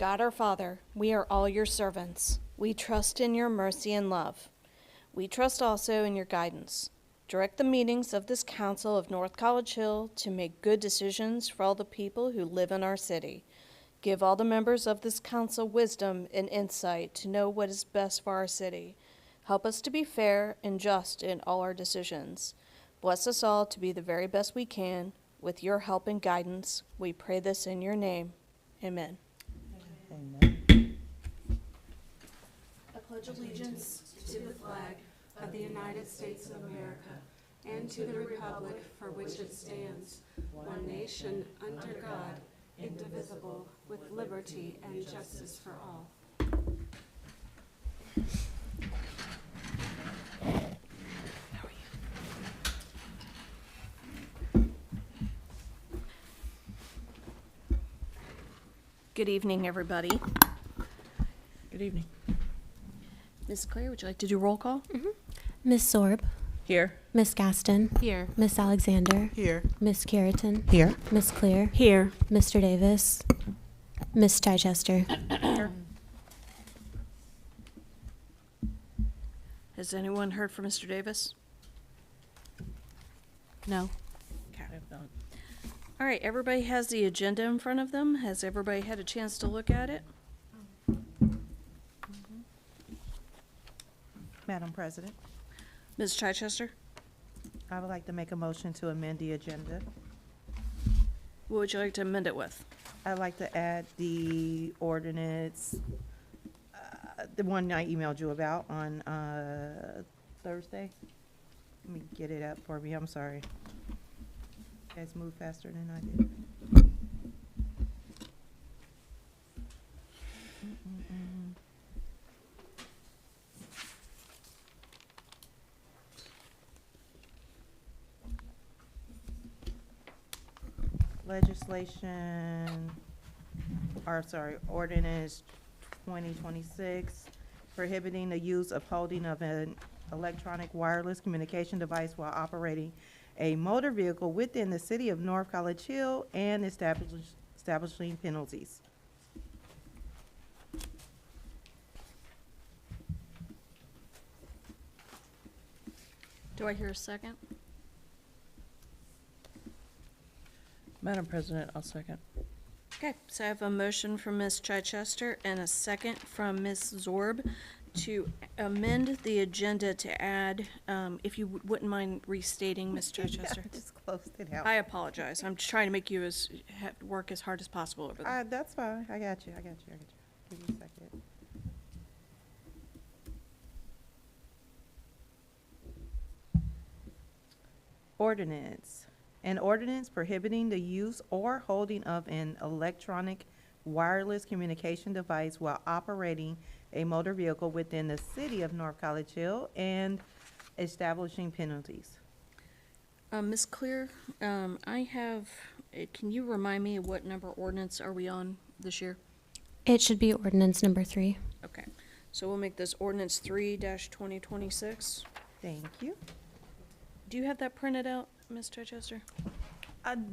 God our Father, we are all your servants. We trust in your mercy and love. We trust also in your guidance. Direct the meetings of this council of North College Hill to make good decisions for all the people who live in our city. Give all the members of this council wisdom and insight to know what is best for our city. Help us to be fair and just in all our decisions. Bless us all to be the very best we can. With your help and guidance, we pray this in your name. Amen. Amen. I pledge allegiance to the flag of the United States of America and to the republic for which it stands, one nation, under God, indivisible, with liberty and justice for all. Good evening, everybody. Good evening. Ms. Claire, would you like to do roll call? Miss Sorb, Here. Miss Gaston, Here. Miss Alexander, Here. Miss Carrington, Here. Miss Clear, Here. Mr. Davis, Miss Chichester. Has anyone heard from Mr. Davis? No. Okay. All right, everybody has the agenda in front of them. Has everybody had a chance to look at it? Madam President, Ms. Chichester, I would like to make a motion to amend the agenda. what would you like to amend it with? I'd like to add the ordinance, the one I emailed you about on Thursday. Let me get it up for me, I'm sorry. You guys move faster than I did. Legislation, or sorry, ordinance 2026, prohibiting the use of holding of an electronic wireless communication device while operating a motor vehicle within the city of North College Hill and establishing penalties. Do I hear a second? Madam President, I'll second. Okay, so I have a motion from Ms. Chichester and a second from Ms. Zorb to amend the agenda to add, if you wouldn't mind restating, Ms. Chichester. Just closed it out. I apologize. I'm just trying to make you work as hard as possible over there. That's fine, I got you. Give me a second. Ordinance. An ordinance prohibiting the use or holding of an electronic wireless communication device while operating a motor vehicle within the city of North College Hill and establishing penalties. Ms. Clear, I have, can you remind me what number ordinance are we on this year? It should be ordinance number 3. Okay, so we'll make this ordinance 3-2026. Thank you. Do you have that printed out, Ms. Chichester?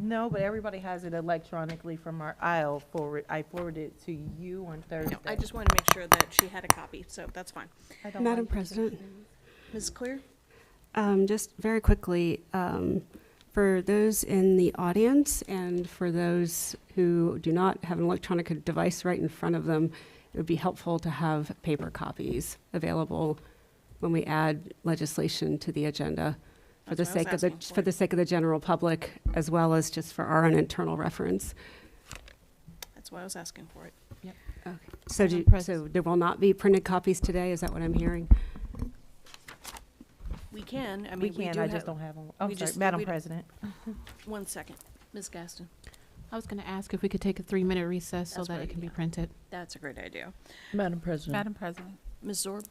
No, but everybody has it electronically from our, I forwarded it to you on Thursday. No, I just wanted to make sure that she had a copy, so that's fine. I don't Madam like- President, Ms. Clear? just very quickly, for those in the audience and for those who do not have an electronic device right in front of them, it would be helpful to have paper copies available when we add legislation to the agenda for the That's what I sake was of asking for for. the sake of the general public, as well as just for our own internal reference. That's why I was asking for it. Okay. So there will not be printed copies today, is that what I'm hearing? We can, I We mean, we can, do I have. just don't have them. I'm we sorry, just- Madam we don't- President. 1 second. Ms. Gaston? I was going to ask if we could take a 3-minute recess so That's that what it can be yeah. printed. That's a great idea. Madam President, Madam President. Ms. Zorb?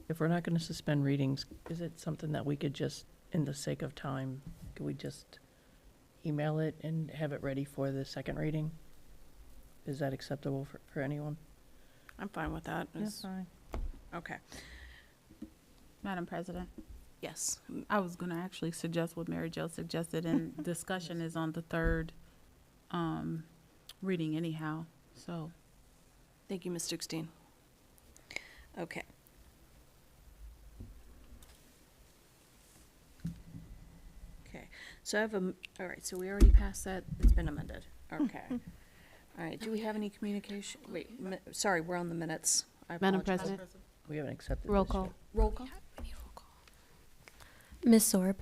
if we're not going to suspend readings, is it something that we could just, in the sake of time, could we just email it and have it ready for the second reading? Is that acceptable for anyone? I'm fine with that. That's fine. Okay, Madam President, yes. I was going to actually suggest what Mary Jo suggested, and discussion is on the third reading anyhow. So Thank you, Ms. Dixteen. Okay. Okay, so I have all right, so we already passed that, it's been amended, okay. All right, do we have any communication, wait, sorry, we're on the minutes. I Madam apologize. President, We haven't accepted roll this call. yet. Roll call? Ms. Sorb,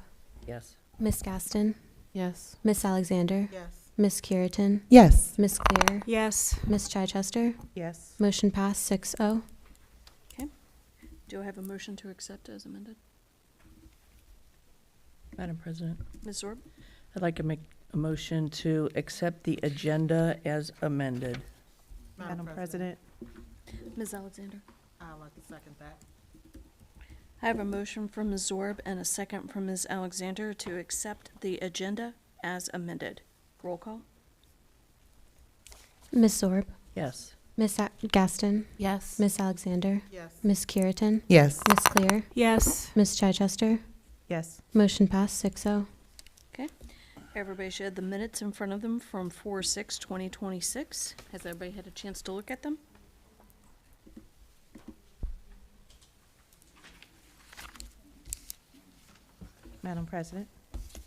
Yes. Ms. Gaston, Yes. Miss Alexander, Yes. Miss Curitan, Yes. Miss Clear, Yes. Miss Chichester. Yes. Motion passed 6-0. Do I have a motion to accept as amended? Madam President, Ms. Zorb? I'd like to make a motion to accept the agenda as amended. Madam President. Ms. Alexander? I'd like to second that. I have a motion from Ms. Zorb and a second from Ms. Alexander to accept the agenda as amended. Roll call? Miss Sorb, Yes. Miss Gaston, Yes. Miss Alexander, Yes. Miss Curitan, Yes. Miss Clear, Yes. Miss Chichester. Yes. Motion passed 6-0. Everybody should have the minutes in front of them from 4/6/2026. Has everybody had a chance to look at them? Madam President,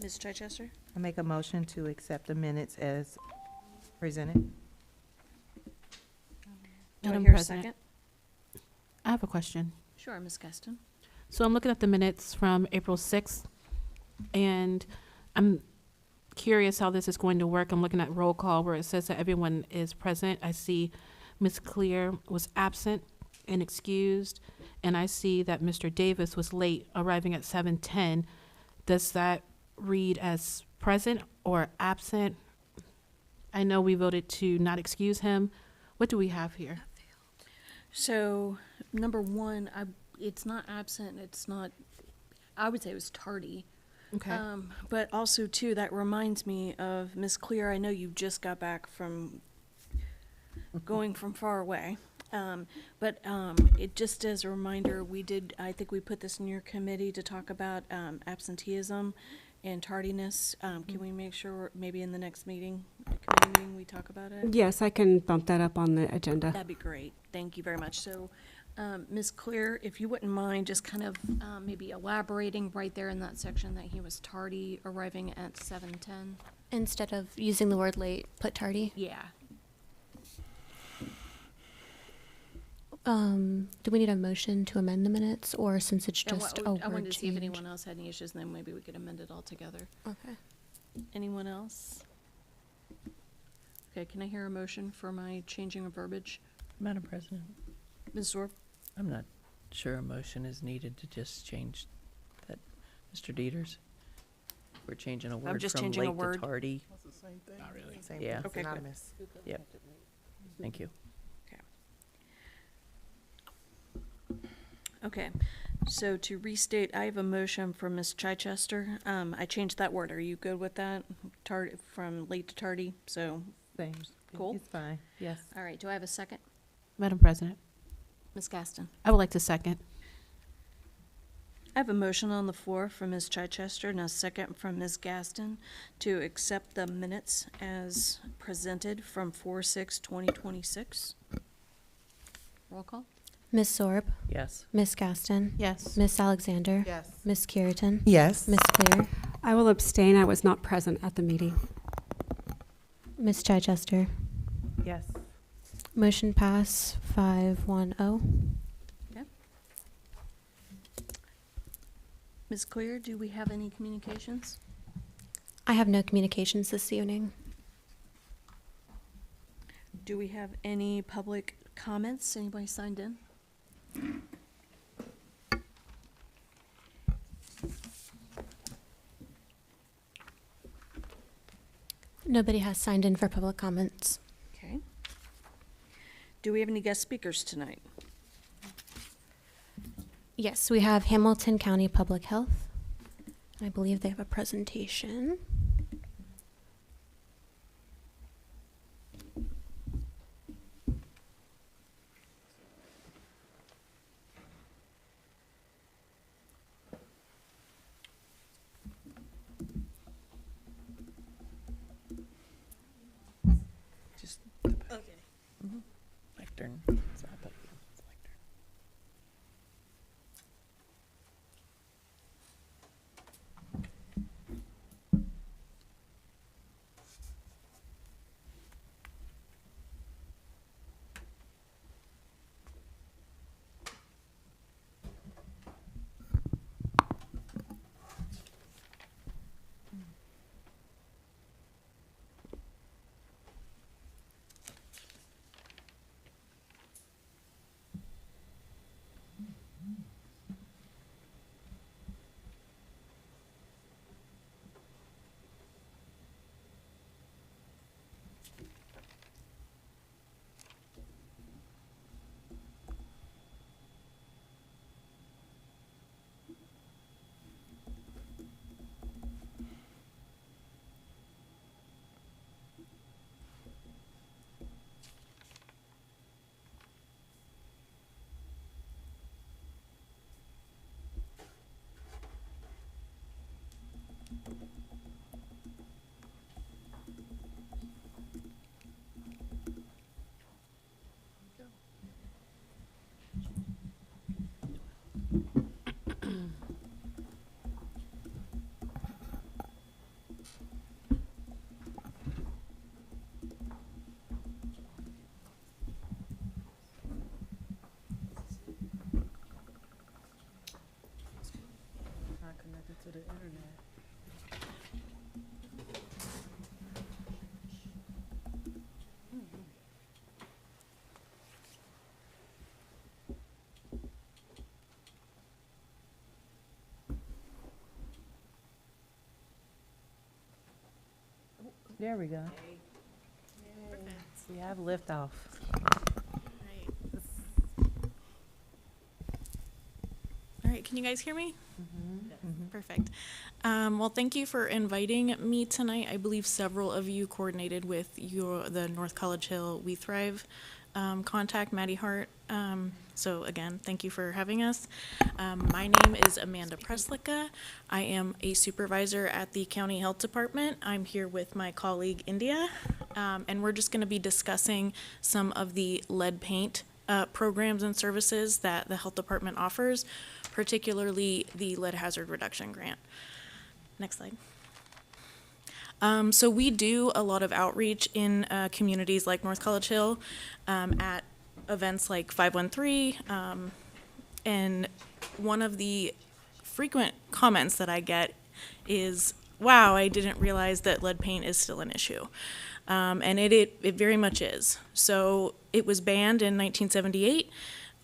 Ms. Chichester? I make a motion to accept the minutes as presented. Do I Madam hear a President. second? I have a question. Sure, Ms. Gaston. So I'm looking at the minutes from April 6th, and I'm curious how this is going to work. I'm looking at roll call where it says that everyone is present. I see Ms. Clear was absent and excused, and I see that Mr. Davis was late, arriving at 7:10. Does that read as present or absent? I know we voted to not excuse him. What do we have here? So, number one, it's not absent, it's not, I would say it was tardy. Okay. But also too, that reminds me of Miss Clear. I know you just got back from going from far away. But it just as a reminder, I think we put this in your committee to talk about absenteeism and tardiness. Can we make sure maybe in the next meeting, the committee meeting, we talk about it? Yes, I can bump that up on the agenda. That'd be great. Thank you very much. So, Ms. Clear, if you wouldn't mind just kind of maybe elaborating right there in that section that he was tardy, arriving at 7:10. Instead of using the word late, put tardy. Yeah. Do we need a motion to amend the minutes, or since it's And just a I wanted word to see if change? anyone else had any issues, and then maybe we could amend it all together. Okay. Anyone else? Okay, can I hear a motion for my changing of verbiage? Madam President, Ms. Zorb? I'm not sure a motion is needed to just change that, Mr. Dieters. We're changing a word just from changing a late to word. tardy. Same Yeah. thing, Okay, good. synonymous. Yep. Thank you. Okay, so to restate, I have a motion from Ms. Chichester. I changed that word. Are you good with that? From late to tardy, so, Same. Cool. It's fine. Yes. all right, do I have a second? Madam President, Ms. Gaston? I would like to second. I have a motion on the floor from Ms. Chichester and a second from Ms. Gaston to accept the minutes as presented from 4/6/2026. Roll call? Miss Sorb, Yes. Miss Gaston, Yes. Miss Alexander, Yes. Miss Curitan, Yes. Miss Clear, I will abstain. I was not present at the meeting. Miss Chichester. Yes. Motion pass 5-1-0. Ms. Clear, do we have any communications? I have no communications this evening. Do we have any public comments? Anybody signed in? Nobody has signed in for public comments. Okay. Do we have any guest speakers tonight? Yes, we have Hamilton County Public Health. I believe they have a presentation. Just. Okay. Like lectern. Not connected to the internet. There we go. We have liftoff. All right, can you guys hear me? Perfect. Well, thank you for inviting me tonight. I believe several of you coordinated with the North College Hill We Thrive contact, Maddie Hart. So again, thank you for having us. My name is Amanda Preslicka. I am a supervisor at the County Health Department. I'm here with my colleague, India, and we're just going to be discussing some of the lead paint programs and services that the Health Department offers, particularly the Lead Hazard Reduction Grant. Next slide. So we do a lot of outreach in communities like North College Hill at events like 513, and one of the frequent comments that I get is, wow, I didn't realize that lead paint is still an issue. And it very much is. So it was banned in 1978,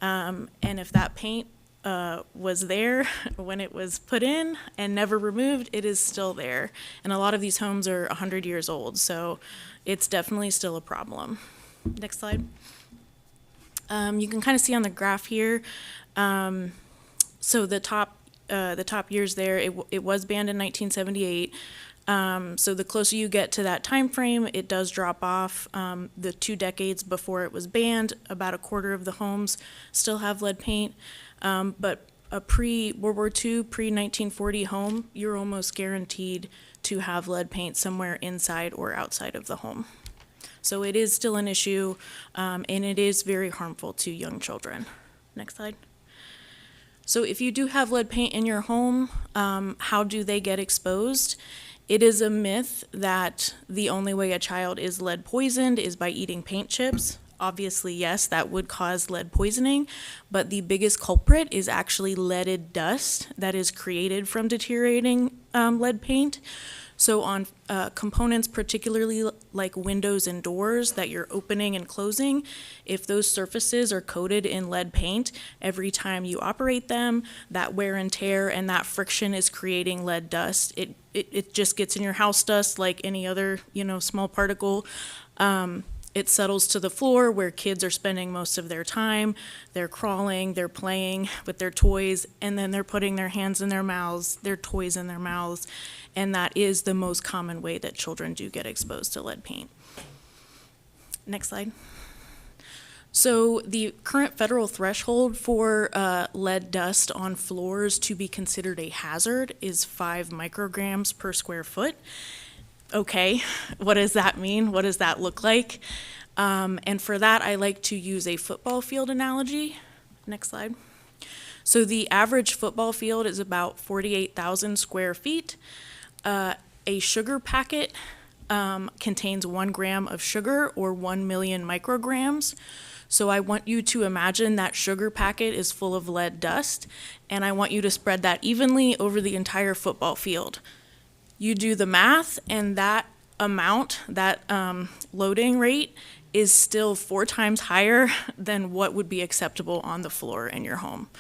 and if that paint was there when it was put in and never removed, it is still there. And a lot of these homes are 100 years old, so it's definitely still a problem. Next slide. You can kind of see on the graph here, so the top years there, it was banned in 1978. So the closer you get to that time frame, it does drop off. The 2 decades before it was banned, about a quarter of the homes still have lead paint. But a pre-World War II, pre-1940 home, you're almost guaranteed to have lead paint somewhere inside or outside of the home. So it is still an issue, and it is very harmful to young children. Next slide. So if you do have lead paint in your home, how do they get exposed? It is a myth that the only way a child is lead poisoned is by eating paint chips. Obviously, yes, that would cause lead poisoning, but the biggest culprit is actually leaded dust that is created from deteriorating lead paint. So on components, particularly like windows and doors that you're opening and closing, if those surfaces are coated in lead paint, every time you operate them, that wear and tear and that friction is creating lead dust. It just gets in your house dust like any other, small particle. It settles to the floor where kids are spending most of their time. They're crawling, they're playing with their toys, and then they're putting their hands in their mouths, their toys in their mouths. And that is the most common way that children do get exposed to lead paint. Next slide. So the current federal threshold for lead dust on floors to be considered a hazard is 5 micrograms per square foot. okay, what does that mean? What does that look like? And for that, I like to use a football field analogy. Next slide. So the average football field is about 48,000 square feet. A sugar packet contains 1 gram of sugar or 1 million micrograms. So I want you to imagine that sugar packet is full of lead dust, and I want you to spread that evenly over the entire football field. You do the math, and that amount, that loading rate, is still 4 times higher than what would be acceptable on the floor in your home.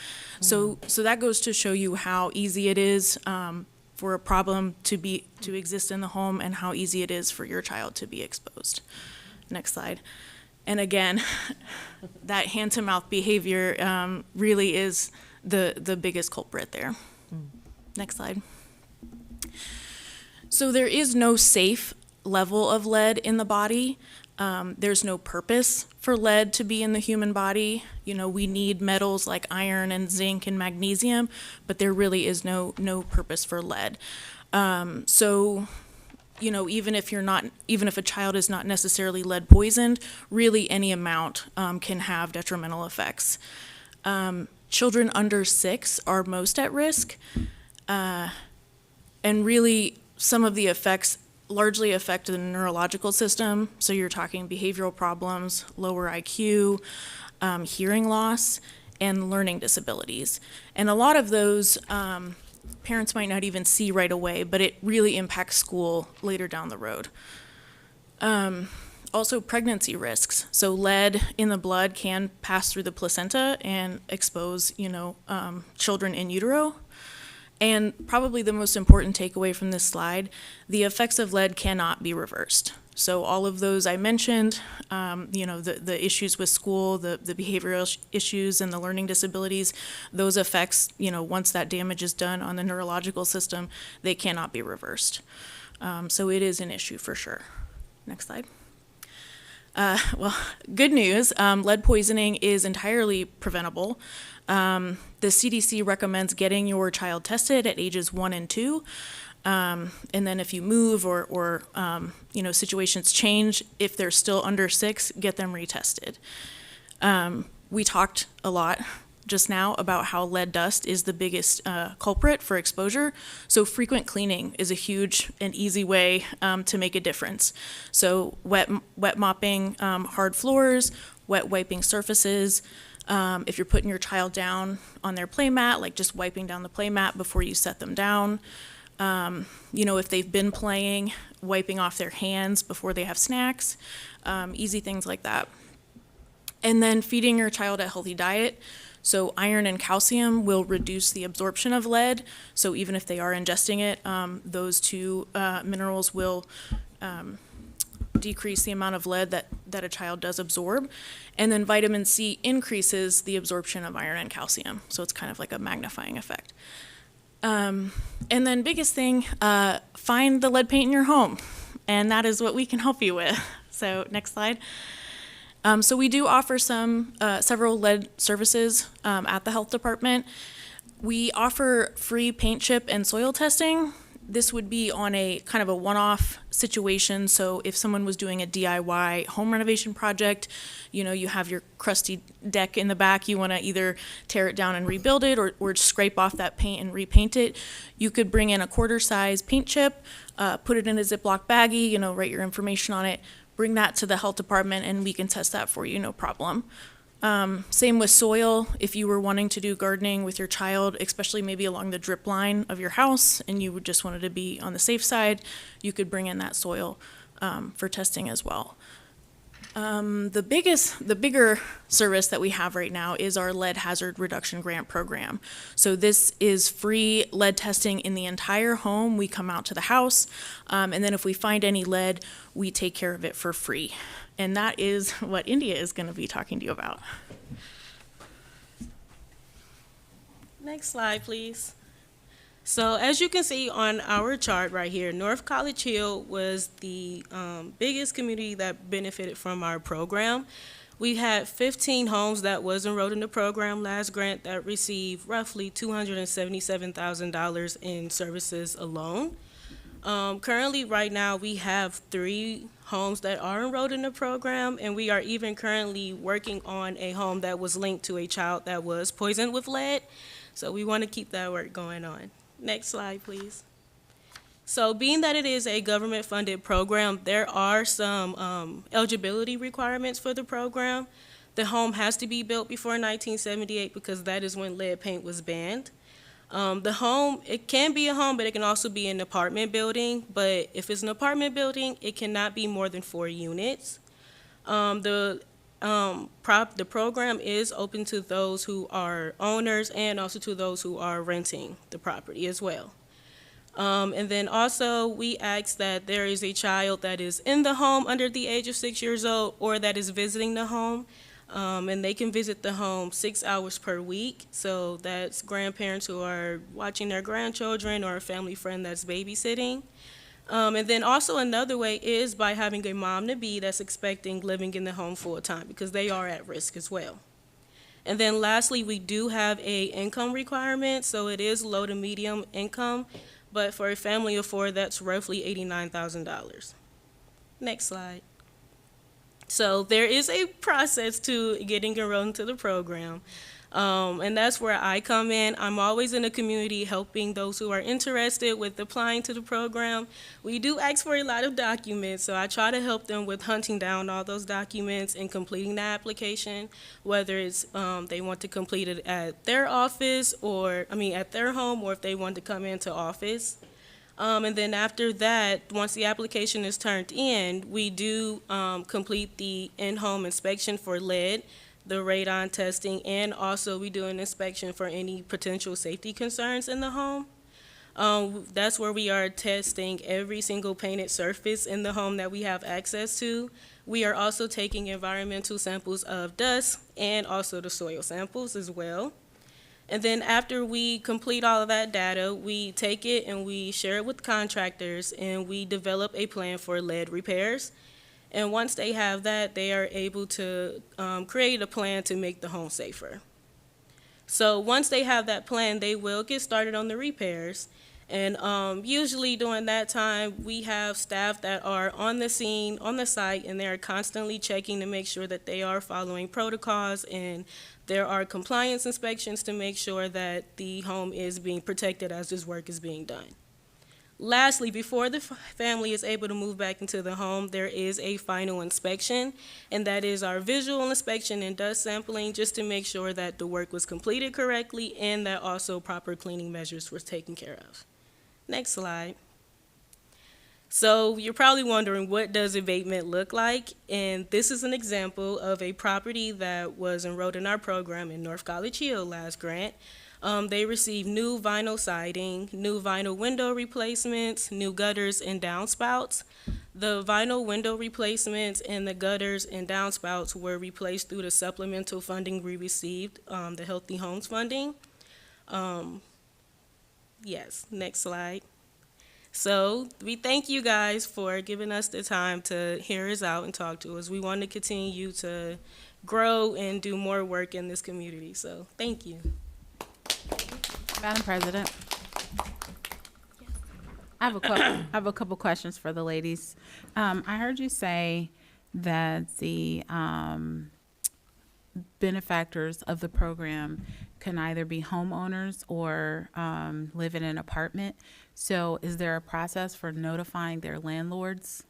So that goes to show you how easy it is for a problem to exist in the home, and how easy it is for your child to be exposed. Next slide. And again, that hand-to-mouth behavior really is the biggest culprit there. Next slide. So there is no safe level of lead in the body. There's no purpose for lead to be in the human body. You know, we need metals like iron and zinc and magnesium, but there really is no purpose for lead. So, you know, even if a child is not necessarily lead poisoned, really any amount can have detrimental effects. Children under 6 are most at risk, and really some of the effects largely affect the neurological system. So you're talking behavioral problems, lower IQ, hearing loss, and learning disabilities. And a lot of those parents might not even see right away, but it really impacts school later down the road. Also pregnancy risks. So lead in the blood can pass through the placenta and expose, children in utero. And probably the most important takeaway from this slide, the effects of lead cannot be reversed. So all of those I mentioned, the issues with school, the behavioral issues and the learning disabilities, those effects, once that damage is done on the neurological system, they cannot be reversed. So it is an issue for sure. Next slide. Well, good news, lead poisoning is entirely preventable. The CDC recommends getting your child tested at ages 1 and 2. And then if you move or situations change, if they're still under 6, get them retested. We talked a lot just now about how lead dust is the biggest culprit for exposure. So frequent cleaning is a huge and easy way to make a difference. So wet mopping hard floors, wet wiping surfaces. If you're putting your child down on their play mat, like just wiping down the play mat before you set them down. If they've been playing, wiping off their hands before they have snacks, easy things like that. And then feeding your child a healthy diet. So iron and calcium will reduce the absorption of lead. So even if they are ingesting it, those two minerals will decrease the amount of lead that a child does absorb. And then vitamin C increases the absorption of iron and calcium. So it's kind of like a magnifying effect. And then biggest thing, find the lead paint in your home. And that is what we can help you with. So next slide. So we do offer several lead services at the health department. We offer free paint chip and soil testing. This would be on a kind of a one-off situation. So if someone was doing a DIY home renovation project, you have your crusty deck in the back, you want to either tear it down and rebuild it or scrape off that paint and repaint it. You could bring in a quarter-size paint chip, put it in a Ziploc baggie, write your information on it, bring that to the health department, and we can test that for you, no problem. Same with soil. If you were wanting to do gardening with your child, especially maybe along the drip line of your house, and you just wanted to be on the safe side, you could bring in that soil for testing as well. The bigger service that we have right now is our lead hazard reduction grant program. So this is free lead testing in the entire home. We come out to the house, and then if we find any lead, we take care of it for free. And that is what India is going to be talking to you about. Next slide, please. So as you can see on our chart right here, North College Hill was the biggest community that benefited from our program. We had 15 homes that was enrolled in the program last grant that received roughly $277,000 in services alone. Currently, right now, we have 3 homes that are enrolled in the program, and we are even currently working on a home that was linked to a child that was poisoned with lead. So we want to keep that work going on. Next slide, please. So being that it is a government-funded program, there are some eligibility requirements for the program. The home has to be built before 1978 because that is when lead paint was banned. The home, it can be a home, but it can also be an apartment building. But if it's an apartment building, it cannot be more than 4 units. The program is open to those who are owners and also to those who are renting the property as well. And then also, we ask that there is a child that is in the home under the age of 6 years old or that is visiting the home. And they can visit the home 6 hours per week. So that's grandparents who are watching their grandchildren or a family friend that's babysitting. And then also another way is by having a mom-to-be that's expecting living in the home full-time because they are at risk as well. And then lastly, we do have a income requirement. So it is low to medium income, but for a family of 4, that's roughly $89,000. Next slide. So there is a process to getting enrolled into the program, and that's where I come in. I'm always in the community helping those who are interested with applying to the program. We do ask for a lot of documents, so I try to help them with hunting down all those documents and completing the application, whether it's they want to complete it at their office or, at their home, or if they want to come into office. And then after that, once the application is turned in, we do complete the in-home inspection for lead, the radon testing, and also we do an inspection for any potential safety concerns in the home. That's where we are testing every single painted surface in the home that we have access to. We are also taking environmental samples of dust and also the soil samples as well. And then after we complete all of that data, we take it and we share it with contractors and we develop a plan for lead repairs. And once they have that, they are able to create a plan to make the home safer. So once they have that plan, they will get started on the repairs. And usually during that time, we have staff that are on the scene, on the site, and they're constantly checking to make sure that they are following protocols, and there are compliance inspections to make sure that the home is being protected as this work is being done. Lastly, before the family is able to move back into the home, there is a final inspection, and that is our visual inspection and dust sampling, just to make sure that the work was completed correctly and that also proper cleaning measures were taken care of. Next slide. So you're probably wondering, what does abatement look like? And this is an example of a property that was enrolled in our program in North College Hill last grant. They received new vinyl siding, new vinyl window replacements, new gutters and downspouts. The vinyl window replacements and the gutters and downspouts were replaced through the supplemental funding we received, the Healthy Homes funding. Yes, next slide. So we thank you guys for giving us the time to hear us out and talk to us. We want to continue to grow and do more work in this community. So thank you. Madam President. I have a couple questions for the ladies. I heard you say that the benefactors of the program can either be homeowners or live in an apartment. So is there a process for notifying their landlords?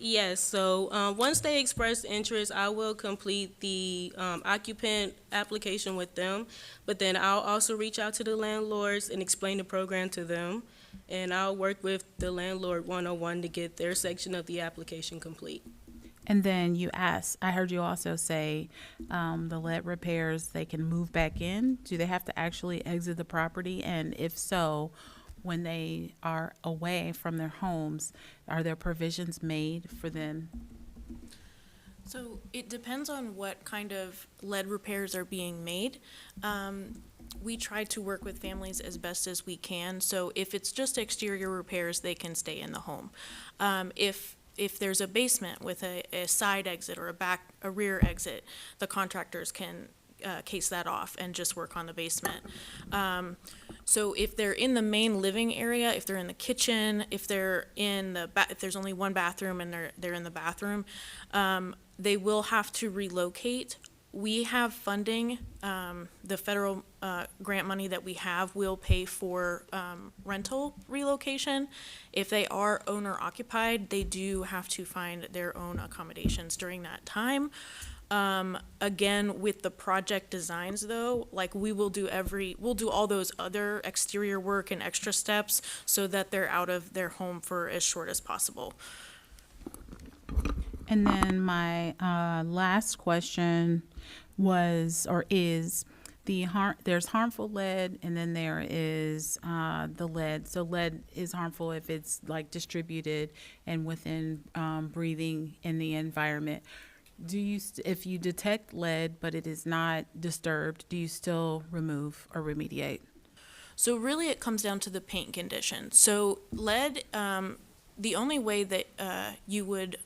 Yes, so once they express interest, I will complete the occupant application with them, but then I'll also reach out to the landlords and explain the program to them, and I'll work with the landlord one-on-one to get their section of the application complete. And then I heard you also say the lead repairs, they can move back in. Do they have to actually exit the property? And if so, when they are away from their homes, are there provisions made for them? So it depends on what kind of lead repairs are being made. We try to work with families as best as we can. So if it's just exterior repairs, they can stay in the home. If there's a basement with a side exit or a rear exit, the contractors can case that off and just work on the basement. So if they're in the main living area, if they're in the kitchen, if they're in the if there's only one bathroom and they're in the bathroom, they will have to relocate. We have funding, the federal grant money that we have will pay for rental relocation. If they are owner occupied, they do have to find their own accommodations during that time. Again, with the project designs though, like we'll do all those other exterior work and extra steps so that they're out of their home for as short as possible. And then my last question was, or is, there's harmful lead, and then there is the lead. So lead is harmful if it's like distributed and within breathing in the environment. Do you, if you detect lead but it is not disturbed, do you still remove or remediate? So really it comes down to the paint condition. So lead, the only way that you would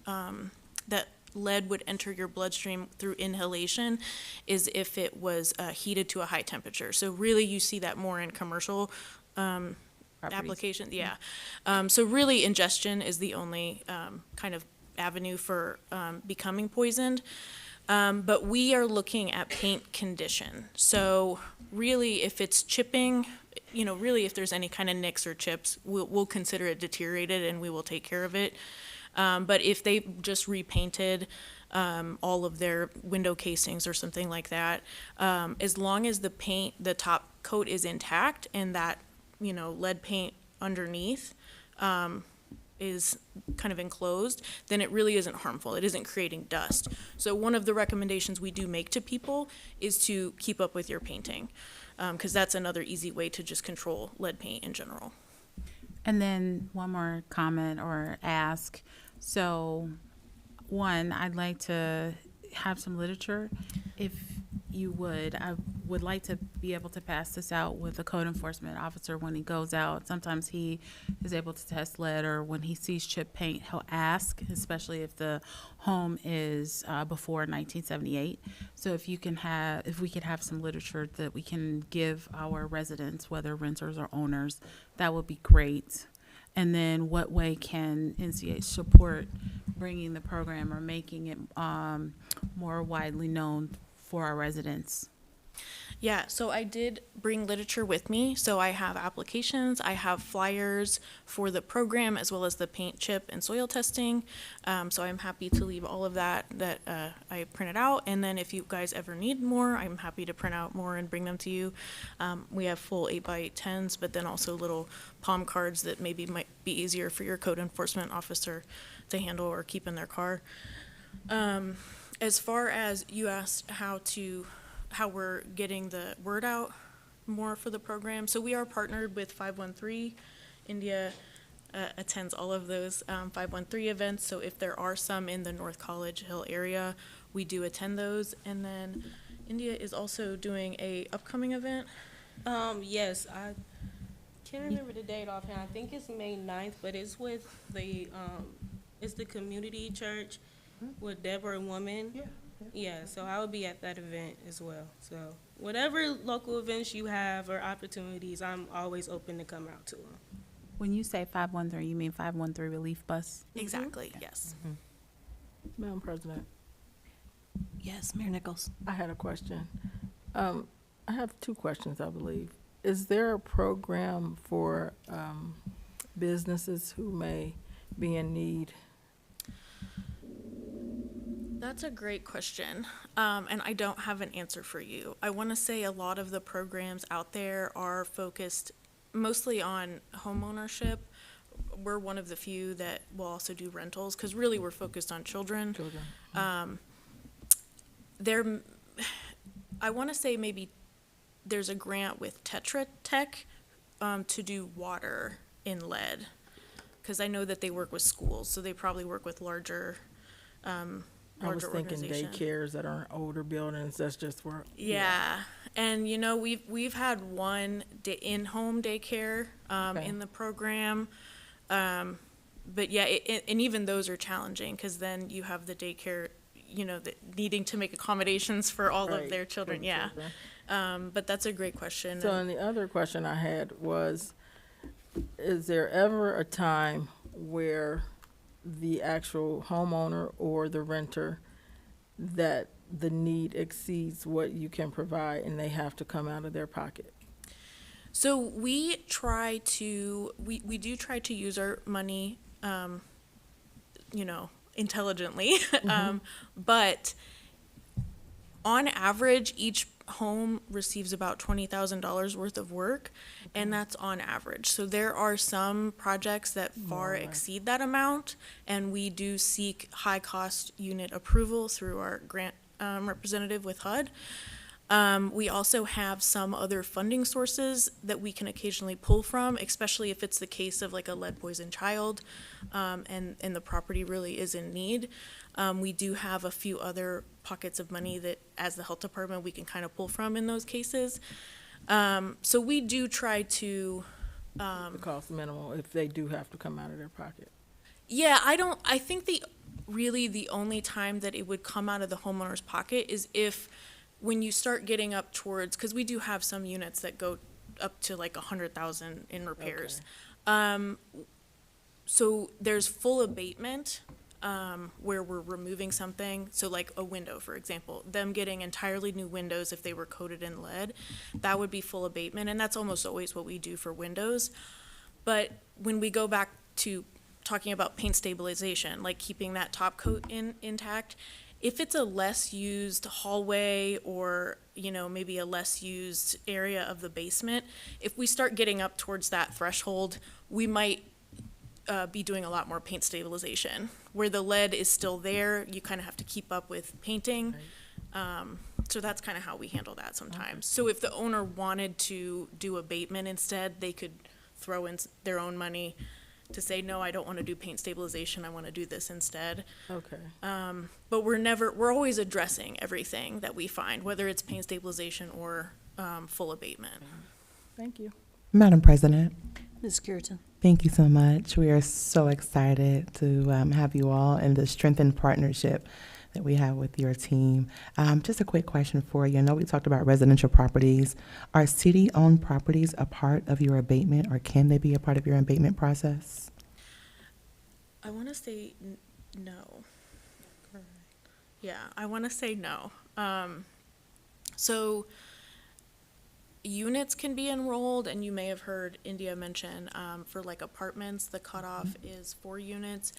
that lead would enter your bloodstream through inhalation is if it was heated to a high temperature. So really you see that more in commercial applications. Yeah. So really ingestion is the only kind of avenue for becoming poisoned. But we are looking at paint condition. So really if it's chipping, really if there's any kind of nicks or chips, we'll consider it deteriorated and we will take care of it. But if they just repainted all of their window casings or something like that, as long as the top coat is intact and that, lead paint underneath is kind of enclosed, then it really isn't harmful. It isn't creating dust. So one of the recommendations we do make to people is to keep up with your painting, because that's another easy way to just control lead paint in general. And then one more comment or ask. So, one, I'd like to have some literature. If you would, I would like to be able to pass this out with a code enforcement officer when he goes out. Sometimes he is able to test lead, or when he sees chip paint, he'll ask, especially if the home is before 1978. So if we could have some literature that we can give our residents, whether renters or owners, that would be great. And then what way can NCH support bringing the program or making it more widely known for our residents? Yeah, so I did bring literature with me. So I have applications, I have flyers for the program as well as the paint, chip, and soil testing. So I'm happy to leave all of that I printed out. And then if you guys ever need more, I'm happy to print out more and bring them to you. We have full 8x10s, but then also little palm cards that maybe might be easier for your code enforcement officer to handle or keep in their car. As far as you asked how we're getting the word out more for the program. So we are partnered with 513. India attends all of those 513 events. So if there are some in the North College Hill area, we do attend those. And then India is also doing a upcoming event. Yes, I can't remember the date offhand. I think it's May 9th, but it's with it's the community church with Deborah Woman. Yeah, so I will be at that event as well. So whatever local events you have or opportunities, I'm always open to come out to them. When you say 513, you mean 513 Relief Bus? Exactly, yes. Madam President, Yes, Mayor Nichols. I had a question. I have two questions, I believe. Is there a program for businesses who may be in need? That's a great question, and I don't have an answer for you. I want to say a lot of the programs out there are focused mostly on home ownership. We're one of the few that will also do rentals, because really we're focused on children. I want to say maybe there's a grant with Tetra Tech to do water in lead, because I know that they work with schools, so they probably work with larger I was thinking organization. daycares that are in older buildings, that's just where. Yeah, and we've had one in-home daycare in the program, but yeah, and even those are challenging, because then you have the daycare, needing to make accommodations for all Right, of their for children. the Yeah. children. But that's a great question. So, and the other question I had was, is there ever a time where the actual homeowner or the renter, that the need exceeds what you can provide and they have to come out of their pocket? So we we do try to use our money, intelligently. But on average, each home receives about $20,000 worth of work, and that's on average. So there are some projects that far exceed that amount, and we do seek high-cost unit approval through our grant representative with HUD. We also have some other funding sources that we can occasionally pull from, especially if it's the case of like a lead poisoned child, and the property really is in need. We do have a few other pockets of money that, as the health department, we can kind of pull from in those cases. So we do try to. The cost minimal if they do have to come out of their pocket. Yeah, I think the only time that it would come out of the homeowner's pocket is if, when you start getting up towards, because we do have some units that go up to like 100,000 in repairs. So there's full abatement, where we're removing something. So like a window, for example, them getting entirely new windows if they were coated in lead, that would be full abatement. And that's almost always what we do for windows. But when we go back to talking about paint stabilization, like keeping that top coat intact, if it's a less used hallway or, maybe a less used area of the basement, if we start getting up towards that threshold, we might be doing a lot more paint stabilization. Where the lead is still there, you kind of have to keep up with painting. So that's kind of how we handle that sometimes. So if the owner wanted to do abatement instead, they could throw in their own money to say, no, I don't want to do paint stabilization, I want to do this instead. Okay. But we're always addressing everything that we find, whether it's paint stabilization or full abatement. Thank you. Madam President, Ms. Cureton. thank you so much. We are so excited to have you all and the strengthened partnership that we have with your team. Just a quick question for you. I know we talked about residential properties. Are city-owned properties a part of your abatement, or can they be a part of your abatement process? I want to say no. Yeah, I want to say no. So units can be enrolled, and you may have heard India mention, for like apartments, the cutoff is 4 units.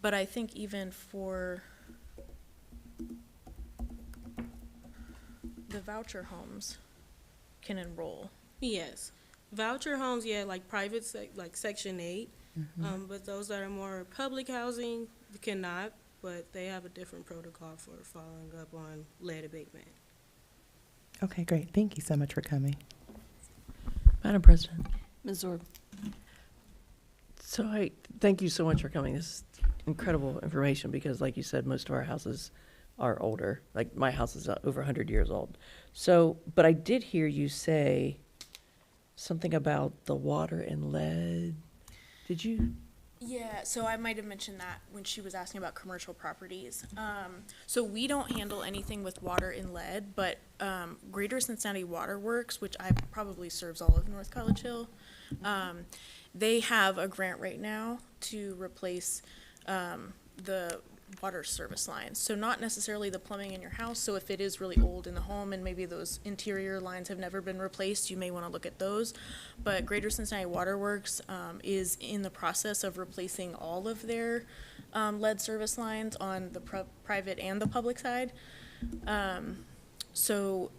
But I think even for the voucher homes can enroll. Yes. Voucher homes, like private, like Section 8. But those that are more public housing cannot, but they have a different protocol for following up on lead abatement. Okay, great. Thank you so much for coming. Madam President. Ms. Zorb. So I thank you so much for coming. This is incredible information because, like you said, most of our houses are older. Like my house is over 100 years old. So, but I did hear you say something about the water and lead. Did you? Yeah, so I might have mentioned that when she was asking about commercial properties. So we don't handle anything with water and lead, but Greater Cincinnati Water Works, which probably serves all of North College Hill, they have a grant right now to replace the water service lines. So not necessarily the plumbing in your house. So if it is really old in the home and maybe those interior lines have never been replaced, you may want to look at those. But Greater Cincinnati Water Works is in the process of replacing all of their lead service lines on the private and the public side. So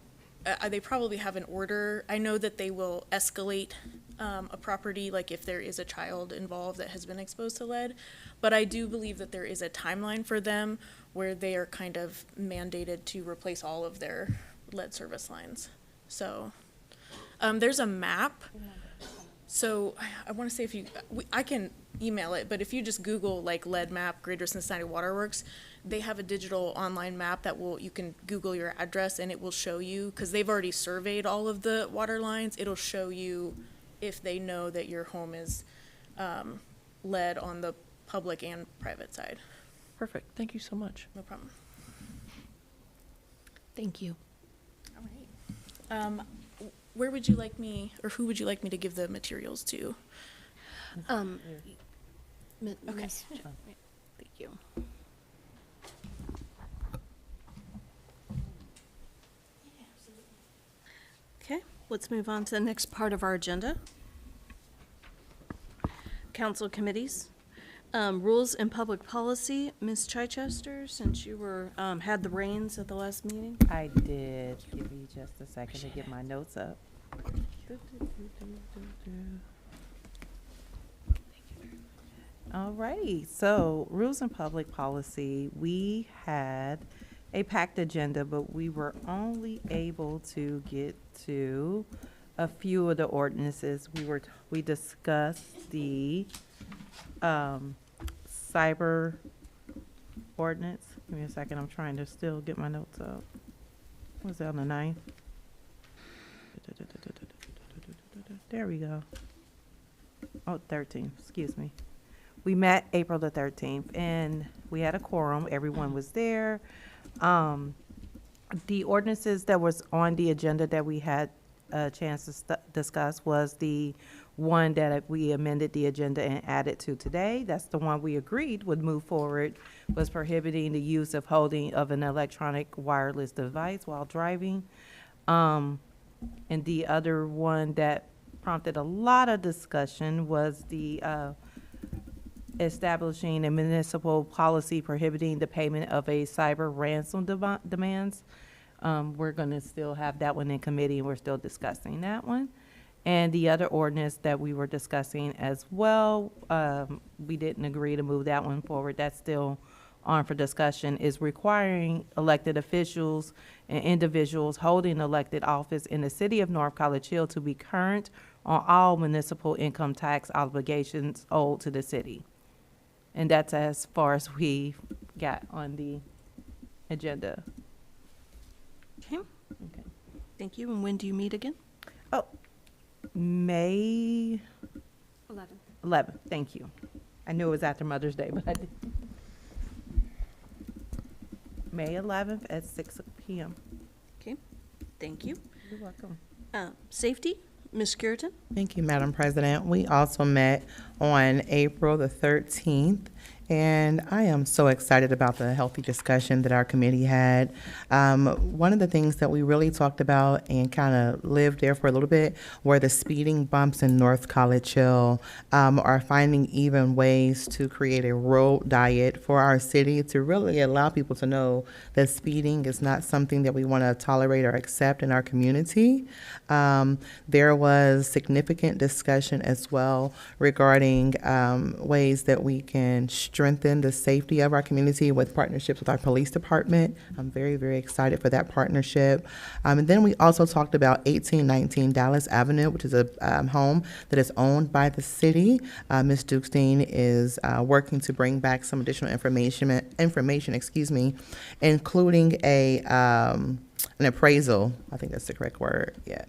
they probably have an order. I know that they will escalate a property, like if there is a child involved that has been exposed to lead. But I do believe that there is a timeline for them where they are kind of mandated to replace all of their lead service lines. So there's a map. So I want to say I can email it, but if you just Google like lead map, Greater Cincinnati Water Works, they have a digital online map that you can Google your address and it will show you, because they've already surveyed all of the water lines, it'll show you if they know that your home is lead on the public and private side. Perfect. Thank you so much. No problem. Thank you. All right. Where would you like me, or who would you like me to give the materials to? Okay. Thank you. Okay, let's move on to the next part of our agenda. Council committees. Rules and public policy, Ms. Chichester, since you were, had the reins at the last meeting. I did. Give me just a second to get my notes up. All right, so rules and public policy, we had a packed agenda, but we were only able to get to a few of the ordinances. We discussed the cyber ordinance. Give me a second, I'm trying to still get my notes up. Was that on the 9th? There we go. Oh, 13th, excuse me. We met April the 13th, and we had a quorum. Everyone was there. The ordinances that was on the agenda that we had a chance to discuss was the one that we amended the agenda and added to today. That's the one we agreed would move forward, was prohibiting the use of holding of an electronic wireless device while driving. And the other one that prompted a lot of discussion was the establishing a municipal policy prohibiting the payment of a cyber ransom demands. We're going to still have that one in committee, and we're still discussing that one. And the other ordinance that we were discussing as well, we didn't agree to move that one forward. That's still on for discussion, is requiring elected officials and individuals holding elected office in the city of North College Hill to be current on all municipal income tax obligations owed to the city. And that's as far as we got on the agenda. Okay, Okay. thank you. And when do you meet again? Oh, May 11th, thank you. I knew it was after Mother's Day, but I did. May 11th at 6 p.m. Okay, thank you. You're welcome. Safety, Ms. Curitan. Thank you, Madam President. We also met on April the 13th, and I am so excited about the healthy discussion that our committee had. One of the things that we really talked about and kind of lived there for a little bit were the speeding bumps in North College Hill, are finding even ways to create a road diet for our city to really allow people to know that speeding is not something that we want to tolerate or accept in our community. There was significant discussion as well regarding ways that we can strengthen the safety of our community with partnerships with our police department. I'm very, very excited for that partnership. And then we also talked about 1819 Dallas Avenue, which is a home that is owned by the city. Ms. Dukestein is working to bring back some additional information, including an appraisal. I think that's the correct word. Yeah.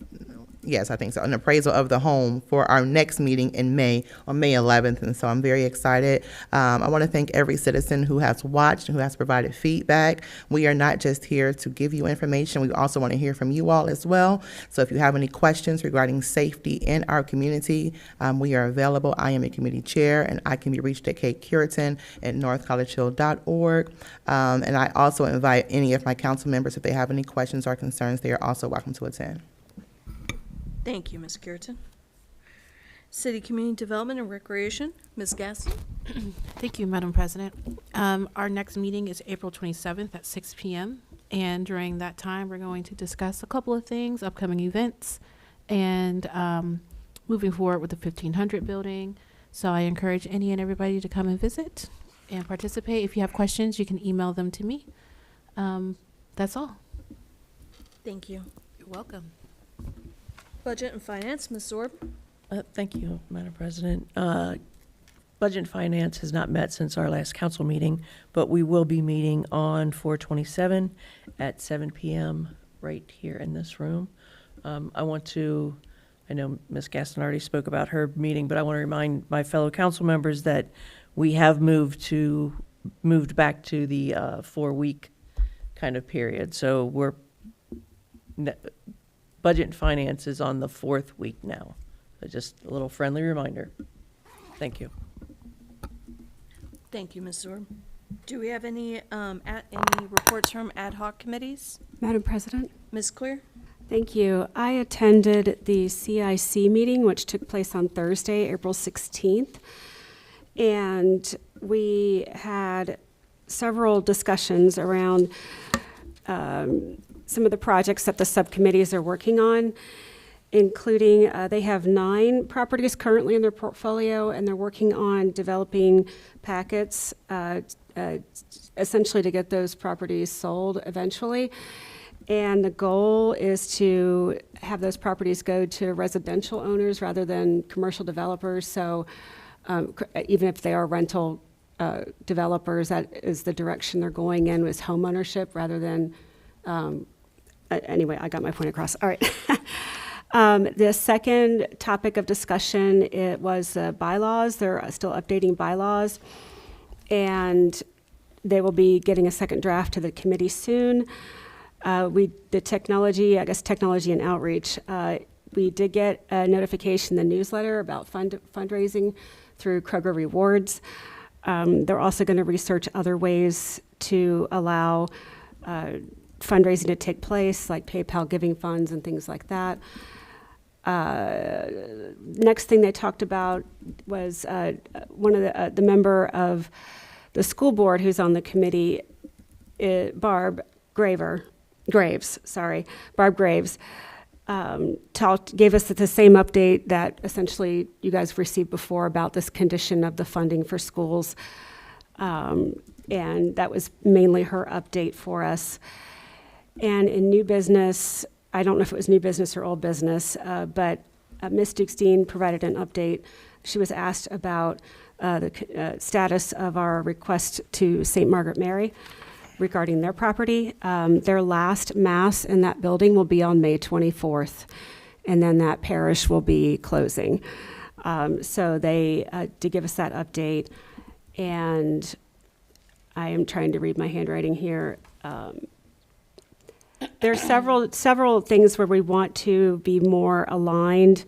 Yes, I think so. An appraisal of the home for our next meeting in May, on May 11th. And so I'm very excited. I want to thank every citizen who has watched and who has provided feedback. We are not just here to give you information. We also want to hear from you all as well. So if you have any questions regarding safety in our community, we are available. I am a committee chair, and I can be reached at kcuritan@northcollegehill.org. And I also invite any of my council members, if they have any questions or concerns, they are also welcome to attend. Thank you, Ms. Curitan. City Community Development and Recreation, Ms. Gaston. Thank you, Madam President. Our next meeting is April 27th at 6 p.m. And during that time, we're going to discuss a couple of things, upcoming events, and moving forward with the 1500 building. So I encourage any and everybody to come and visit and participate. If you have questions, you can email them to me. That's all. Thank you. You're welcome. Budget and Finance, Ms. Zorb. Thank you, Madam President. Budget and Finance has not met since our last council meeting, but we will be meeting on 4/27 at 7 p.m. right here in this room. I know Ms. Gaston already spoke about her meeting, but I want to remind my fellow council members that we have moved back to the 4-week kind of period. So we're Budget and Finance is on the 4th week now. So just a little friendly reminder. Thank you. Thank you, Ms. Zorb. Do we have any reports from ad hoc committees? Madam President? Ms. Clear? Thank you. I attended the CIC meeting, which took place on Thursday, April 16th, and we had several discussions around some of the projects that the subcommittees are working on, including they have 9 properties currently in their portfolio, and they're working on developing packets essentially to get those properties sold eventually. And the goal is to have those properties go to residential owners rather than commercial developers. So even if they are rental developers, that is the direction they're going in, with home ownership rather than, anyway, I got my point across. All right. The second topic of discussion, it was bylaws. They're still updating bylaws, and they will be getting a second draft to the committee soon. The technology and outreach, we did get a notification in the newsletter about fundraising through Kroger Rewards. They're also going to research other ways to allow fundraising to take place, like PayPal giving funds and things like that. Next thing they talked about was one of the member of the school board who's on the committee, Barb Graves, gave us the same update that essentially you guys received before about this condition of the funding for schools. And that was mainly her update for us. And in new business, I don't know if it was new business or old business, but Ms. Dukestein provided an update. She was asked about the status of our request to St. Margaret Mary regarding their property. Their last mass in that building will be on May 24th, and then that parish will be closing. So they did give us that update, and I am trying to read my handwriting here. There are several things where we want to be more aligned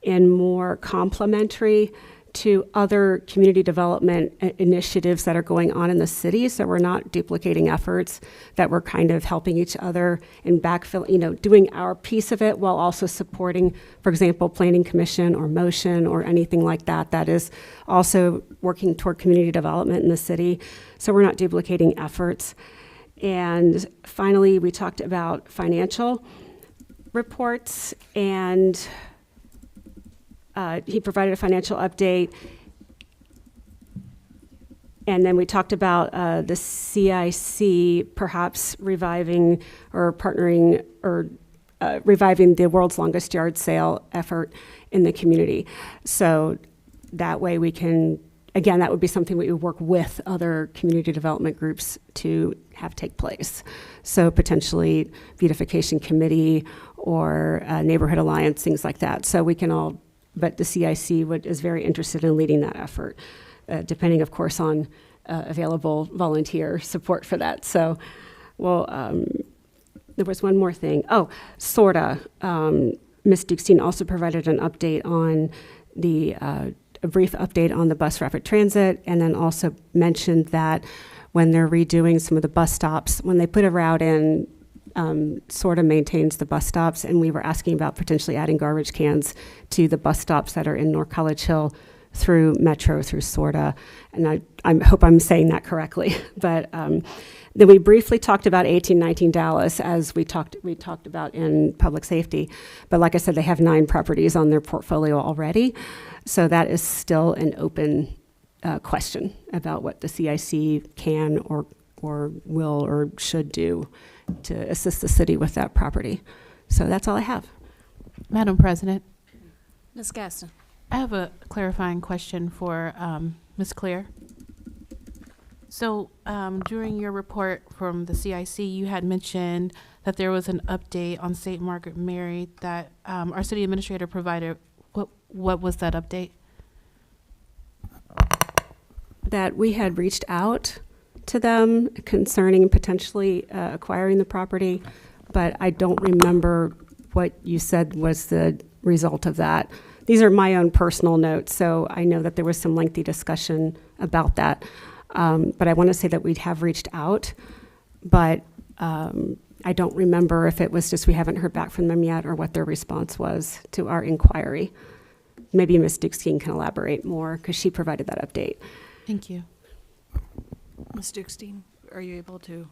and more complementary to other community development initiatives that are going on in the city, so we're not duplicating efforts, that we're kind of helping each other and backfill, doing our piece of it while also supporting, for example, Planning Commission or Motion or anything like that, that is also working toward community development in the city. So we're not duplicating efforts. And finally, we talked about financial reports, and he provided a financial update. And then we talked about the CIC perhaps reviving or partnering or reviving the world's longest yard sale effort in the community. So that way we can, again, that would be something we would work with other community development groups to have take place. So potentially beautification committee or neighborhood alliance, things like that. So we can all, but the CIC is very interested in leading that effort, depending, of course, on available volunteer support for that. So, well, there was one more thing. Oh, SORTA. Ms. Dukestein also provided an update on a brief update on the bus rapid transit, and then also mentioned that when they're redoing some of the bus stops, when they put a route in, SORTA maintains the bus stops, and we were asking about potentially adding garbage cans to the bus stops that are in North College Hill through Metro, through SORTA, and I hope I'm saying that correctly. But then we briefly talked about 1819 Dallas, as we talked about in public safety. But like I said, they have 9 properties on their portfolio already, so that is still an open question about what the CIC can or will or should do to assist the city with that property. So that's all I have. Madam President, Ms. Gaston. I have a clarifying question for Ms. Clear. So during your report from the CIC, you had mentioned that there was an update on St. Margaret Mary that our city administrator provided. What was that update? That we had reached out to them concerning potentially acquiring the property. but I don't remember what you said was the result of that. These are my own personal notes, so I know that there was some lengthy discussion about that. But I want to say that we have reached out, but I don't remember if it was just we haven't heard back from them yet or what their response was to our inquiry. Maybe Ms. Dukestein can elaborate more because she provided that update. Thank you. Ms. Dukestein, are you able to?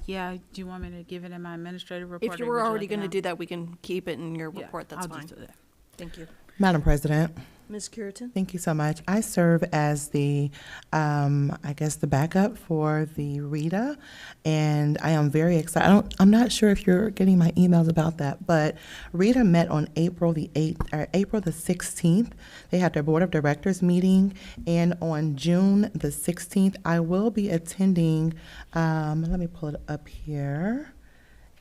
Yeah, do you want me to give it in my administrative report? If you or were would already like it going to now? do that, we can keep it in your Yeah, report. That's I'll fine. just do that. Thank you. Madam President. Ms. Curitan? Thank you so much. I serve as the, I guess, the backup for the RITA, and I am very excited. I'm not sure if you're getting my emails about that, but RITA met on April the 8th, or April the 16th. They had their Board of Directors meeting, and on June the 16th, I will be attending, let me pull it up here.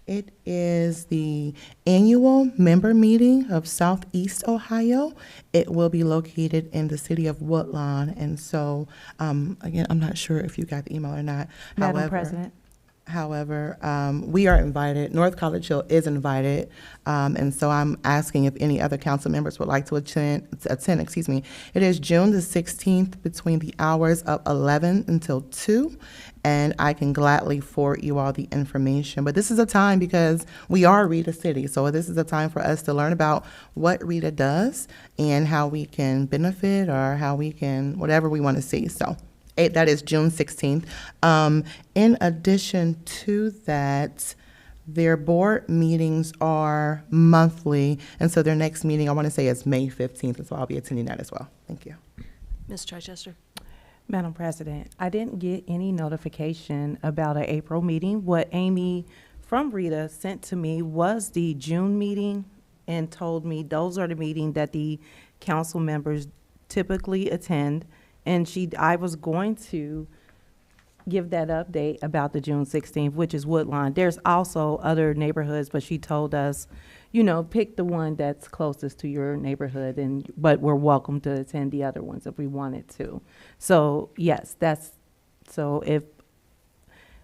It is the annual member meeting of Southeast Ohio. It will be located in the city of Woodlawn. And so, again, I'm not sure if you got the email or not. Madam President. However, we are invited. North College Hill is invited, and so I'm asking if any other council members would like to attend. It is June the 16th between the hours of 11 until 2, and I can gladly forward you all the information. But this is a time because we are Rita City, so this is a time for us to learn about what Rita does and how we can benefit or how we can, whatever we want to see. So. That is June 16th. In addition to that, their board meetings are monthly, and so their next meeting, I want to say, is May 15th, and so I'll be attending that as well. Thank you. Ms. Chichester? Madam President, I didn't get any notification about an April meeting. What Amy from Rita sent to me was the June meeting and told me those are the meetings that the council members typically attend. And I was going to give that update about the June 16th, which is Woodlawn. There's also other neighborhoods, but she told us, pick the one that's closest to your neighborhood, but we're welcome to attend the other ones if we wanted to. So, yes, so if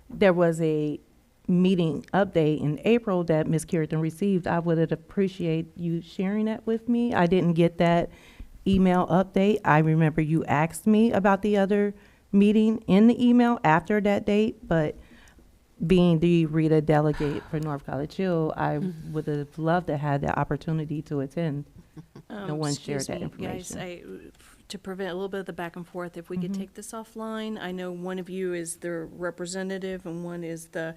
there was a meeting update in April that Ms. Curitan received, I would appreciate you sharing that with me. I didn't get that email update. I remember you asked me about the other meeting in the email after that date, but being the Rita delegate for North College Hill, I would have loved to have the opportunity to attend. No one shared that information. Guys, to prevent a little bit of the back and forth, if we could take this offline. I know one of you is the representative and one is the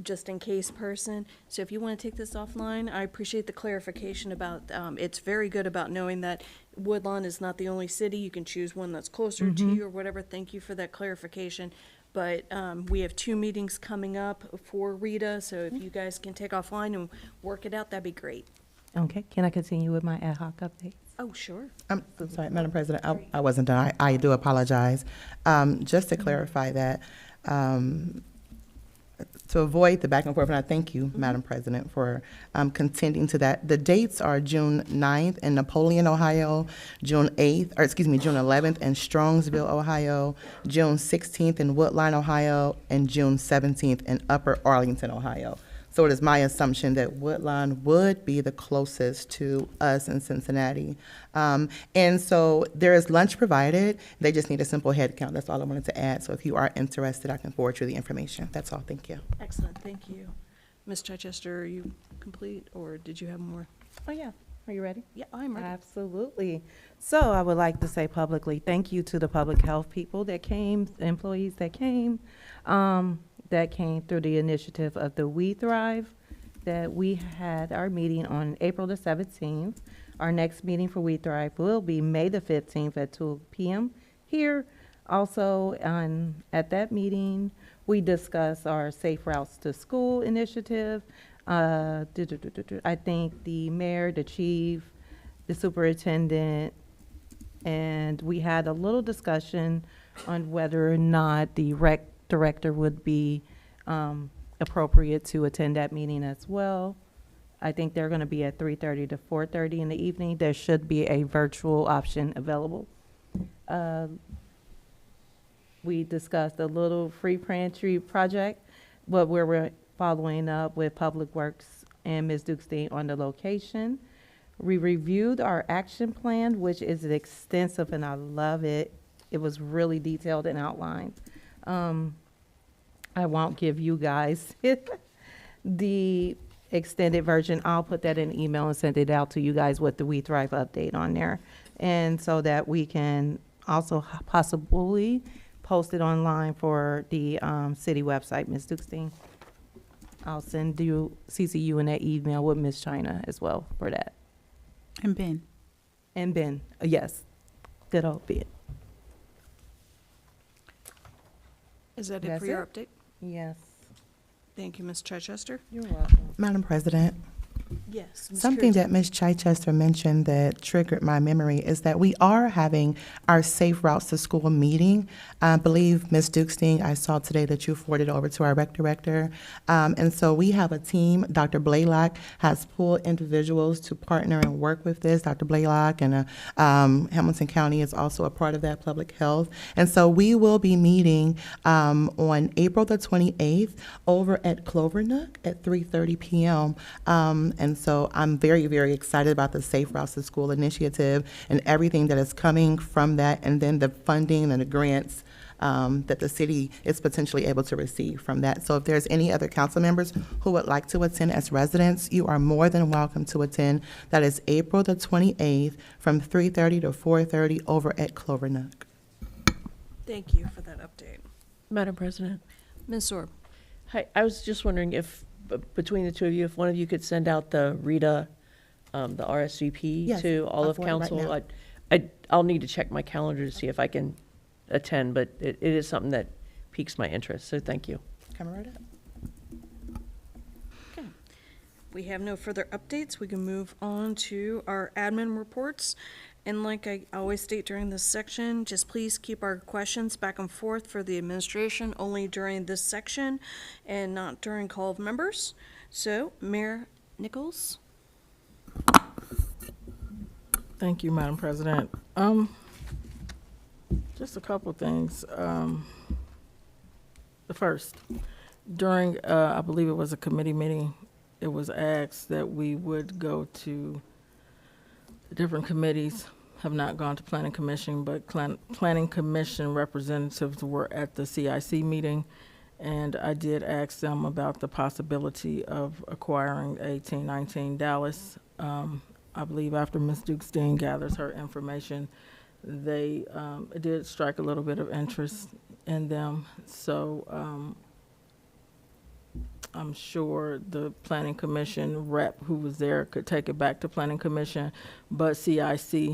just in case person. So if you want to take this offline, I appreciate the clarification about, it's very good about knowing that Woodlawn is not the only city. You can choose one that's closer to you or whatever. Thank you for that clarification. But we have 2 meetings coming up for Rita, so if you guys can take offline and work it out, that'd be great. Okay, can I continue with my ad hoc update? Oh, sure. I'm sorry, Madam President, I wasn't done. I do apologize. Just to clarify that, to avoid the back and forth, and I thank you, Madam President, for contending to that. The dates are June 9th in Napoleon, Ohio, June 11th in Strongsville, Ohio, June 16th in Woodline, Ohio, and June 17th in Upper Arlington, Ohio. So it is my assumption that Woodlawn would be the closest to us in Cincinnati. And so there is lunch provided. They just need a simple head count. That's all I wanted to add. So if you are interested, I can forward you the information. That's all. Thank you. Excellent, thank you. Ms. Chichester, are you complete, or did you have more? Oh, yeah. Are you ready? Yeah, I'm ready. Absolutely. So I would like to say publicly, thank you to the public health people that came, employees that came through the initiative of the We Thrive, that we had our meeting on April the 17th. Our next meeting for We Thrive will be May the 15th at 2 p.m. here. Also, at that meeting, we discuss our Safe Routes to School initiative. I think the mayor, the chief, the superintendent, and we had a little discussion on whether or not the rec director would be appropriate to attend that meeting as well. I think they're going to be at 3:30 to 4:30 in the evening. There should be a virtual option available. We discussed a little free pantry project, but where we're following up with Public Works and Ms. Dukestein on the location. We reviewed our action plan, which is extensive, and I love it. It was really detailed and outlined. I won't give you guys the extended version. I'll put that in email and send it out to you guys with the We Thrive update on there. And so that we can also possibly post it online for the city website, Ms. Dukestein. I'll send you, CC you in that email with Ms. China as well for that. And Ben. And Ben, yes, good old Ben. Is that it That's for your it? update? Yes. Thank you, Ms. Chichester. You're welcome. Madam President, Yes. Ms. something Kruger. that Ms. Chichester mentioned that triggered my memory is that we are having our Safe Routes to School meeting. I believe, Ms. Dukestein, I saw today that you forwarded over to our rec director. And so we have a team. Dr. Blaylock has pulled individuals to partner and work with this. Dr. Blaylock and Hamilton County is also a part of that, public health. And so we will be meeting on April the 28th over at Clover Nook at 3:30 p.m. And so I'm very, very excited about the Safe Routes to School initiative and everything that is coming from that, and then the funding and the grants that the city is potentially able to receive from that. So if there's any other council members who would like to attend as residents, you are more than welcome to attend. That is April the 28th from 3:30 to 4:30 over at Clover Nook. Thank you for that update. Madam President. Ms. Orb. Hi, I was just wondering if, between the two of you, if one of you could send out the RETA, the RSVP Yes, to all I'll of forward it right council. now. I'll need to check my calendar to see if I can attend, but it is something that piques my interest, so thank you. Come right up. Okay. We have no further updates. We can move on to our admin reports. And like I always state during this section, just please keep our questions back and forth for the administration only during this section and not during call of members. So, Mayor Nichols? Thank you, Madam President. Just a couple of things. The first, during, I believe it was a committee meeting, it was asked that we would go to the different committees. Have not gone to Planning Commission, but Planning Commission representatives were at the CIC meeting, and I did ask them about the possibility of acquiring 1819 Dallas. I believe after Ms. Dukestein gathers her information, they it did strike a little bit of interest in them. So I'm sure the Planning Commission rep who was there could take it back to Planning Commission, but CIC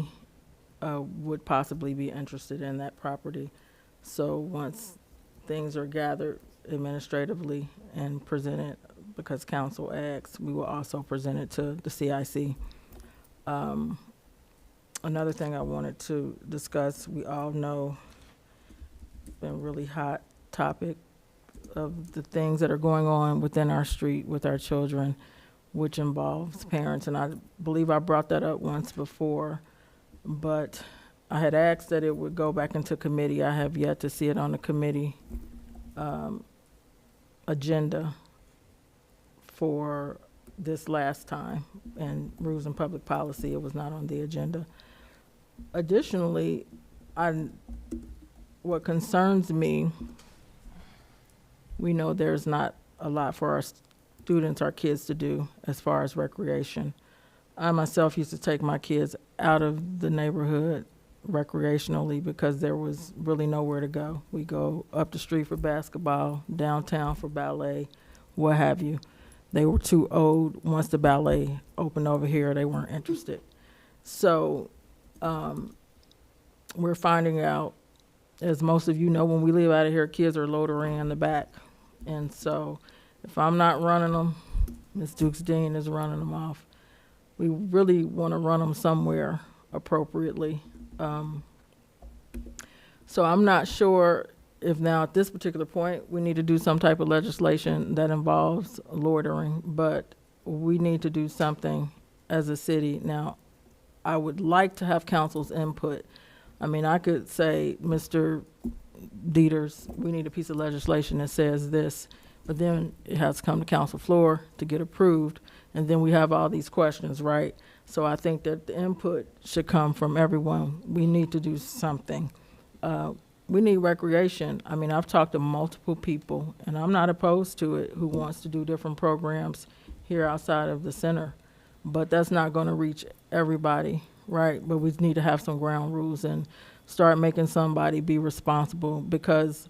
would possibly be interested in that property. So once things are gathered administratively and presented, because council asks, we will also present it to the CIC. Another thing I wanted to discuss, we all know, it's been a really hot topic of the things that are going on within our street with our children, which involves parents, and I believe I brought that up once before, but I had asked that it would go back into committee. I have yet to see it on the committee agenda for this last time, and Rules and Public Policy, it was not on the agenda. Additionally, what concerns me, we know there's not a lot for our students, our kids to do as far as recreation. I myself used to take my kids out of the neighborhood recreationally because there was really nowhere to go. We go up the street for basketball, downtown for ballet, what have you. They were too old. Once the ballet opened over here, they weren't interested. So we're finding out, as most of you know, when we leave out of here, kids are loitering in the back. And so if I'm not running them, Ms. Dukestein is running them off. We really want to run them somewhere appropriately. So I'm not sure if now at this particular point we need to do some type of legislation that involves loitering, but we need to do something as a city. Now, I would like to have council's input. I mean, I could say, Mr. Dieters, we need a piece of legislation that says this, but then it has to come to council floor to get approved, and then we have all these questions, right? So I think that the input should come from everyone. We need to do something. We need recreation. I mean, I've talked to multiple people, and I'm not opposed to it, who wants to do different programs here outside of the center. But that's not gonna reach everybody, right? But we need to have some ground rules and start making somebody be responsible, because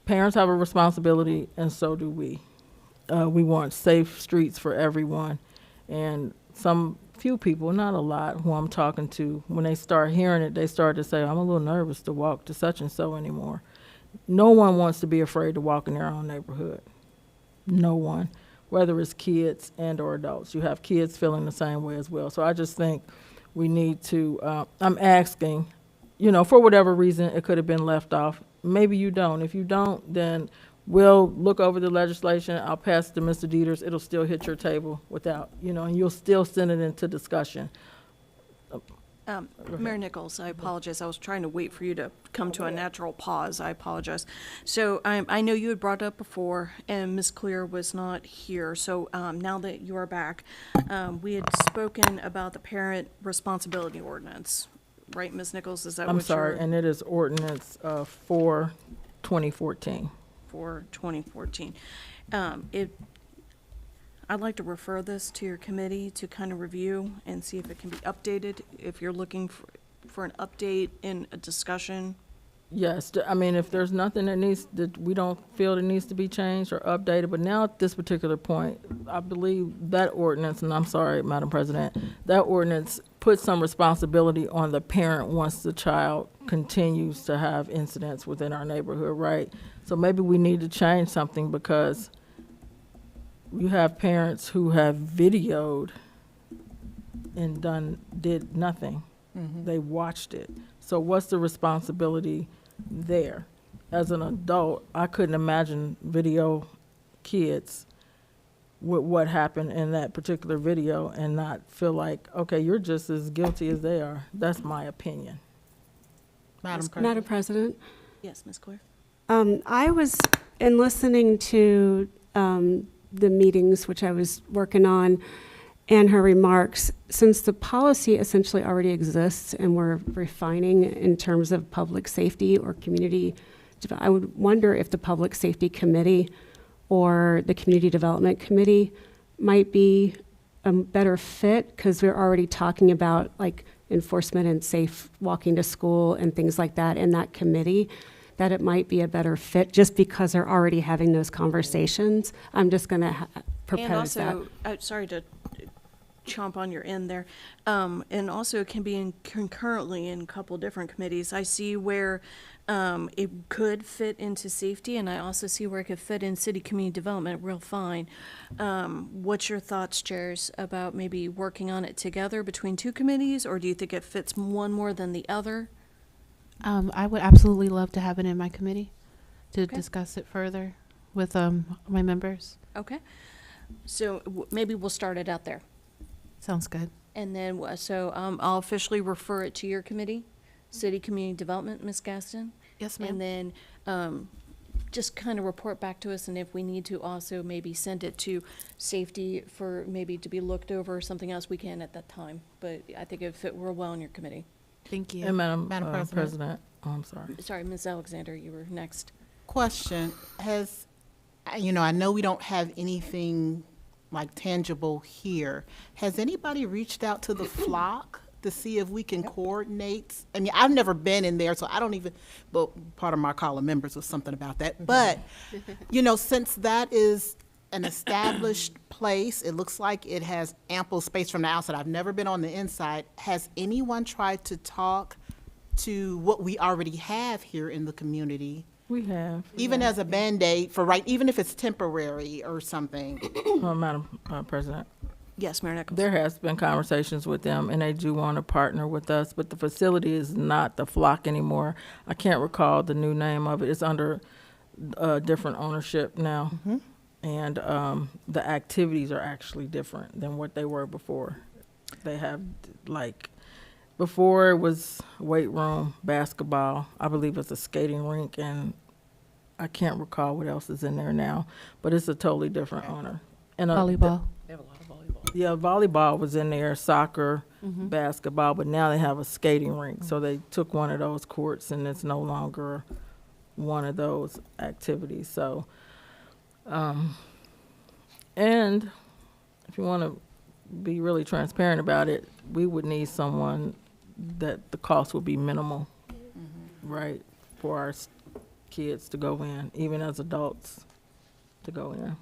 parents have a responsibility, and so do we. We want safe streets for everyone. And some few people, not a lot, who I'm talking to, when they start hearing it, they start to say, I'm a little nervous to walk to such and so anymore. No one wants to be afraid to walk in their own neighborhood. No one, whether it's kids and or adults. You have kids feeling the same way as well. So I just think we need to, I'm asking, you know, for whatever reason, it could have been left off. Maybe you don't. If you don't, then we'll look over the legislation. I'll pass it to Mr. Dieters. It'll still hit your table without, you know, and you'll still send it into discussion. Mayor Nichols, I apologize. I was trying to wait for you to come to a natural pause. I apologize. So I know you had brought up before, and Ms. Clear was not here. So now that you are back, we had spoken about the parent responsibility ordinance, right, Ms. Nichols? Is that I'm what sorry, you're? and it is ordinance for 2014. For 2014. I'd like to refer this to your committee to kind of review and see if it can be updated, if you're looking for an update in a discussion. Yes, I mean, if there's nothing that we don't feel that needs to be changed or updated, but now at this particular point, I believe that ordinance, and I'm sorry, Madam President, that ordinance puts some responsibility on the parent once the child continues to have incidents within our neighborhood, right? So maybe we need to change something, because you have parents who have videoed and did nothing. They watched it. So what's the responsibility there? As an adult, I couldn't imagine video kids with what happened in that particular video and not feel like, okay, you're just as guilty as they are. That's my opinion. Madam President, Yes, Ms. Claire? I was, in listening to the meetings which I was working on and her remarks, since the policy essentially already exists and we're refining in terms of public safety or community, I would wonder if the Public Safety Committee or the Community Development Committee might be a better fit, because we're already talking about like enforcement and safe walking to school and things like that in that committee, that it might be a better fit just because they're already having those conversations. I'm just going to propose that. And also, sorry to chomp on your end there, and also it can be concurrently in a couple different committees. I see where it could fit into safety, and I also see where it could fit in city community development real fine. What's your thoughts, chairs, about maybe working on it together between two committees, or do you think it fits one more than the other? I would absolutely love to have it in my committee to Okay. discuss it further with my members. Okay, so maybe we'll start it out there. Sounds good. And then, I'll officially refer it to your committee, City Community Development, Ms. Gaston. Yes, ma'am. And then, just kind of report back to us, and if we need to also maybe send it to safety for maybe to be looked over or something else, we can at that time. But I think it would fit real well in your committee. Thank you. And Madam Madam President, oh, I'm sorry. Sorry, Ms. Alexander, you were next. Question, I know we don't have anything like tangible here. Has anybody reached out to the flock to see if we can coordinate? I mean, I've never been in there, so I don't even, but part of my call of members was something about that. But, since that is an established place, it looks like it has ample space from the outside. I've never been on the inside. Has anyone tried to talk to what we already have here in the community? We have. Even as a Band-Aid even if it's temporary or something. Madam President, Yes, Mayor Nichols. there has been conversations with them, and they do want to partner with us, but the facility is not the Flock anymore. I can't recall the new name of it. It's under different ownership now. And the activities are actually different than what they were before. They have, before it was weight room, basketball, I believe it's a skating rink, and I can't recall what else is in there now, but it's a totally different owner. And Volleyball. They have a lot of volleyball. Yeah, volleyball was in there, soccer, basketball, but now they have a skating rink. So they took one of those courts and it's no longer one of those activities. So, and if you want to be really transparent about it, we would need someone that the cost would be minimal, right, for our kids to go in, even as adults to go in.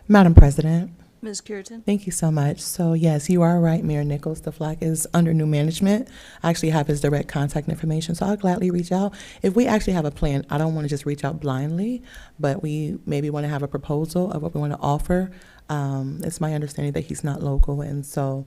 Madam President, Ms. Curitan? thank you so much. So yes, you are right, Mayor Nichols. The flag is under new management. I actually have his direct contact information, so I'll gladly reach out. If we actually have a plan, I don't want to just reach out blindly, but we maybe want to have a proposal of what we want to offer. It's my understanding that he's not local, and so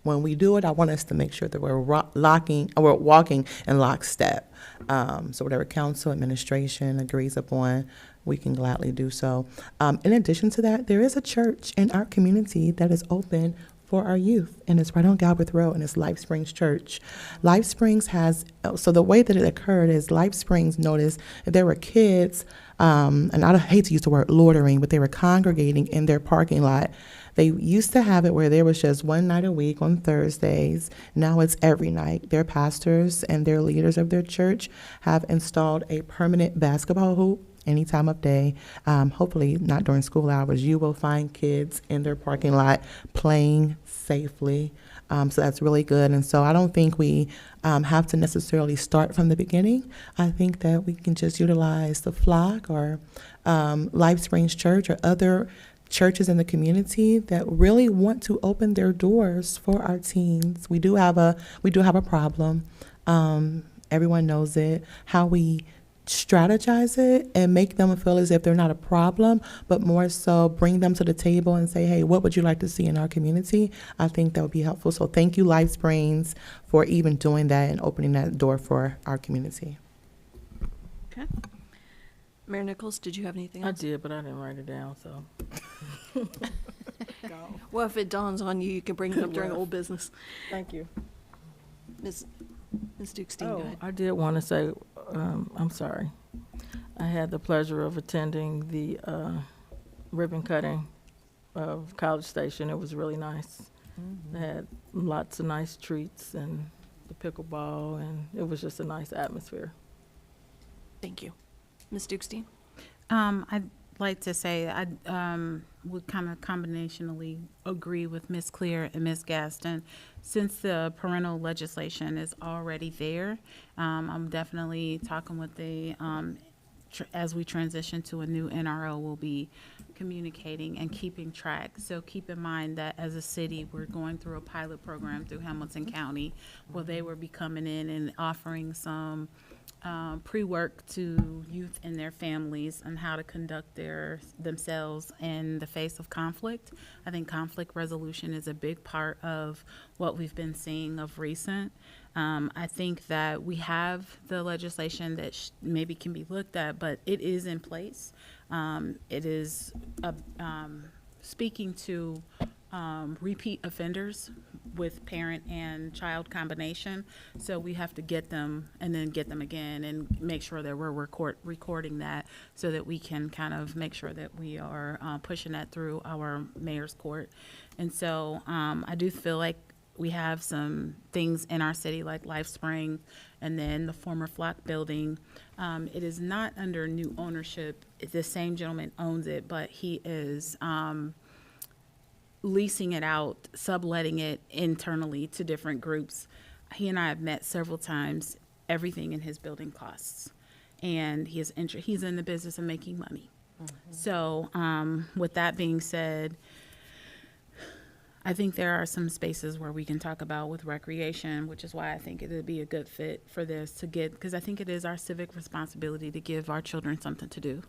when we do it, I want us to make sure that we're walking in lockstep. So whatever council administration agrees upon, we can gladly do so. In addition to that, there is a church in our community that is open for our youth, and it's right on Galbraith Road, and it's Life Springs Church. Life Springs has, so the way that it occurred is Life Springs noticed that there were kids, and I hate to use the word loitering, but they were congregating in their parking lot. They used to have it where there was just one night a week on Thursdays. Now it's every night. Their pastors and their leaders of their church have installed a permanent basketball hoop any time of day. Hopefully not during school hours. You will find kids in their parking lot playing safely. So that's really good. And so I don't think we have to necessarily start from the beginning. I think that we can just utilize the flock or Life Springs Church or other churches in the community that really want to open their doors for our teens. We do have a problem. Everyone knows it. How we strategize it and make them feel as if they're not a problem, but more so bring them to the table and say, hey, what would you like to see in our community? I think that would be helpful. So thank you, Life Springs, for even doing that and opening that door for our community. Okay. Mayor Nichols, did you have anything I else? did, but I didn't write it down, so. Well, if it dawns on you, you can bring it up during old business. Thank you. Ms. Dukestein, go ahead. I did want to say, I'm sorry. I had the pleasure of attending the ribbon cutting of College Station. It was really nice. They had lots of nice treats and the pickleball, and it was just a nice atmosphere. Thank you. Ms. Dukestein? I'd like to say I would kind of combinationally agree with Ms. Clear and Ms. Gaston. Since the parental legislation is already there, I'm definitely talking with the, as we transition to a new NRO, we'll be communicating and keeping track. So keep in mind that as a city, we're going through a pilot program through Hamilton County where they will be coming in and offering some pre-work to youth and their families on how to conduct themselves in the face of conflict. I think conflict resolution is a big part of what we've been seeing of recent. I think that we have the legislation that maybe can be looked at, but it is in place. It is speaking to repeat offenders with parent and child combination. So we have to get them and then get them again and make sure that we're recording that so that we can kind of make sure that we are pushing that through our mayor's court. And so I do feel like we have some things in our city like Life Spring and then the former Flock building. It is not under new ownership. The same gentleman owns it, but he is leasing it out, subletting it internally to different groups. He and I have met several times. Everything in his building costs, and he's in the business of making money. So with that being said, I think there are some spaces where we can talk about with recreation, which is why I think it would be a good fit for this to get, because I think it is our civic responsibility to give our children something to do.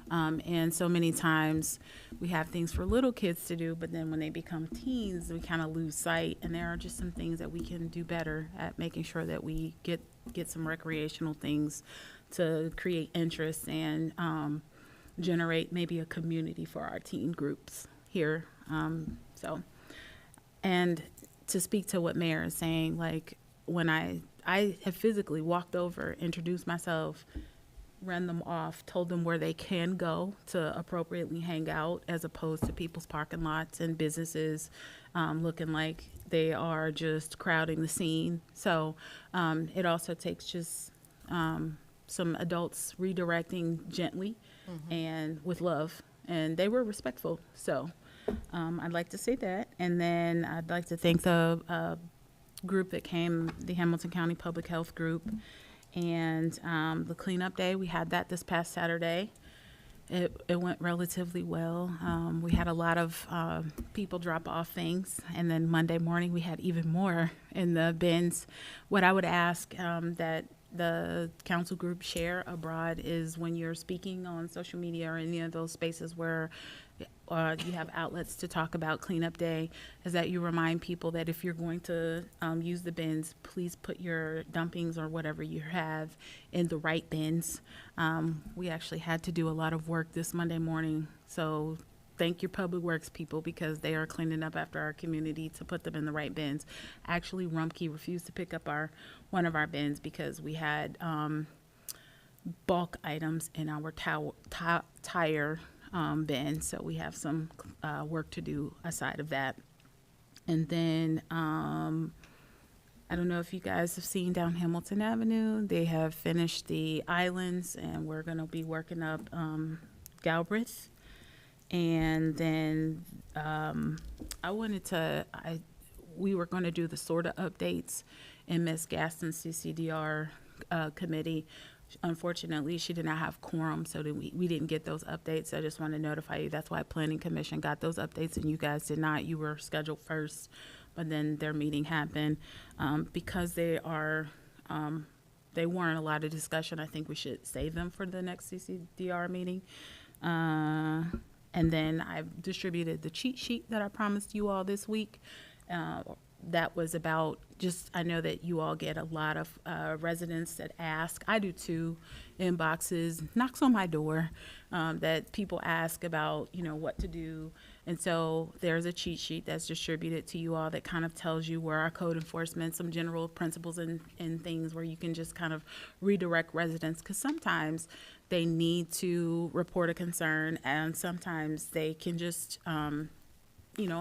And so many times we have things for little kids to do, but then when they become teens, we kind of lose sight. And there are just some things that we can do better at making sure that we get some recreational things to create interest and generate maybe a community for our teen groups here. And to speak to what Mayor is saying, like when I have physically walked over, introduced myself, ran them off, told them where they can go to appropriately hang out, as opposed to people's parking lots and businesses looking like they are just crowding the scene. So it also takes just some adults redirecting gently and with love, and they were respectful. So I'd like to say that, and then I'd like to thank the group that came, the Hamilton County Public Health Group, and the cleanup day. We had that this past Saturday. It went relatively well. We had a lot of people drop off things, and then Monday morning we had even more in the bins. What I would ask that the council group share abroad is, when you're speaking on social media or any of those spaces where you have outlets to talk about cleanup day, is that you remind people that if you're going to use the bins, please put your dumpings or whatever you have in the right bins. We actually had to do a lot of work this Monday morning, so thank your public works people, because they are cleaning up after our community to put them in the right bins. Actually, Rumpke refused to pick up one of our bins because we had bulk items in our tire bin, so we have some work to do aside of that. And then I don't know if you guys have seen down Hamilton Avenue, they have finished the islands, and we're going to be working up Galbraith. And then we were going to do the sorta updates in Ms. Gaston's CCDR committee. Unfortunately, she did not have quorum, so we didn't get those updates. I just want to notify you. That's why Planning Commission got those updates, and you guys did not. You were scheduled first, but then their meeting happened. Because they weren't a lot of discussion, I think we should save them for the next CCDR meeting. And then I've distributed the cheat sheet that I promised you all this week. That was about I know that you all get a lot of residents that ask, I do too, inboxes, knocks on my door, that people ask about, what to do. And so there's a cheat sheet that's distributed to you all that kind of tells you where our code enforcement, some general principles and things where you can just kind of redirect residents, because sometimes they need to report a concern, and sometimes they can just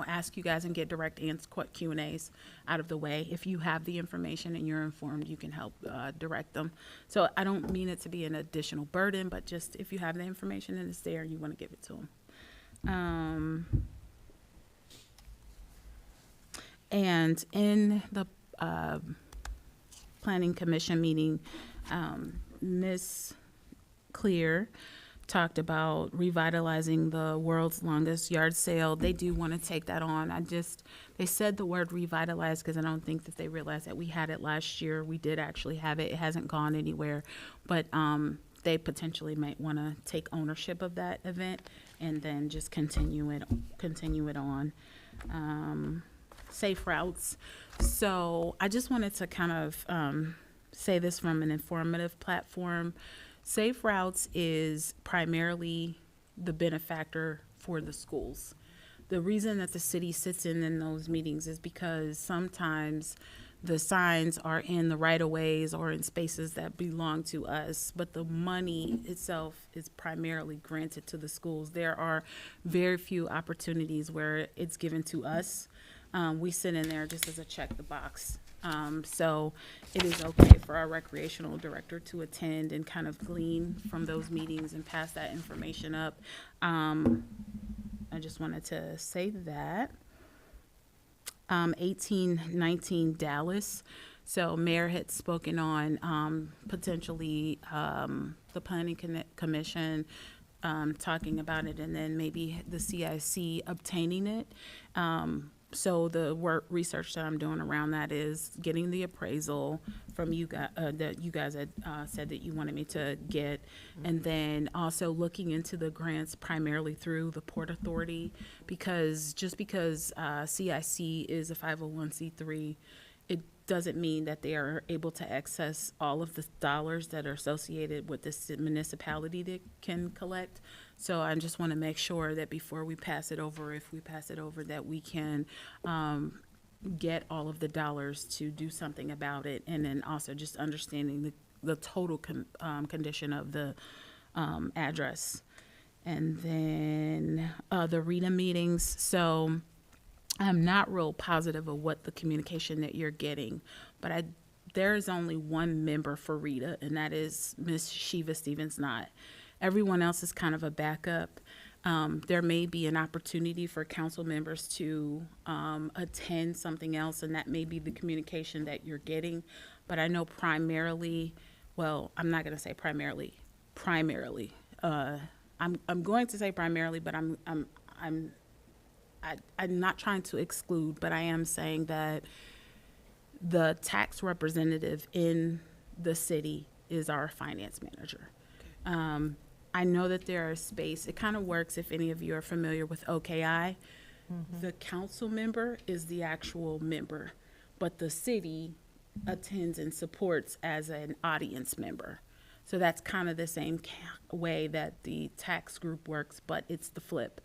ask you guys and get direct Q&As out of the way. If you have the information and you're informed, you can help direct them. So I don't mean it to be an additional burden, but just if you have the information and it's there and you want to give it to them. And in the Planning Commission meeting, Ms. Clear talked about revitalizing the world's longest yard sale. They do want to take that on. They said the word revitalize because I don't think that they realized that we had it last year. We did actually have it. It hasn't gone anywhere, but they potentially might want to take ownership of that event and then just continue it on. Safe routes. So I just wanted to kind of say this from an informative platform. Safe Routes is primarily the benefactor for the schools. The reason that the city sits in those meetings is because sometimes the signs are in the right-of-ways or in spaces that belong to us, but the money itself is primarily granted to the schools. There are very few opportunities where it's given to us. We sit in there just as a check the box. So it is okay for our recreational director to attend and kind of glean from those meetings and pass that information up. I just wanted to say that. 1819 Dallas. So Mayor had spoken on potentially the Planning Commission talking about it, and then maybe the CIC obtaining it. So the work research that I'm doing around that is getting the appraisal from you guys that you guys had said that you wanted me to get, and then also looking into the grants primarily through the Port Authority, because just because CIC is a 501c3, it doesn't mean that they are able to access all of the dollars that are associated with this municipality that can collect. So I just want to make sure that before we pass it over, if we pass it over, that we can get all of the dollars to do something about it. And then also just understanding the total condition of the address. And then the RETA meetings. So I'm not real positive of what the communication that you're getting, but there is only one member for RETA, and that is Ms. Shiva Stevens-Knott. Everyone else is kind of a backup. There may be an opportunity for council members to attend something else, and that may be the communication that you're getting. But I know primarily, well, I'm not going to say primarily. I'm going to say primarily, but I'm not trying to exclude, but I am saying that the tax representative in the city is our finance manager. I know that there are space. It kind of works if any of you are familiar with OKI. The council member is the actual member, but the city attends and supports as an audience member. So that's kind of the same way that the tax group works, but it's the flip.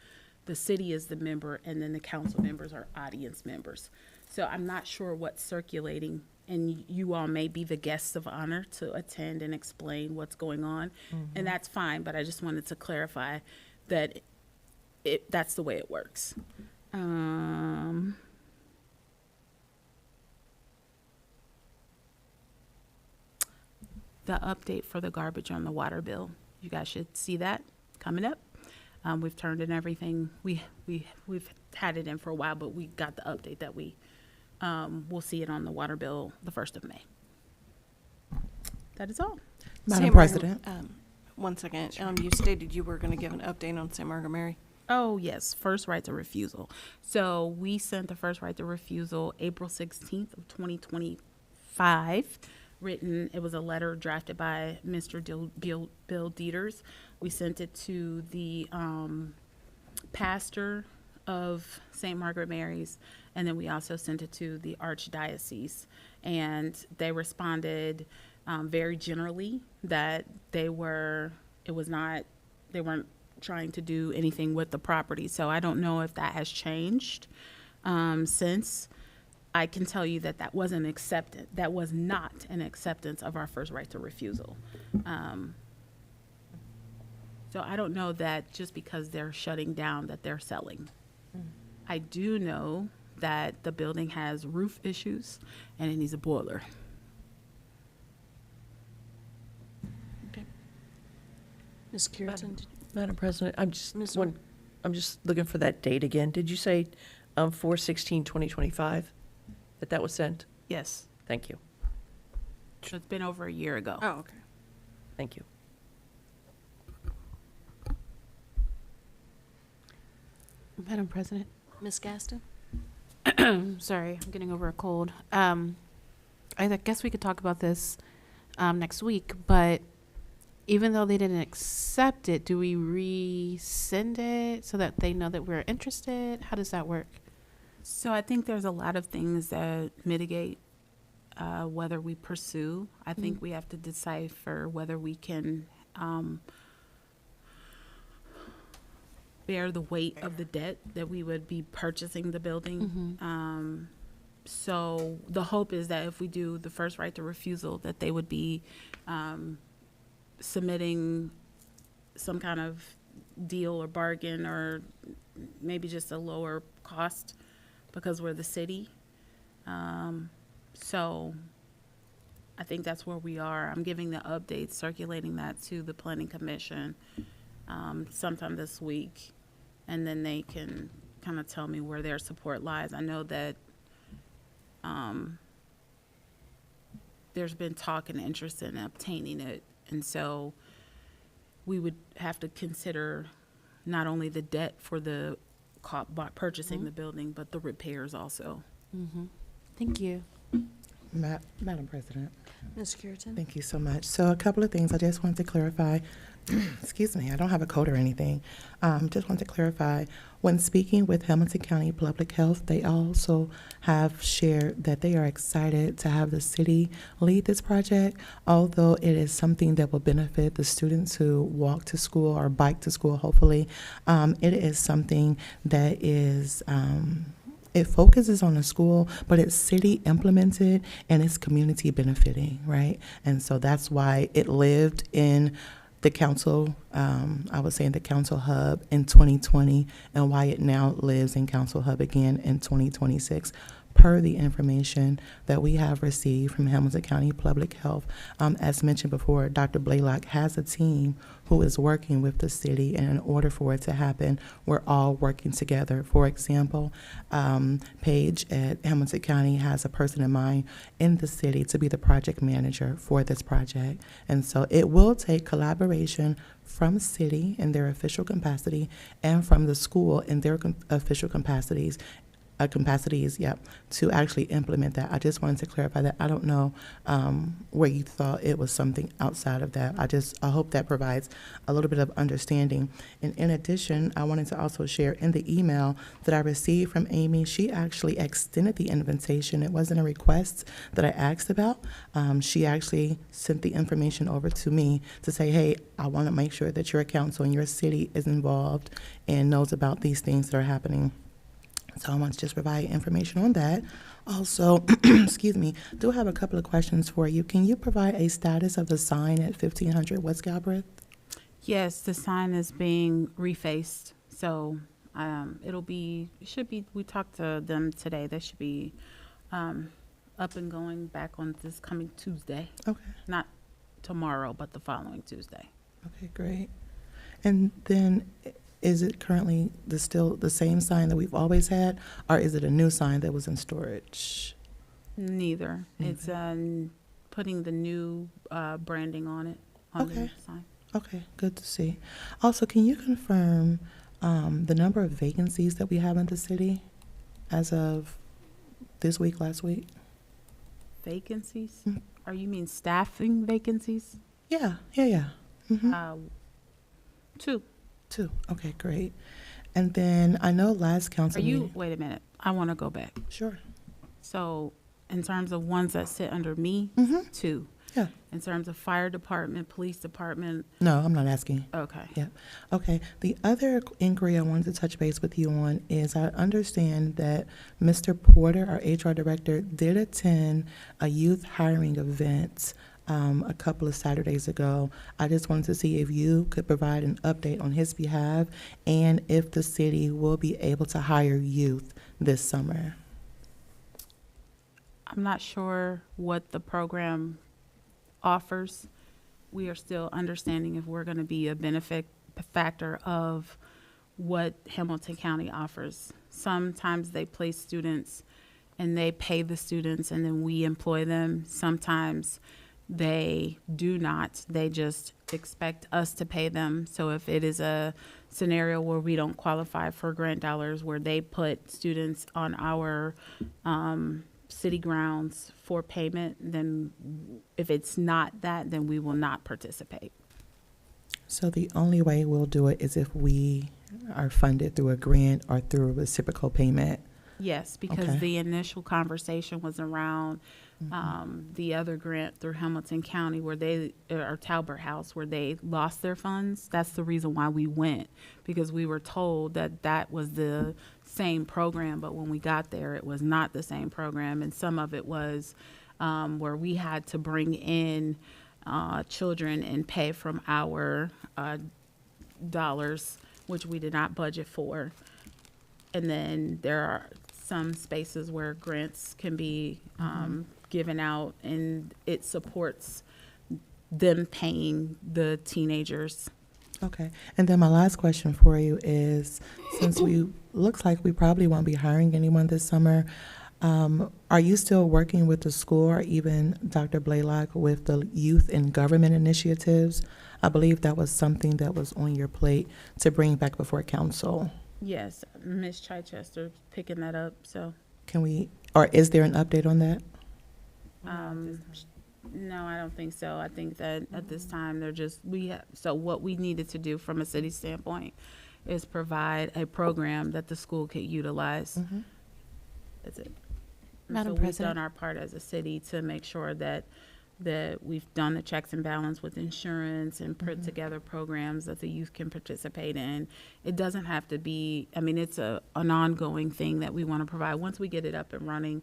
The city is the member, and then the council members are audience members. So I'm not sure what's circulating, and you all may be the guests of honor to attend and explain what's going on, and that's fine, but I just wanted to clarify that that's the way it works. The update for the garbage on the water bill, you guys should see that coming up. We've turned in everything. We've had it in for a while, but we got the update that we'll see it on the water bill the 1st of May. That is all. Madam St. President. One second. You stated you were going to give an update on St. Margaret Mary. Oh, yes, first right to refusal. So we sent the first right to refusal April 16th of 2025. It was a letter drafted by Mr. Bill Dieters. We sent it to the pastor of St. Margaret Mary's, and then we also sent it to the Archdiocese. And they responded very generally that they weren't trying to do anything with the property. So I don't know if that has changed since. I can tell you that was not an acceptance of our first right to refusal. So I don't know that just because they're shutting down that they're selling. I do know that the building has roof issues and it needs a boiler. Okay. Ms. Cureton? Madam President, I'm Ms. just looking for that date again. Did you say 4/16/2025 that was sent? Yes. Thank you. So it's been over a year ago. Oh, okay. Thank you. Madam President. Ms. Gaston? Sorry, I'm getting over a cold. I guess we could talk about this next week, but even though they didn't accept it, do we resend it so that they know that we're interested? How does that work? So I think there's a lot of things that mitigate whether we pursue. I think we have to decipher whether we can bear the weight of the debt that we would be purchasing the building. So the hope is that if we do the first right to refusal, that they would be submitting some kind of deal or bargain, or maybe just a lower cost because we're the city. So I think that's where we are. I'm giving the updates, circulating that to the Planning Commission sometime this week, and then they can kind of tell me where their support lies. I know that there's been talk and interest in obtaining it, and so we would have to consider not only the debt for the purchasing the building, but the repairs also. Thank you. Madam President. Ms. Cureton? Thank you so much. So a couple of things I just wanted to clarify. Excuse me, I don't have a code or anything. Just want to clarify, when speaking with Hamilton County Public Health, they also have shared that they are excited to have the city lead this project, although it is something that will benefit the students who walk to school or bike to school, hopefully. It is something that is it focuses on the school, but it's city implemented and it's community benefiting, right? And so that's why it lived in the council, I would say in the council hub in 2020, and why it now lives in council hub again in 2026. Per the information that we have received from Hamilton County Public Health. As mentioned before, Dr. Blaylock has a team who is working with the city, and in order for it to happen, we're all working together. For example, Paige at Hamilton County has a person in mind in the city to be the project manager for this project. And so it will take collaboration from city in their official capacity and from the school in their official capacities, to actually implement that. I just wanted to clarify that. I don't know where you thought it was something outside of that. I hope that provides a little bit of understanding. And in addition, I wanted to also share in the email that I received from Amy, she actually extended the invitation. It wasn't a request that I asked about. She actually sent the information over to me to say, hey, I want to make sure that your council and your city is involved and knows about these things that are happening. So I want to just provide information on that. Also, excuse me, do have a couple of questions for you. Can you provide a status of the sign at 1500 West Galbraith? Yes, the sign is being refaced, so we talked to them today. They should be up and going back on this coming Tuesday. Okay. Not tomorrow, but the following Tuesday. Okay, great. And then, is it currently still the same sign that we've always had, or is it a new sign that was in storage? Neither. Okay. It's putting the new branding on it, on the Okay. sign. Okay, good to see. Also, can you confirm the number of vacancies that we have in the city as of this week, last week? Vacancies? Mm. Are you mean staffing vacancies? Yeah. Mm-hmm. 2. 2. Okay, great. And then I know last council meeting. Wait a minute. I want to go back. Sure. So in terms of ones that sit under me, Mm-hmm. 2. Yeah. In terms of fire department, police department, No, I'm not asking. okay. Yeah. Okay. The other inquiry I wanted to touch base with you on is I understand that Mr. Porter, our HR director, did attend a youth hiring event a couple of Saturdays ago. I just wanted to see if you could provide an update on his behalf and if the city will be able to hire youth this summer. I'm not sure what the program offers. We are still understanding if we're going to be a benefit factor of what Hamilton County offers. Sometimes they place students and they pay the students and then we employ them. Sometimes they do not. They just expect us to pay them. So if it is a scenario where we don't qualify for grant dollars, where they put students on our city grounds for payment, then if it's not that, then we will not participate. So the only way we'll do it is if we are funded through a grant or through a reciprocal payment. Yes, because Okay. the initial conversation was around the other grant through Hamilton County or Talbert House, where they lost their funds. That's the reason why we went, because we were told that that was the same program, but when we got there, it was not the same program. And some of it was where we had to bring in children and pay from our dollars, which we did not budget for. And then there are some spaces where grants can be given out, and it supports them paying the teenagers. Okay. And then my last question for you is, since looks like we probably won't be hiring anyone this summer, are you still working with the school or even Dr. Blaylock with the youth and government initiatives? I believe that was something that was on your plate to bring back before council. Yes, Ms. Chichester picking that up, so. Is there an update on that? No, I don't think so. I think that at this time, so what we needed to do from a city standpoint is provide a program that the school could utilize. Mm-hmm. That's it. Madam So we've President. done our part as a city to make sure that that we've done the checks and balance with insurance and put together programs that the youth can participate in. It doesn't have to be, I mean, it's an ongoing thing that we want to provide. Once we get it up and running,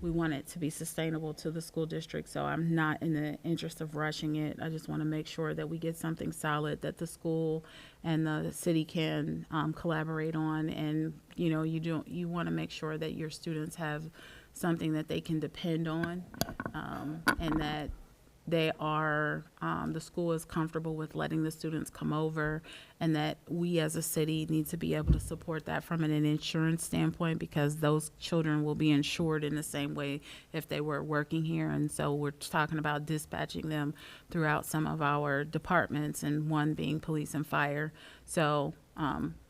we want it to be sustainable to the school district. So I'm not in the interest of rushing it. I just want to make sure that we get something solid that the school and the city can collaborate on. And, you know, you want to make sure that your students have something that they can depend on, and that they are, the school is comfortable with letting the students come over, and that we as a city need to be able to support that from an insurance standpoint, because those children will be insured in the same way if they were working here. And so we're talking about dispatching them throughout some of our departments, and one being police and fire. So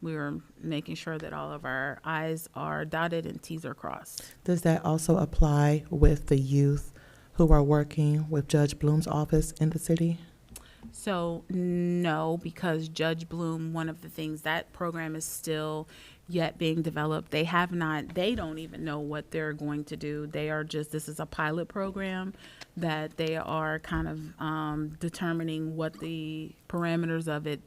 we were making sure that all of our I's are dotted and T's are crossed. Does that also apply with the youth who are working with Judge Bloom's office in the city? So no, because Judge Bloom, one of the things, that program is still yet being developed. They don't even know what they're going to do. They are just, this is a pilot program that they are kind of determining what the parameters of it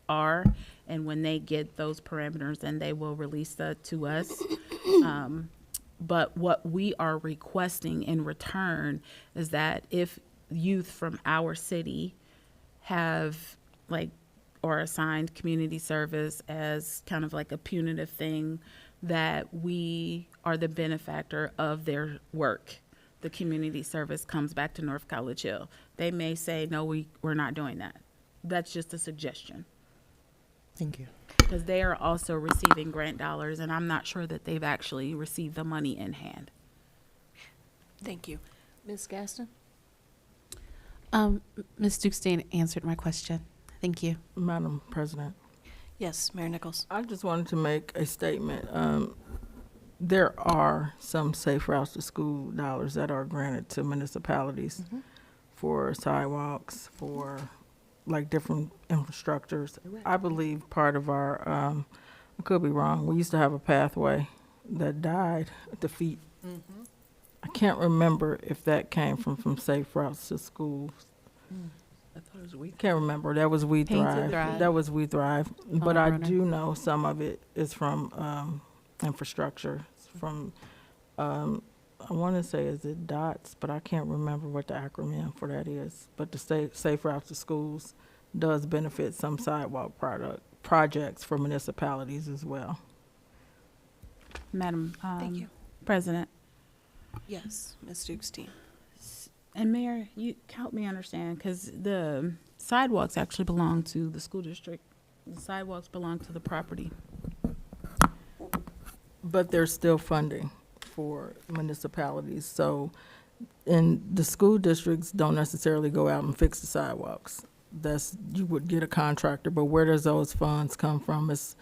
are. And when they get those parameters, then they will release that to us. But what we are requesting in return is that if youth from our city have or assigned community service as kind of like a punitive thing, that we are the benefactor of their work. The community service comes back to North College Hill. They may say, no, we're not doing that. That's just a suggestion. Thank you. Because they are also receiving grant dollars, and I'm not sure that they've actually received the money in hand. Thank you. Ms. Gaston? Ms. Dukestein answered my question. Thank you. Madam President, Yes, Mayor Nichols. I just wanted to make a statement. There are some safe routes to school dollars that are granted to municipalities for sidewalks, for different infrastructures. I believe part of our, I could be wrong, we used to have a pathway that died at the feet. I can't remember if that came from safe routes to schools. I thought it was We Can't remember. That was We Painted Thrive. Thrive. That was We Thrive. But I Bruner. do know some of it is from infrastructure. It's from, I want to say, is it DOTS? But I can't remember what the acronym for that is. But the Safe Routes to Schools does benefit some sidewalk projects for municipalities as well. Madam Thank you. President. Yes, Ms. Dukestein. And Mayor, you help me understand, because the sidewalks actually belong to the school district. The sidewalks belong to the property. But there's still funding for municipalities. So, and the school districts don't necessarily go out and fix the sidewalks. You would get a contractor, but where does those funds come from? It's,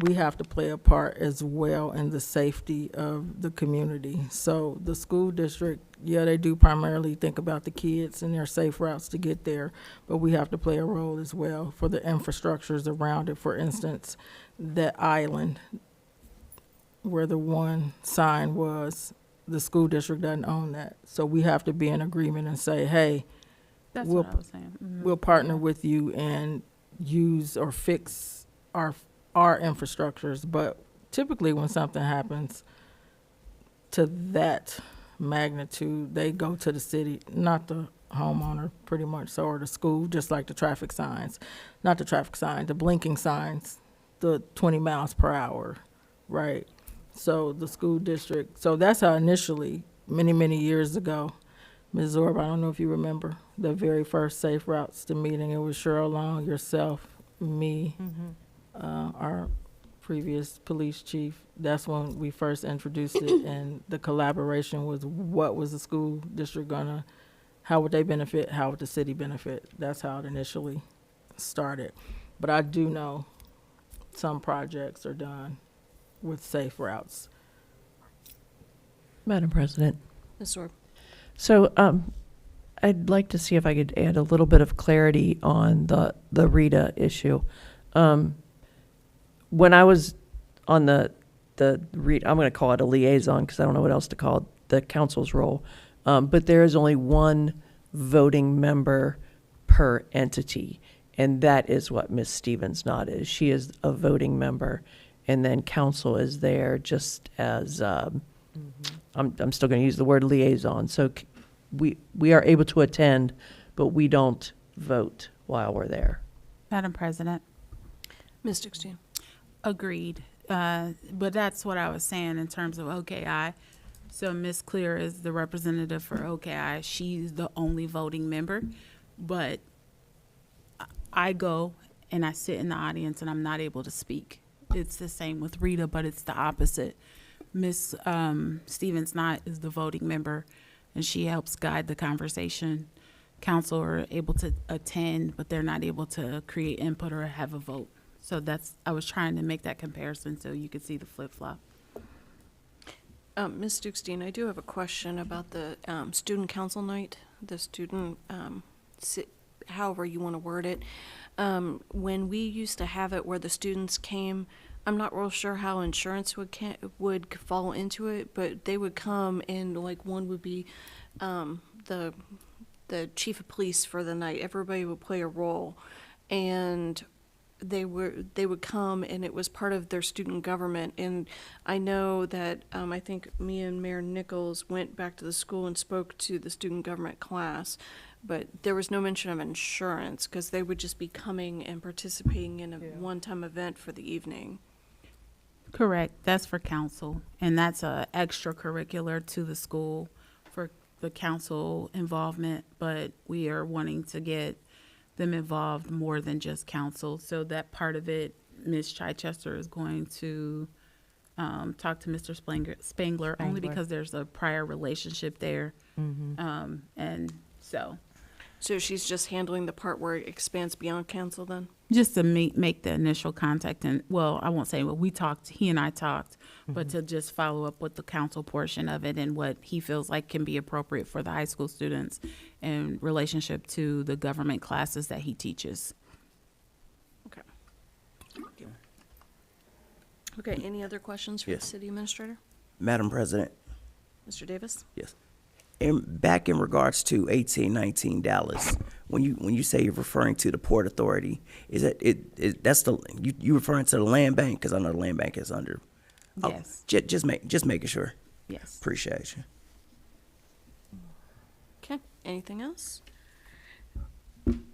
we have to play a part as well in the safety of the community. So the school district, yeah, they do primarily think about the kids and their safe routes to get there, but we have to play a role as well for the infrastructures around it. For instance, that island where the one sign was, the school district doesn't own that. So we have to be in agreement and say, hey, That's We'll- what I was saying. we'll partner with you and use or fix our infrastructures. But typically when something happens to that magnitude, they go to the city, not the homeowner, pretty much, so, or the school, just like the traffic signs. Not the traffic sign, the blinking signs, the 20 miles per hour, right? So the school district, so that's how initially, many, many years ago, Ms. Zorb, I don't know if you remember, the very first Safe Routes to meeting, it was Cheryl Long, yourself, me, our previous police chief. That's when we first introduced it, and the collaboration was what was the school district gonna, how would they benefit, how would the city benefit? That's how it initially started. But I do know some projects are done with safe routes. Madam President. Ms. Orb. So I'd like to see if I could add a little bit of clarity on the Rita issue. When I was on the I'm going to call it a liaison because I don't know what else to call it, the council's role. but there is only one voting member per entity, and that is what Ms. Stevens not is. She is a voting member, and then council is there just as, I'm still going to use the word liaison. So we are able to attend, but we don't vote while we're there. Madam President, Ms. Dixon. agreed. But that's what I was saying in terms of OKI. So Ms. Clear is the representative for OKI. She's the only voting member, but I go and I sit in the audience and I'm not able to speak. It's the same with Rita, but it's the opposite. Ms. Stevens Knott is the voting member, and she helps guide the conversation. Council are able to attend, but they're not able to create input or have a vote. So I was trying to make that comparison so you could see the flip-flop. Ms. Dukestein, I do have a question about the student council night, the student, however you want to word it. When we used to have it where the students came, I'm not real sure how insurance would fall into it, but they would come and like one would be the chief of police for the night. Everybody would play a role, and they would come, and it was part of their student government. And I know that I think me and Mayor Nichols went back to the school and spoke to the student government class, but there was no mention of insurance because they would just be coming and participating in a one-time event for the evening. Correct. That's for council, and that's a extracurricular to the school for the council involvement, but we are wanting to get them involved more than just council. So that part of it, Ms. Chichester is going to talk to Mr. Spangler, only because there's a prior relationship there. And so she's just handling the part where it expands beyond council then? just to make the initial contact, and well, I won't say what we talked, he and I talked, but to just follow up with the council portion of it and what he feels like can be appropriate for the high school students in relationship to the government classes that he teaches. Okay. Thank you. Okay, any other questions for the city administrator? Madam President, Mr. Davis? yes. Back in regards to 1819 Dallas, when you say you're referring to the Port Authority, is that that's the you referring to the land bank? Because I know the land bank is under. Yes. Just making sure. Yes. Appreciate you. Okay, anything else?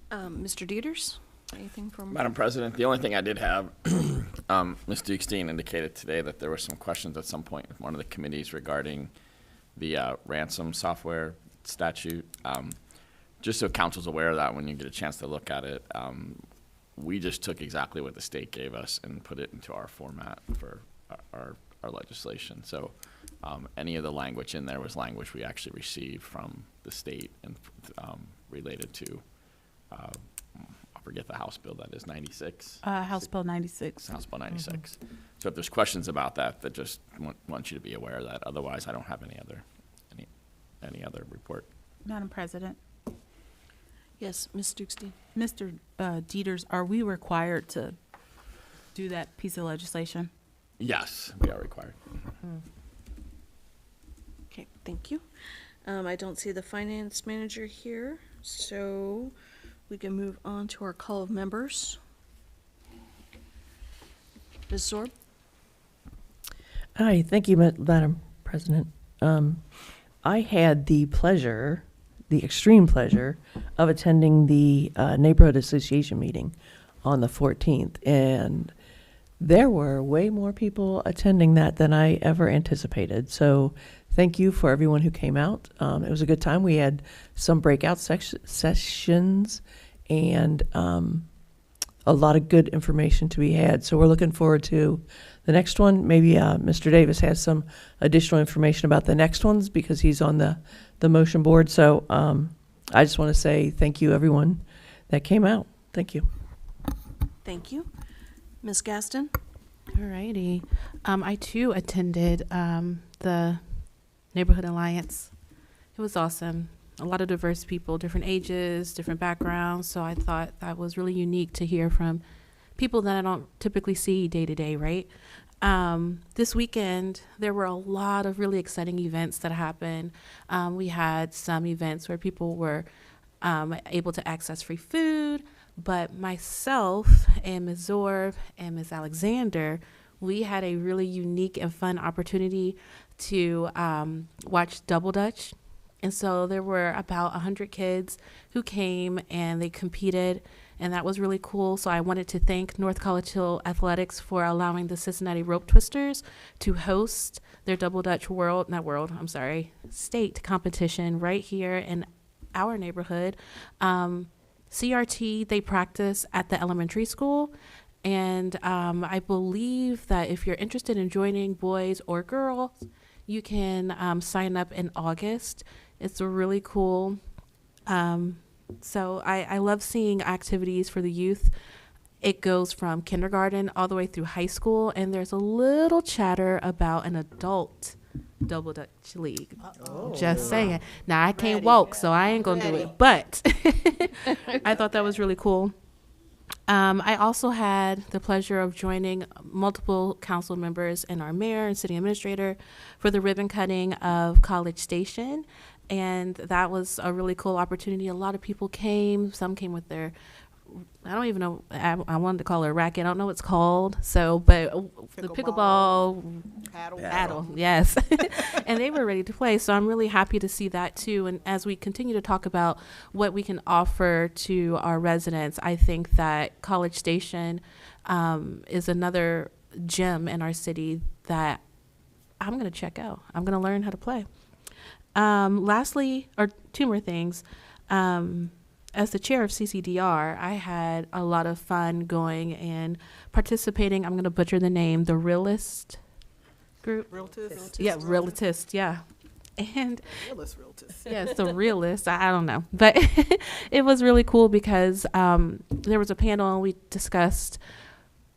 Mr. Dieters, anything from? Madam President, the only thing I did have, Ms. Dukestein indicated today that there were some questions at some point with one of the committees regarding the ransom software statute. Just so council's aware of that when you get a chance to look at it, we just took exactly what the state gave us and put it into our format for our legislation. So any of the language in there was language we actually received from the state and related to, I forget the House bill that is, 96? House Bill 96. House Bill 96. So if there's questions about that, just want you to be aware of that. Otherwise, I don't have any other report. Madam President, Yes, Ms. Dukestein. Mr. Dieters, are we required to do that piece of legislation? Yes, we are required. Okay, thank you. I don't see the finance manager here, so we can move on to our call of members. Ms. Zorb? Hi, thank you, Madam President. I had the extreme pleasure of attending the neighborhood association meeting on the 14th, and there were way more people attending that than I ever anticipated. So thank you for everyone who came out. It was a good time. We had some breakout sessions and a lot of good information to be had. So we're looking forward to the next one. Maybe Mr. Davis has some additional information about the next ones because he's on the motion board. So I just want to say thank you, everyone that came out. Thank you. Thank you. Ms. Gaston? All righty. I too attended the Neighborhood Alliance. It was awesome. A lot of diverse people, different ages, different backgrounds. So I thought that was really unique to hear from people that I don't typically see day to day, right? This weekend, there were a lot of really exciting events that happened. We had some events where people were able to access free food, but myself and Ms. Zorb and Ms. Alexander, we had a really unique and fun opportunity to watch Double Dutch. And so there were about 100 kids who came and they competed, and that was really cool. So I wanted to thank North College Hill Athletics for allowing the Cincinnati Rope Twisters to host their Double Dutch state competition right here in our neighborhood. CRT, they practice at the elementary school. And I believe that if you're interested in joining boys or girls, you can sign up in August. It's really cool. So I love seeing activities for the youth. It goes from kindergarten all the way through high school, and there's a little chatter about an adult Double Dutch League. Just saying. Now, I can't walk, so I ain't going to do it, but I thought that was really cool. I also had the pleasure of joining multiple council members and our mayor and city administrator for the ribbon cutting of College Station. And that was a really cool opportunity. A lot of people came. Some came with their, I don't even know, I wanted to call it a racket. I don't know what it's called. So, but the pickleball paddle, yes. And they were ready to play. So I'm really happy to see that too. And as we continue to talk about what we can offer to our residents, I think that College Station is another gem in our city that I'm going to check out. I'm going to learn how to play. Lastly, or two more things. As the chair of CCDR, I had a lot of fun going and participating. I'm going to butcher the name, the Realist group. Realtist? Yeah, Realtist, yeah. And Realtist. yes, the Realist. I don't know. But it was really cool because there was a panel and we discussed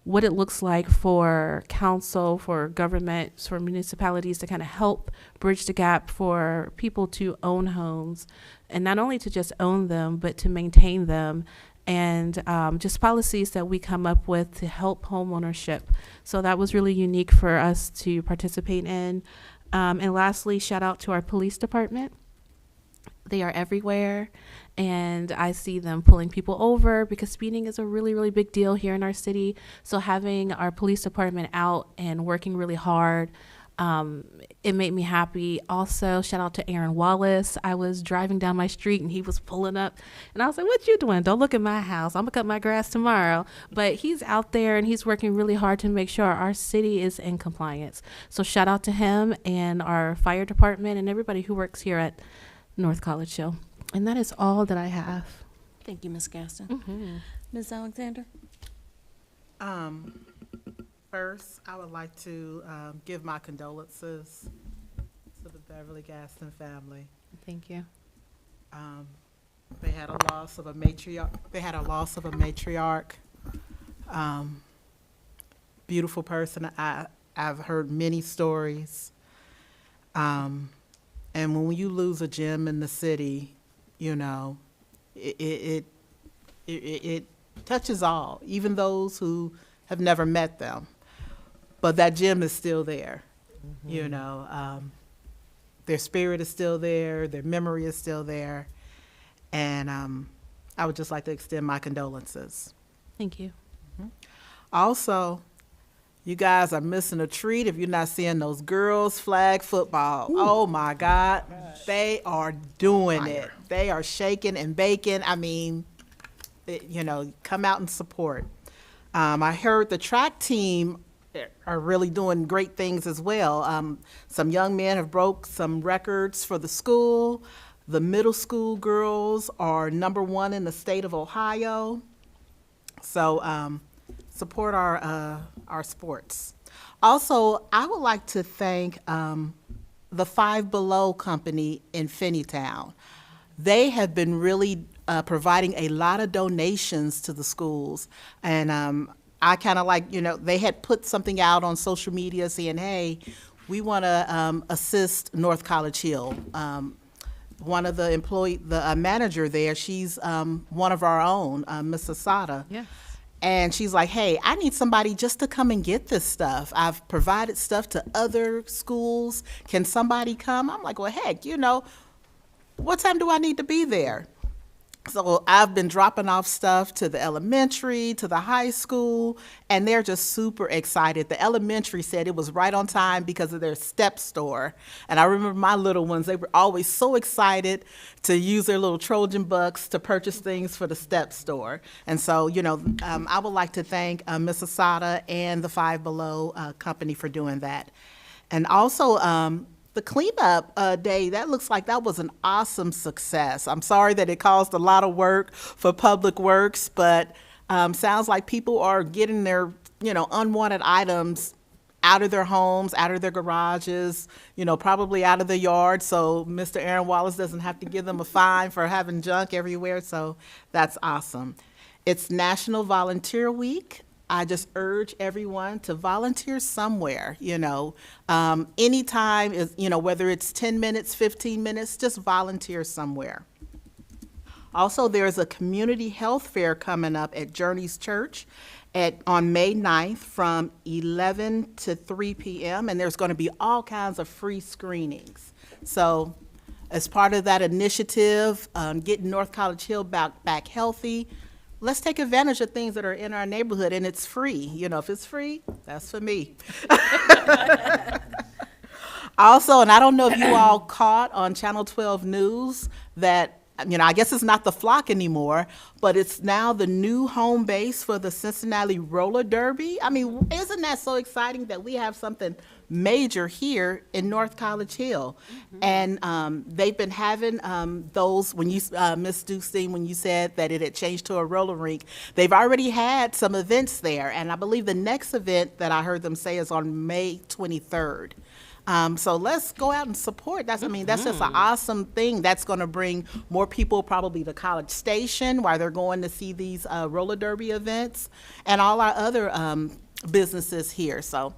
what it looks like for council, for governments, for municipalities to kind of help bridge the gap for people to own homes, and not only to just own them, but to maintain them, and just policies that we come up with to help home ownership. So that was really unique for us to participate in. And lastly, shout out to our police department. They are everywhere, and I see them pulling people over because speeding is a really, really big deal here in our city. So having our police department out and working really hard, it made me happy. Also, shout out to Aaron Wallace. I was driving down my street and he was pulling up, and I was like, what you doing? Don't look at my house. I'm gonna cut my grass tomorrow. But he's out there and he's working really hard to make sure our city is in compliance. So shout out to him and our fire department and everybody who works here at North College Hill. And that is all that I have. Thank you, Ms. Gaston. Mm-hmm. Ms. Alexander? First, I would like to give my condolences to the Beverly Gaston family. Thank you. They had a loss of a matriarch. Beautiful person. I've heard many stories. And when you lose a gem in the city, you know, it touches all, even those who have never met them. But that gem is still there, you know. Their spirit is still there, their memory is still there. And I would just like to extend my condolences. Thank you. Also, you guys are missing a treat if you're not seeing those girls flag football. Ooh. Oh my God, they are doing it. They are shaking and baking. I mean, you know, come out and support. I heard the track team are really doing great things as well. Some young men have broke some records for the school. The middle school girls are #1 in the state of Ohio. So support our sports. Also, I would like to thank the Five Below company in Finneytown. They have been really providing a lot of donations to the schools. And I kind of like, you know, they had put something out on social media saying, hey, we want to assist North College Hill. One of the manager there, she's one of our own, Miss Asada. Yeah. And she's like, hey, I need somebody just to come and get this stuff. I've provided stuff to other schools. Can somebody come? I'm like, well, heck, what time do I need to be there? So I've been dropping off stuff to the elementary, to the high school, and they're just super excited. The elementary said it was right on time because of their step store. And I remember my little ones, they were always so excited to use their little Trojan bucks to purchase things for the step store. And so, I would like to thank Ms. Asada and the Five Below company for doing that. And also, the cleanup day, that looks like that was an awesome success. I'm sorry that it caused a lot of work for Public Works, but sounds like people are getting their, unwanted items out of their homes, out of their garages, probably out of the yard. So Mr. Aaron Wallace doesn't have to give them a fine for having junk everywhere. So that's awesome. It's National Volunteer Week. I just urge everyone to volunteer somewhere, anytime is, whether it's 10 minutes, 15 minutes, just volunteer somewhere. Also, there's a community health fair coming up at Journeys Church on May 9th from 11 to 3 p.m. And there's going to be all kinds of free screenings. So as part of that initiative, getting North College Hill back healthy, let's take advantage of things that are in our neighborhood, and it's free. If it's free, that's for me. Also, and I don't know if you all caught on Channel 12 News that, I guess it's not the Flock anymore, but it's now the new home base for the Cincinnati Roller Derby. Isn't that so exciting that we have something major here in North College Hill? And they've been having those, when you, Ms. Dukestein, when you said that it had changed to a roller rink, they've already had some events there. And I believe the next event that I heard them say is on May 23rd. So let's go out and support. That's just an awesome thing. That's going to bring more people probably to College Station while they're going to see these roller derby events and all our other businesses here. So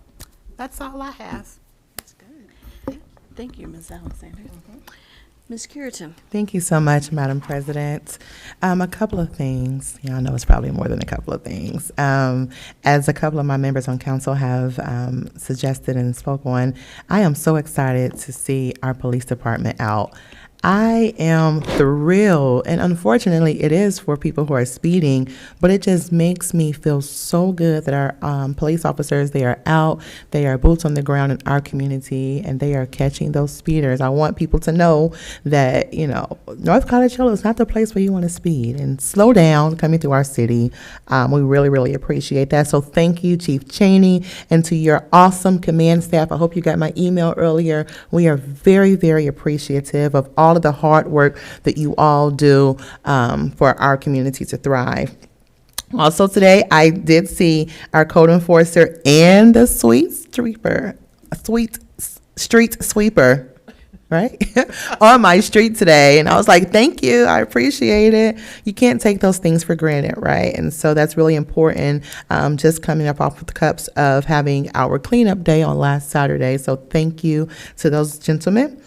that's all I have. That's good. Thank you, Ms. Alexander. Ms. Curitan. Thank you so much, Madam President. A couple of things. I know it's probably more than a couple of things. As a couple of my members on council have suggested and spoke on, I am so excited to see our police department out. I am thrilled, and unfortunately it is for people who are speeding, but it just makes me feel so good that our police officers, they are out, they are boots on the ground in our community, and they are catching those speeders. I want people to know that, North College Hill is not the place where you want to speed, and slow down coming through our city. We really, really appreciate that. So thank you, Chief Cheney, and to your awesome command staff. I hope you got my email earlier. We are very, very appreciative of all of the hard work that you all do for our community to thrive. Also today, I did see our code enforcer and the street sweeper, right, on my street today. And I was like, thank you. I appreciate it. You can't take those things for granted, right? And so that's really important, just coming up off the cups of having our cleanup day on last Saturday. So thank you to those gentlemen.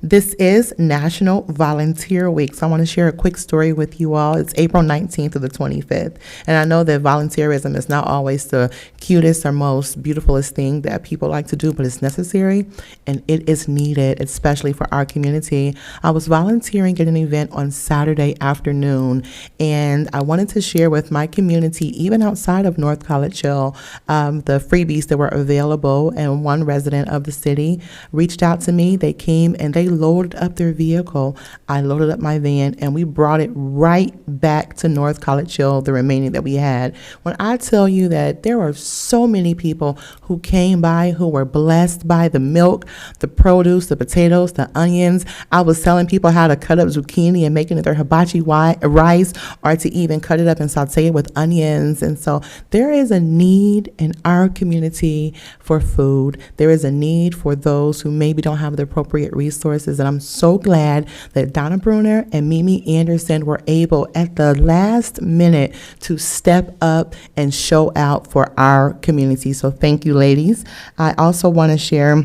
This is National Volunteer Week, so I want to share a quick story with you all. It's April 19th to the 25th, and I know that volunteerism is not always the cutest or most beautifulest thing that people like to do, but it's necessary and it is needed, especially for our community. I was volunteering at an event on Saturday afternoon, and I wanted to share with my community, even outside of North College Hill, the freebies that were available, and one resident of the city reached out to me. They came and they loaded up their vehicle. I loaded up my van and we brought it right back to North College Hill, the remaining that we had. When I tell you that there were so many people who came by who were blessed by the milk, the produce, the potatoes, the onions. I was telling people how to cut up zucchini and making it their hibachi rice, or to even cut it up and saute it with onions. And so there is a need in our community for food. There is a need for those who maybe don't have the appropriate resources. And I'm so glad that Donna Bruner and Mimi Anderson were able at the last minute to step up and show out for our community. So thank you, ladies. I also want to share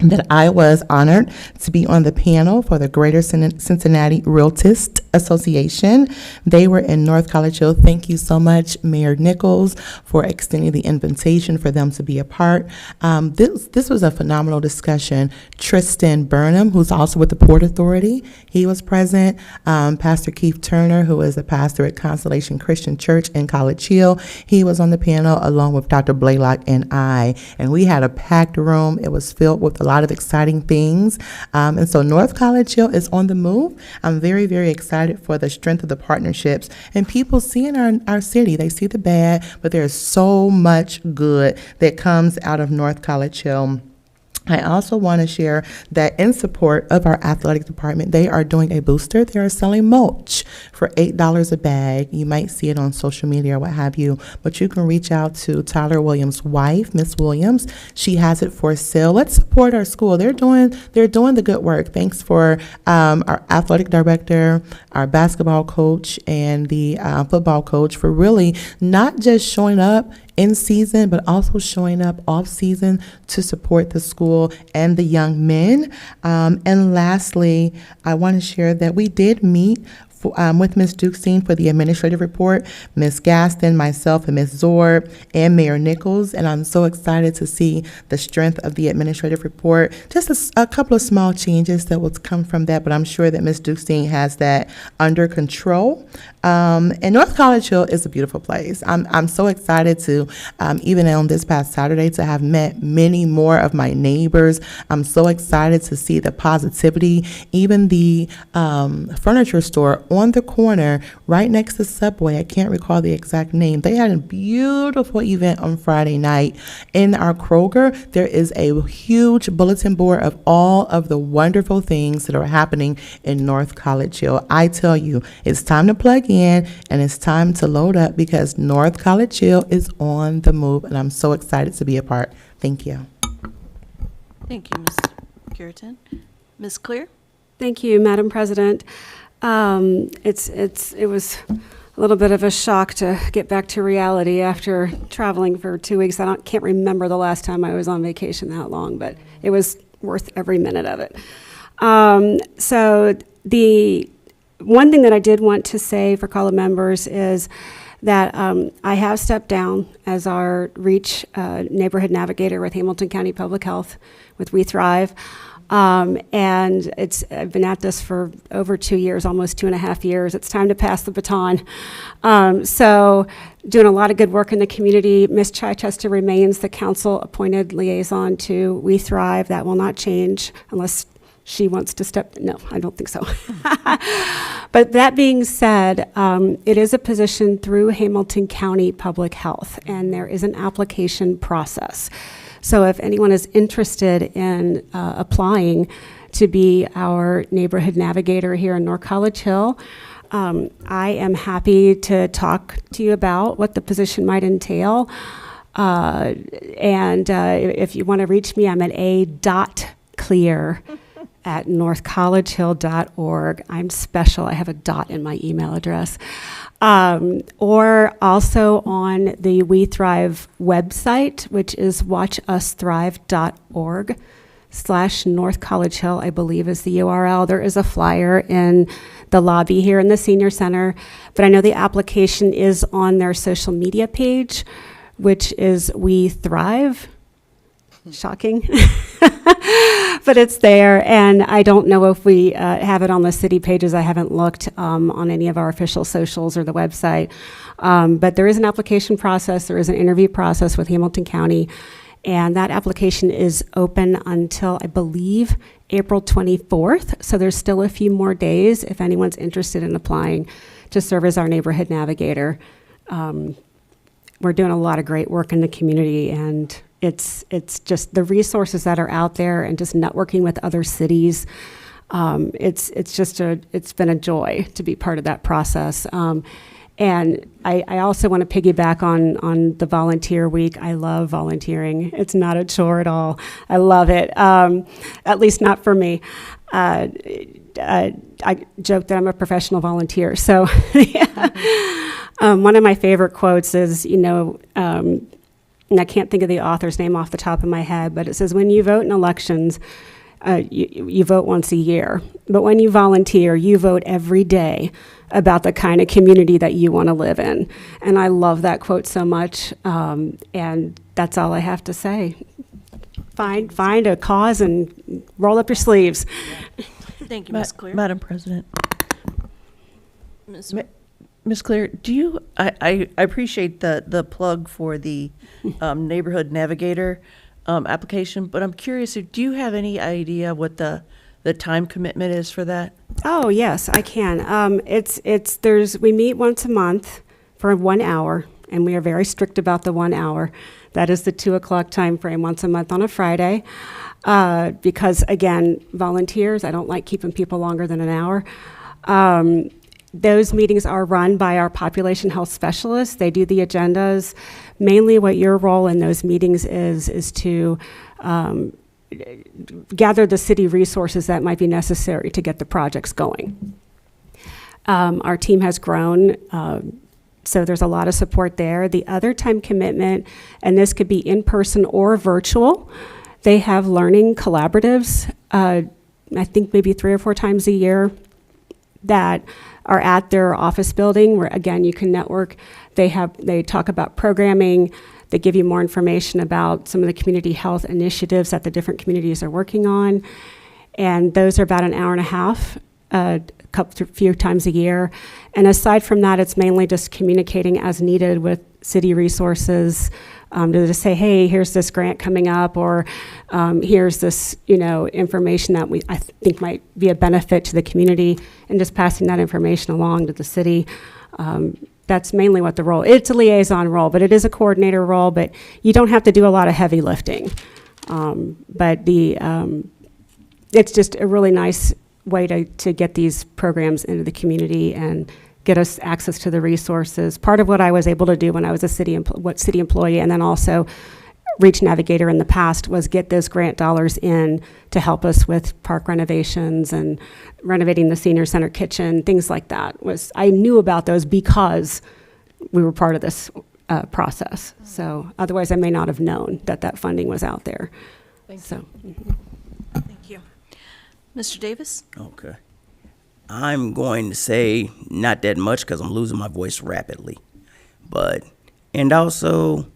that I was honored to be on the panel for the Greater Cincinnati Realtist Association. They were in North College Hill. Thank you so much, Mayor Nichols, for extending the invitation for them to be a part. This was a phenomenal discussion. Tristan Burnham, who's also with the Port Authority, he was present. Pastor Keith Turner, who is a pastor at Consolation Christian Church in College Hill, he was on the panel along with Dr. Blaylock and I. And we had a packed room. It was filled with a lot of exciting things. And so North College Hill is on the move. I'm very, very excited for the strength of the partnerships and people seeing our city. They see the bad, but there's so much good that comes out of North College Hill. I also want to share that in support of our athletic department, they are doing a booster. They are selling mulch for $8 a bag. You might see it on social media or what have you, but you can reach out to Tyler Williams' wife, Miss Williams. She has it for sale. Let's support our school. They're doing the good work. Thanks for our athletic director, our basketball coach, and the football coach for really not just showing up in season, but also showing up off season to support the school and the young men. And lastly, I want to share that we did meet with Ms. Dukestein for the administrative report, Ms. Gaston, myself, and Ms. Zorb, and Mayor Nichols, and I'm so excited to see the strength of the administrative report. Just a couple of small changes that will come from that, but I'm sure that Ms. Dukestein has that under control. And North College Hill is a beautiful place. I'm so excited to, even on this past Saturday, to have met many more of my neighbors. I'm so excited to see the positivity. Even the furniture store on the corner right next to Subway, I can't recall the exact name, they had a beautiful event on Friday night. In our Kroger, there is a huge bulletin board of all of the wonderful things that are happening in North College Hill. I tell you, it's time to plug in and it's time to load up because North College Hill is on the move, and I'm so excited to be a part. Thank you. Thank you, Ms. Curitan. Ms. Clear? Thank you, Madam President. It was a little bit of a shock to get back to reality after traveling for 2 weeks. Can't remember the last time I was on vacation that long, but it was worth every minute of it. So the one thing that I did want to say for CALA members is that I have stepped down as our REACH neighborhood navigator with Hamilton County Public Health with We Thrive. And I've been at this for over 2 years, almost 2.5 years. It's time to pass the baton. So doing a lot of good work in the community. Ms. Chichester remains the council-appointed liaison to We Thrive. That will not change unless she wants to step. No, I don't think so. But that being said, it is a position through Hamilton County Public Health, and there is an application process. So if anyone is interested in applying to be our neighborhood navigator here in North College Hill, I am happy to talk to you about what the position might entail. And if you want to reach me, I'm at a.clear@northcollegehill.org. I'm special. I have a dot in my email address. Or also on the We Thrive website, which is watchusthrive.org/North College Hill, I believe is the URL. There is a flyer in the lobby here in the Senior Center, but I know the application is on their social media page, which is We Thrive. Shocking. But it's there, and I don't know if we have it on the city pages. I haven't looked on any of our official socials or the website. But there is an application process. There is an interview process with Hamilton County, and that application is open until, I believe, April 24th. So there's still a few more days if anyone's interested in applying to serve as our neighborhood navigator. We're doing a lot of great work in the community, and it's just the resources that are out there and just networking with other cities. It's been a joy to be part of that process. And I also want to piggyback on the volunteer week. I love volunteering. It's not a chore at all. I love it, at least not for me. I joke that I'm a professional volunteer. So one of my favorite quotes is, and I can't think of the author's name off the top of my head, but it says, when you vote in elections, you vote once a year. But when you volunteer, you vote every day about the kind of community that you want to live in. And I love that quote so much. And that's all I have to say. Find a cause and roll up your sleeves. Thank you, Ms. Clear. Madam President. Ms. Ms. Clear, do you, I appreciate the plug for the Neighborhood Navigator application, but I'm curious, do you have any idea what the time commitment is for that? Oh, yes, I can. We meet once a month for 1 hour, and we are very strict about the 1 hour. That is the 2 o'clock time frame, once a month on a Friday. Because again, volunteers, I don't like keeping people longer than an hour. Those meetings are run by our population health specialists. They do the agendas. Mainly what your role in those meetings is to gather the city resources that might be necessary to get the projects going. Our team has grown, so there's a lot of support there. The other time commitment, and this could be in person or virtual, they have learning collaboratives, I think maybe 3 or 4 times a year, that are at their office building where, again, you can network. They talk about programming. They give you more information about some of the community health initiatives that the different communities are working on. And those are about an hour and a half, few times a year. And aside from that, it's mainly just communicating as needed with city resources, to just say, hey, here's this grant coming up, or here's this, information that I think might be a benefit to the community, and just passing that information along to the city. That's mainly what the role. It's a liaison role, but it is a coordinator role. But you don't have to do a lot of heavy lifting. It's just a really nice way to get these programs into the community and get us access to the resources. Part of what I was able to do when I was a city employee, and then also Reach Navigator in the past, was get those grant dollars in to help us with park renovations and renovating the senior center kitchen, things like that. I knew about those because we were part of this process. So otherwise I may not have known that funding was out there. Thank you. Mr. Davis? Okay. I'm going to say not that much because I'm losing my voice rapidly. And also,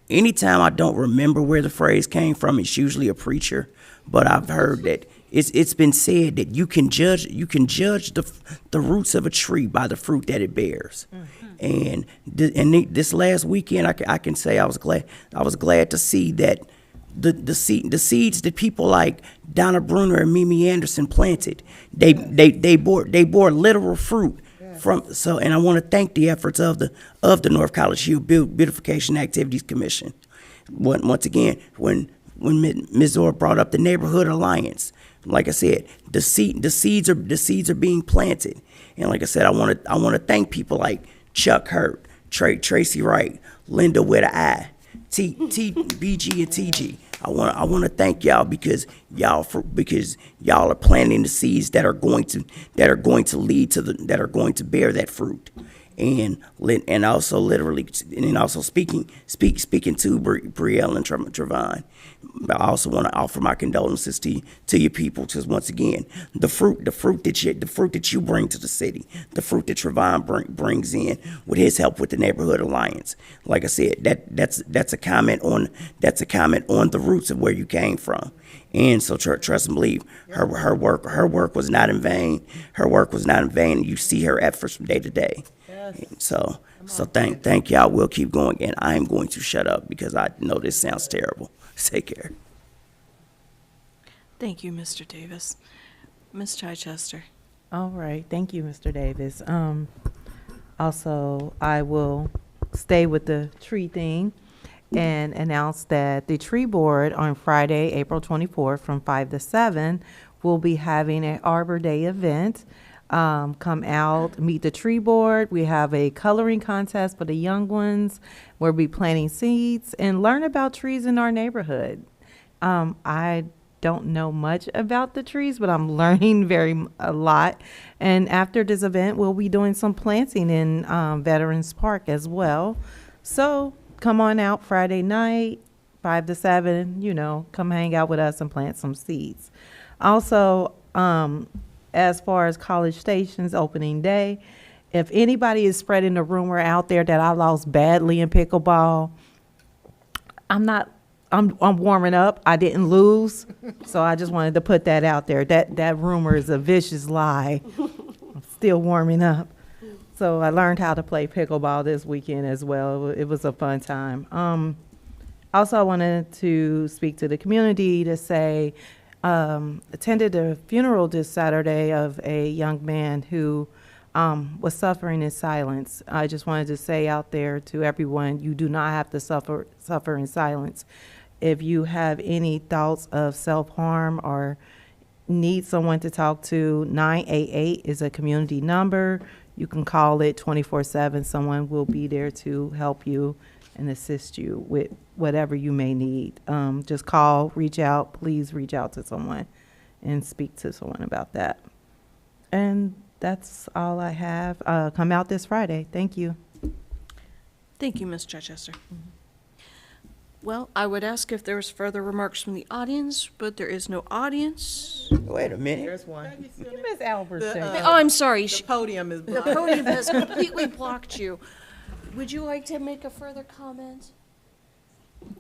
anytime I don't remember where the phrase came from, it's usually a preacher. But I've heard that it's been said that you can judge the roots of a tree by the fruit that it bears. Mm-hmm. And this last weekend, I can say I was glad to see that the seeds that people like Donna Bruner and Mimi Anderson planted, they bore literal fruit. And I want to thank the efforts of the North College Hill Beautification Activities Commission. Once again, when Ms. Orr brought up the Neighborhood Alliance, like I said, the seeds are being planted. And like I said, I want to thank people like Chuck Hurt, Tracy Wright, Linda with an I, BG and TG. I want to thank y'all because y'all are planting the seeds that are going to lead to that are going to bear that fruit, and also literally, and also speaking to Brielle and Trevon. I also want to offer my condolences to your people, because once again, the fruit that you bring to the city, the fruit that Trevon brings in with his help with the Neighborhood Alliance. Like I said, that's a comment on the roots of where you came from. And so trust and believe, her work was not in vain. Her work was not in vain, and you see her efforts from day to day. So thank y'all. We'll keep going, and I'm going to shut up because I know this sounds terrible. Take care. Thank you, Mr. Davis. Ms. Chichester? All right, thank you, Mr. Davis. Also, I will stay with the tree thing and announce that the tree board on Friday, April 24th from 5 to 7 will be having an Arbor Day event. Come out, meet the tree board. We have a coloring contest for the young ones. We'll be planting seeds and learn about trees in our neighborhood. I don't know much about the trees, but I'm learning a lot. And after this event, we'll be doing some planting in Veterans Park as well. So come on out Friday night, 5 to 7, come hang out with us and plant some seeds. Also, as far as College Station's opening day, if anybody is spreading the rumor out there that I lost badly in pickleball, I'm warming up. I didn't lose. So I just wanted to put that out there. That rumor is a vicious lie. I'm still warming up. So I learned how to play pickleball this weekend as well. It was a fun time. Also, I wanted to speak to the community to say, attended a funeral this Saturday of a young man who was suffering in silence. I just wanted to say out there to everyone, you do not have to suffer in silence. If you have any thoughts of self-harm or need someone to talk to, 988 is a community number. You can call it 24/7. Someone will be there to help you and assist you with whatever you may need. Just call, reach out. Please reach out to someone and speak to someone about that. And that's all I have. Come out this Friday. Thank you. Thank you, Ms. Chichester. Well, I would ask if there's further remarks from the audience, but there is no audience. Wait a minute. There's one. Miss Albert said. Oh, I'm sorry. The podium is The blocked. podium has completely blocked you. Would you like to make a further comment?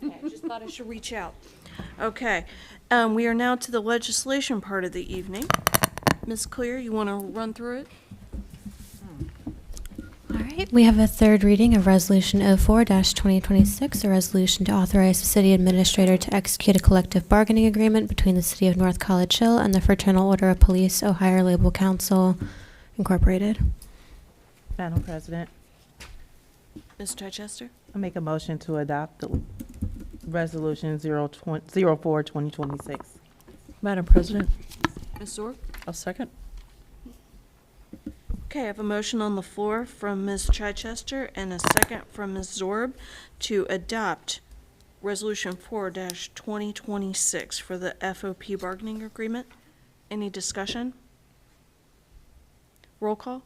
Okay, I just thought I should reach out. Okay, we are now to the legislation part of the evening. Ms. Clear, you want to run through it? All right, we have a third reading of Resolution 04-2026, a resolution to authorize the city administrator to execute a collective bargaining agreement between the City of North College Hill and the Fraternal Order of Police, Ohio Label Council, Incorporated. Madam President, Ms. Chichester? I make a motion to adopt the resolution 04-2026. Madam President, Ms. Zorb? I'll second. Okay, I have a motion on the floor from Ms. Chichester and a second from Ms. Zorb to adopt Resolution 4-2026 for the FOP bargaining agreement. Any discussion? Roll call?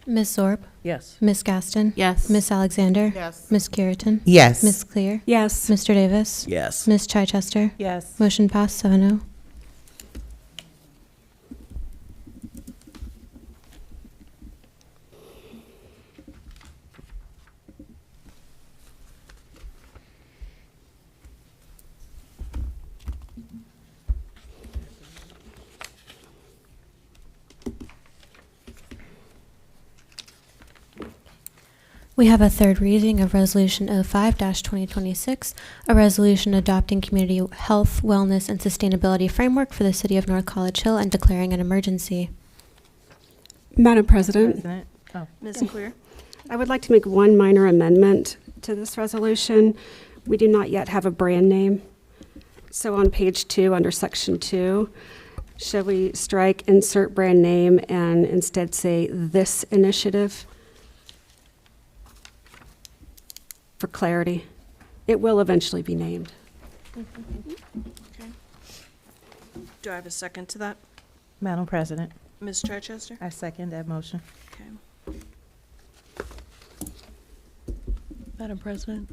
Ms. Zorb? Yes. Ms. Gaston? Yes. Ms. Alexander? Yes. Ms. Curitan? Yes. Ms. Clear? Yes. Mr. Davis? Yes. Ms. Chichester? Yes. Motion passed 7-0. We have a third reading of Resolution 05-2026, a resolution adopting community health, wellness, and sustainability framework for the City of North College Hill and declaring an emergency. Madam President, Ms. Clear? I would like to make one minor amendment to this resolution. We do not yet have a brand name. So on page 2, under section 2, should we strike insert brand name and instead say this initiative? For clarity. It will eventually be named. Okay. Do I have a second to that? Madam President, Ms. Chichester? I second that motion. Okay. Madam President,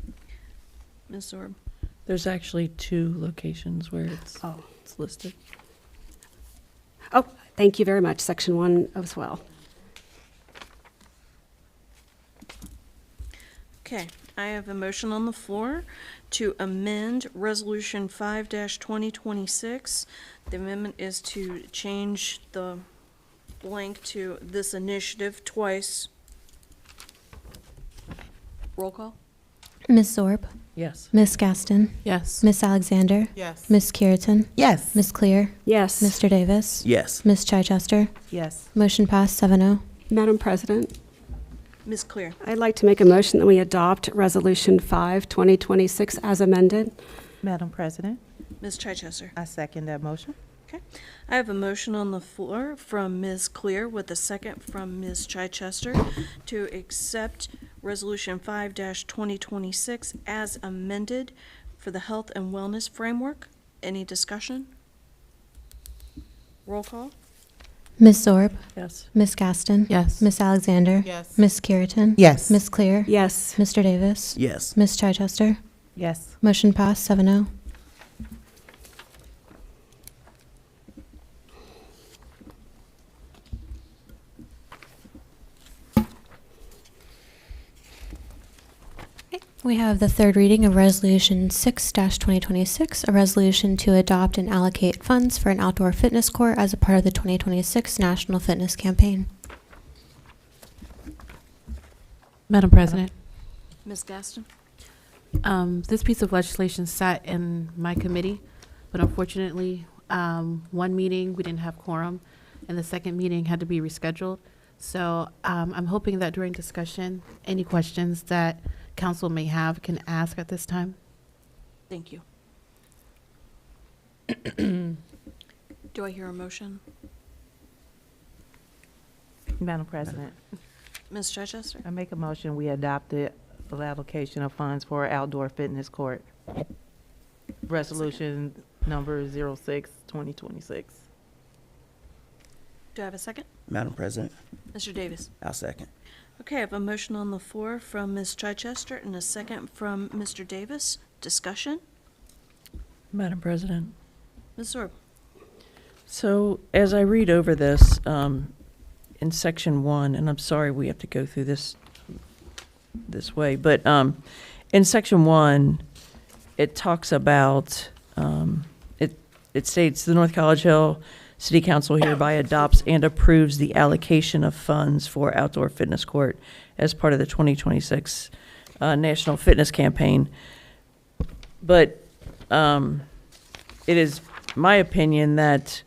Ms. Zorb? there's actually 2 locations where it's listed. Oh, thank you very much. Section 1 as well. Okay, I have a motion on the floor to amend Resolution 5-2026. The amendment is to change the blank to this initiative twice. Roll call? Ms. Zorb? Yes. Ms. Gaston? Yes. Ms. Alexander? Yes. Ms. Curitan? Yes. Ms. Clear? Yes. Mr. Davis? Yes. Ms. Chichester? Yes. Motion passed 7-0. Madam President, Ms. Clear? I'd like to make a motion that we adopt Resolution 5-2026 as amended. Madam President, Ms. Chichester? I second that motion. Okay. I have a motion on the floor from Ms. Clear with a second from Ms. Chichester to accept Resolution 5-2026 as amended for the Health and Wellness Framework. Any discussion? Roll call? Ms. Zorb, Yes. Ms. Gaston, Yes. Ms. Alexander, Yes. Ms. Kiritan, Yes. Ms. Clear, Yes. Mr. Davis, Yes. Ms. Chichester. Yes. Motion passed 7-0. We have the third reading of Resolution 6-2026, a resolution to adopt and allocate funds for an outdoor fitness court as a part of the 2026 National Fitness Campaign. Madam President, Ms. Gaston? this piece of legislation sat in my committee, but unfortunately, one meeting, we didn't have quorum, and the second meeting had to be rescheduled. So I'm hoping that during discussion, any questions that council may have can ask at this time. Thank you. Do I hear a motion? Madam President, Ms. Chichester? I make a motion, we adopt the allocation of funds for outdoor fitness court. Resolution number 06-2026. Do I have a second? Madam President, Mr. Davis? I'll second. Okay, I have a motion on the floor from Ms. Chichester and a second from Mr. Davis. Discussion? Madam President. Ms. Zorb? So as I read over this, in section 1, and I'm sorry we have to go through this way, but in section 1, it talks about, it states the North College Hill City Council hereby adopts and approves the allocation of funds for outdoor fitness court as part of the 2026 National Fitness Campaign. But it is my opinion that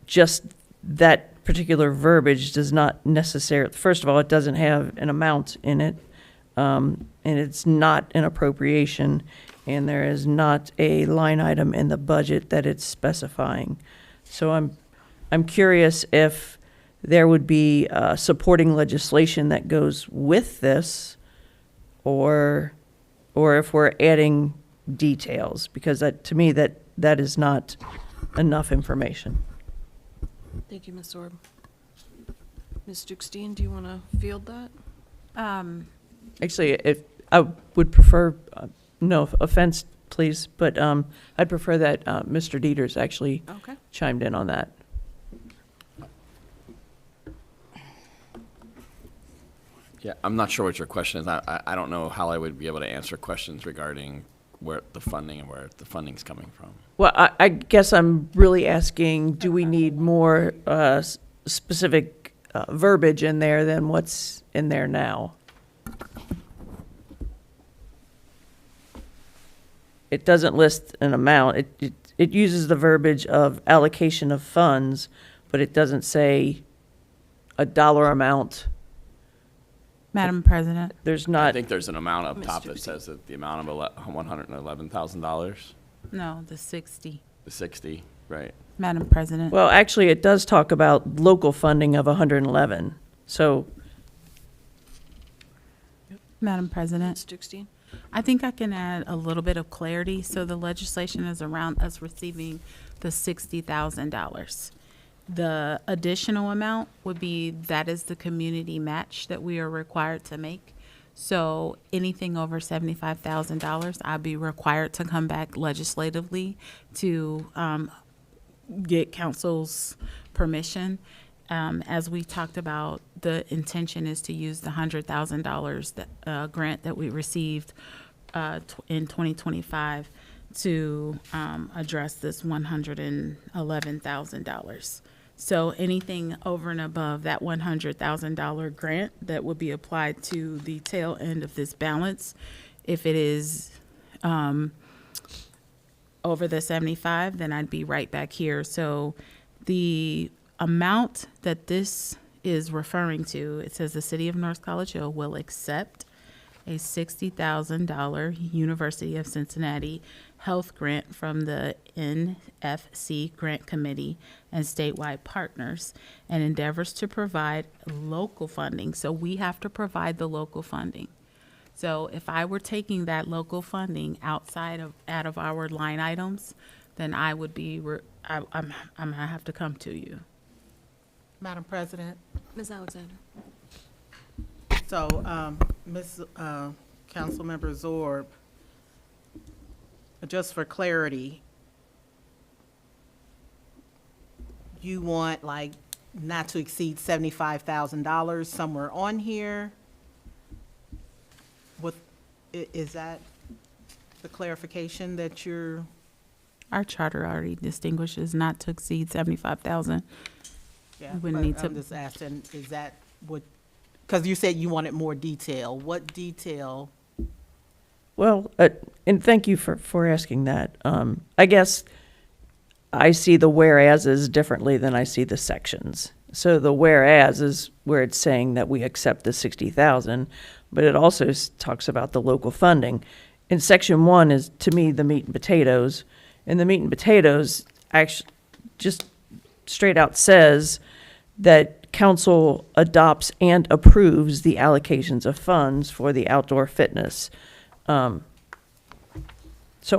just that particular verbiage does not necessarily, first of all, it doesn't have an amount in it, and it's not an appropriation, and there is not a line item in the budget that it's specifying. So I'm curious if there would be supporting legislation that goes with this, or if we're adding details, because that, to me, that is not enough information. Thank you, Ms. Zorb. Ms. Dukestein, do you want to field that? Actually, if I would prefer, no offense, please, but I'd prefer that Mr. Dieters actually Okay. chimed in on that. Yeah, I'm not sure what your question is. I don't know how I would be able to answer questions regarding where the funding and where the funding's coming from. Well, I guess I'm really asking, do we need more specific verbiage in there than what's in there now? It doesn't list an amount. It uses the verbiage of allocation of funds, but it doesn't say a dollar amount. Madam President, There's I not, think there's an amount up top Mr. that says that the amount of $111,000, no, the 60. the 60, right? Madam President. well, actually, it does talk about local funding of 111. So, Madam President, Ms. Dukestein? I think I can add a little bit of clarity. So the legislation is around us receiving the $60,000. The additional amount would be, that is the community match that we are required to make. So anything over $75,000, I'll be required to come back legislatively to get council's permission. As we talked about, the intention is to use the $100,000 that grant that we received in 2025 to address this $111,000. So anything over and above that $100,000 grant that would be applied to the tail end of this balance, if it is over the 75, then I'd be right back here. So the amount that this is referring to, it says the City of North College Hill will accept a $60,000 University of Cincinnati health grant from the NFC Grant Committee and statewide partners, and endeavors to provide local funding. So we have to provide the local funding. So if I were taking that local funding out of our line items, then I would be I'm gonna have to come to you. Madam President, Ms. Alexander. so, Ms., Councilmember Zorb, just for clarity, you want like not to exceed $75,000 somewhere on here? What, is that the clarification that you're? Our charter already distinguishes not to exceed 75,000. Yeah, We wouldn't but need to- I'm just asking, is that what, because you said you wanted more detail. What detail? Well, and thank you for asking that. I guess I see the whereases differently than I see the sections. So the whereas is where it's saying that we accept the 60,000, but it also talks about the local funding. And section 1 is, to me, the meat and potatoes. And the meat and potatoes actually just straight out says that council adopts and approves the allocations of funds for the outdoor fitness. So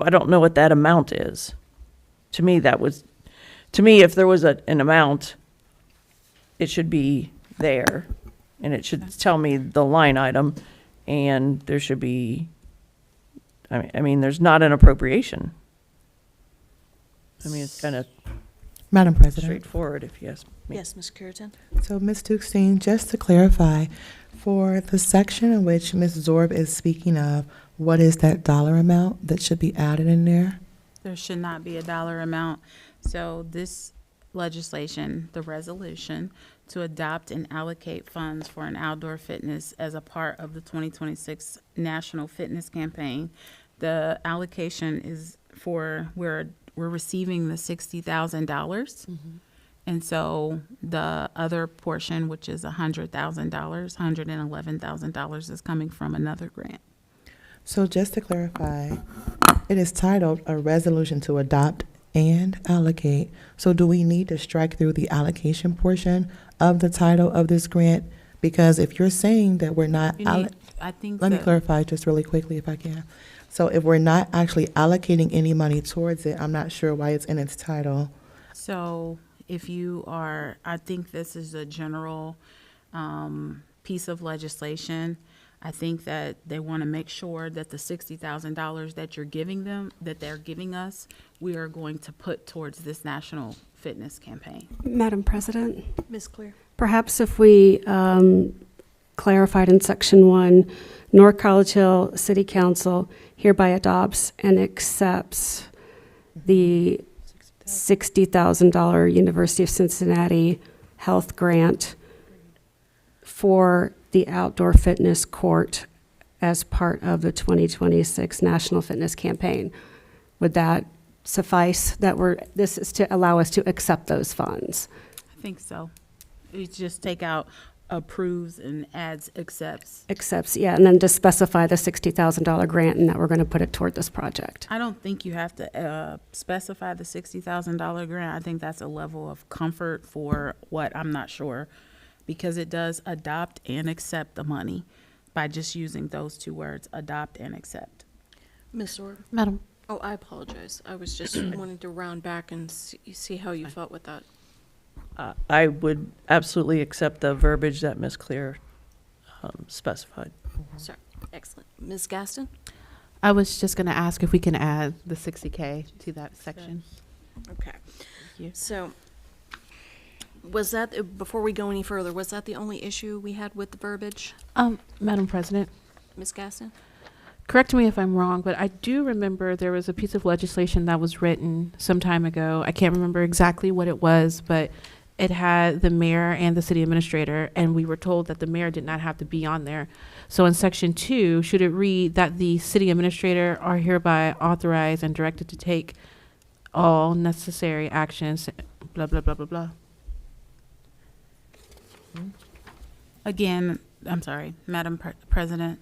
I don't know what that amount is. To me, if there was an amount, it should be there, and it should tell me the line item, and there should be, I mean, there's not an appropriation. I mean, it's kind of Madam President. straightforward, if you ask me. Yes, Ms. Curitan. So, Ms. Dukestein, just to clarify, for the section in which Ms. Zorb is speaking of, what is that dollar amount that should be added in there? There should not be a dollar amount. So this legislation, the resolution to adopt and allocate funds for an outdoor fitness as a part of the 2026 National Fitness Campaign, the allocation is for, we're receiving the $60,000. And so the other portion, which is $100,000, $111,000 is coming from another grant. So just to clarify, it is titled a resolution to adopt and allocate. So do we need to strike through the allocation portion of the title of this grant? Because if you're saying that we're not, I think let me that- clarify just really quickly if I can. So if we're not actually allocating any money towards it, I'm not sure why it's in its title. So if you are, I think this is a general piece of legislation. I think that they want to make sure that the $60,000 that you're giving them, that they're giving us, we are going to put towards this national fitness campaign. Madam President, Ms. Clear. perhaps if we clarified in section 1, North College Hill City Council hereby adopts and accepts the $60,000 University of Cincinnati health grant for the outdoor fitness court as part of the 2026 National Fitness Campaign. Would that suffice? This is to allow us to accept those funds. I think so. We just take out approves and adds accepts. Accepts, yeah, and then just specify the $60,000 grant and that we're going to put it toward this project. I don't think you have to specify the $60,000 grant. I think that's a level of comfort for what, I'm not sure, because it does adopt and accept the money by just using those two words, adopt and accept. Ms. Zorb. Madam, Oh, I apologize. I was just wanting to round back and see how you felt with that. I would absolutely accept the verbiage that Ms. Clear specified. Sorry. Excellent. Ms. Gaston? I was just going to ask if we can add the 60K to that section. Okay. you. So, was that, before we go any further, was that the only issue we had with the verbiage, Madam President, Ms. Gaston? correct me if I'm wrong, but I do remember there was a piece of legislation that was written some time ago. I can't remember exactly what it was, but it had the mayor and the city administrator, and we were told that the mayor did not have to be on there. So in section 2, should it read that the city administrator are hereby authorized and directed to take all necessary actions, blah, blah, blah, blah, blah? Again, I'm sorry, Madam President,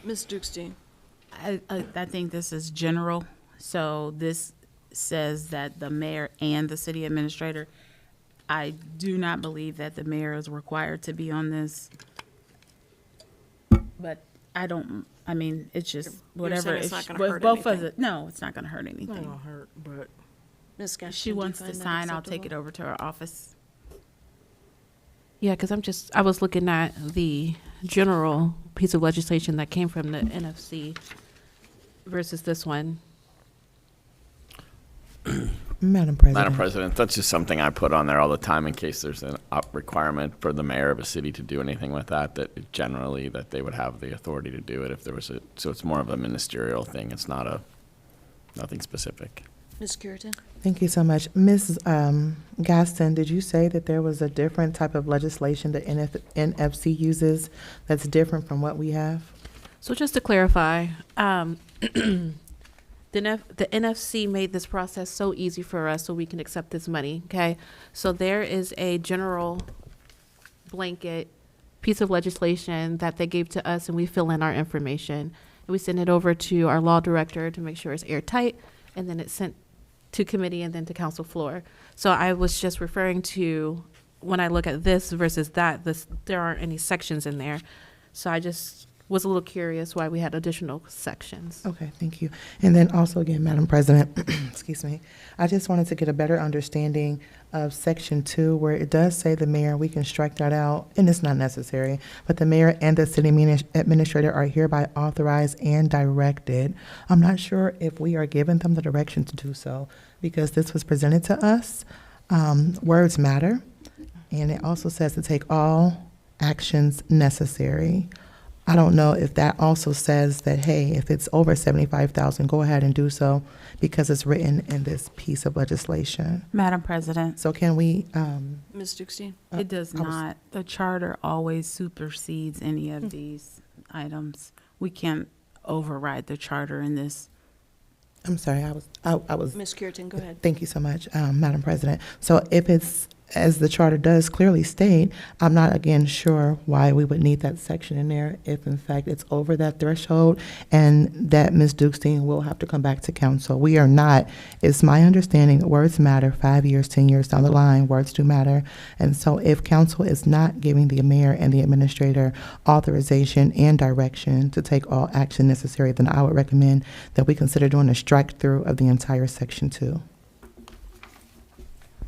Ms. Dukestein? I think this is general. So this says that the mayor and the city administrator, I do not believe that the mayor is required to be on this. But I don't, I mean, it's just You're whatever. saying it's not If gonna hurt both of anything. it, no, it's not gonna hurt It's not anything. gonna hurt, but Ms. Gaston, She do you wants to find that sign, I'll take it acceptable? over to her office. Yeah, because I was looking at the general piece of legislation that came from the NFC versus this one. Madam President. Madam President, that's just something I put on there all the time in case there's a requirement for the mayor of a city to do anything with that, that generally that they would have the authority to do it if there was so it's more of a ministerial thing. It's not nothing specific. Ms. Curitan? Thank you so much. Ms. Gaston, did you say that there was a different type of legislation that NFC uses that's different from what we have? So just to clarify, the NFC made this process so easy for us so we can accept this money, okay? So there is a general blanket piece of legislation that they gave to us, and we fill in our information. And we send it over to our law director to make sure it's airtight, and then it's sent to committee and then to council floor. So I was just referring to, when I look at this versus that, there aren't any sections in there. So I just was a little curious why we had additional sections. Okay, thank you. And then also again, Madam President, excuse me, I just wanted to get a better understanding of Section 2, where it does say the mayor, we can strike that out, and it's not necessary, but the mayor and the city administrator are hereby authorized and directed. I'm not sure if we are giving them the direction to do so, because this was presented to us. Words matter, and it also says to take all actions necessary. I don't know if that also says that, hey, if it's over 75,000, go ahead and do so, because it's written in this piece of legislation. Madam President, So can we, Ms. Dukestein? it does I was- not, the charter always supersedes any of these items. We can't override the charter in this. I'm sorry, I was, Ms. Curitan, go ahead. thank you so much, Madam President. So if it's, as the charter does clearly state, I'm not again sure why we would need that section in there if in fact it's over that threshold, and that Ms. Dukestein will have to come back to council. We are not, it's my understanding that words matter 5 years, 10 years down the line, words do matter. And so if council is not giving the mayor and the administrator authorization and direction to take all action necessary, then I would recommend that we consider doing a strike through of the entire Section 2.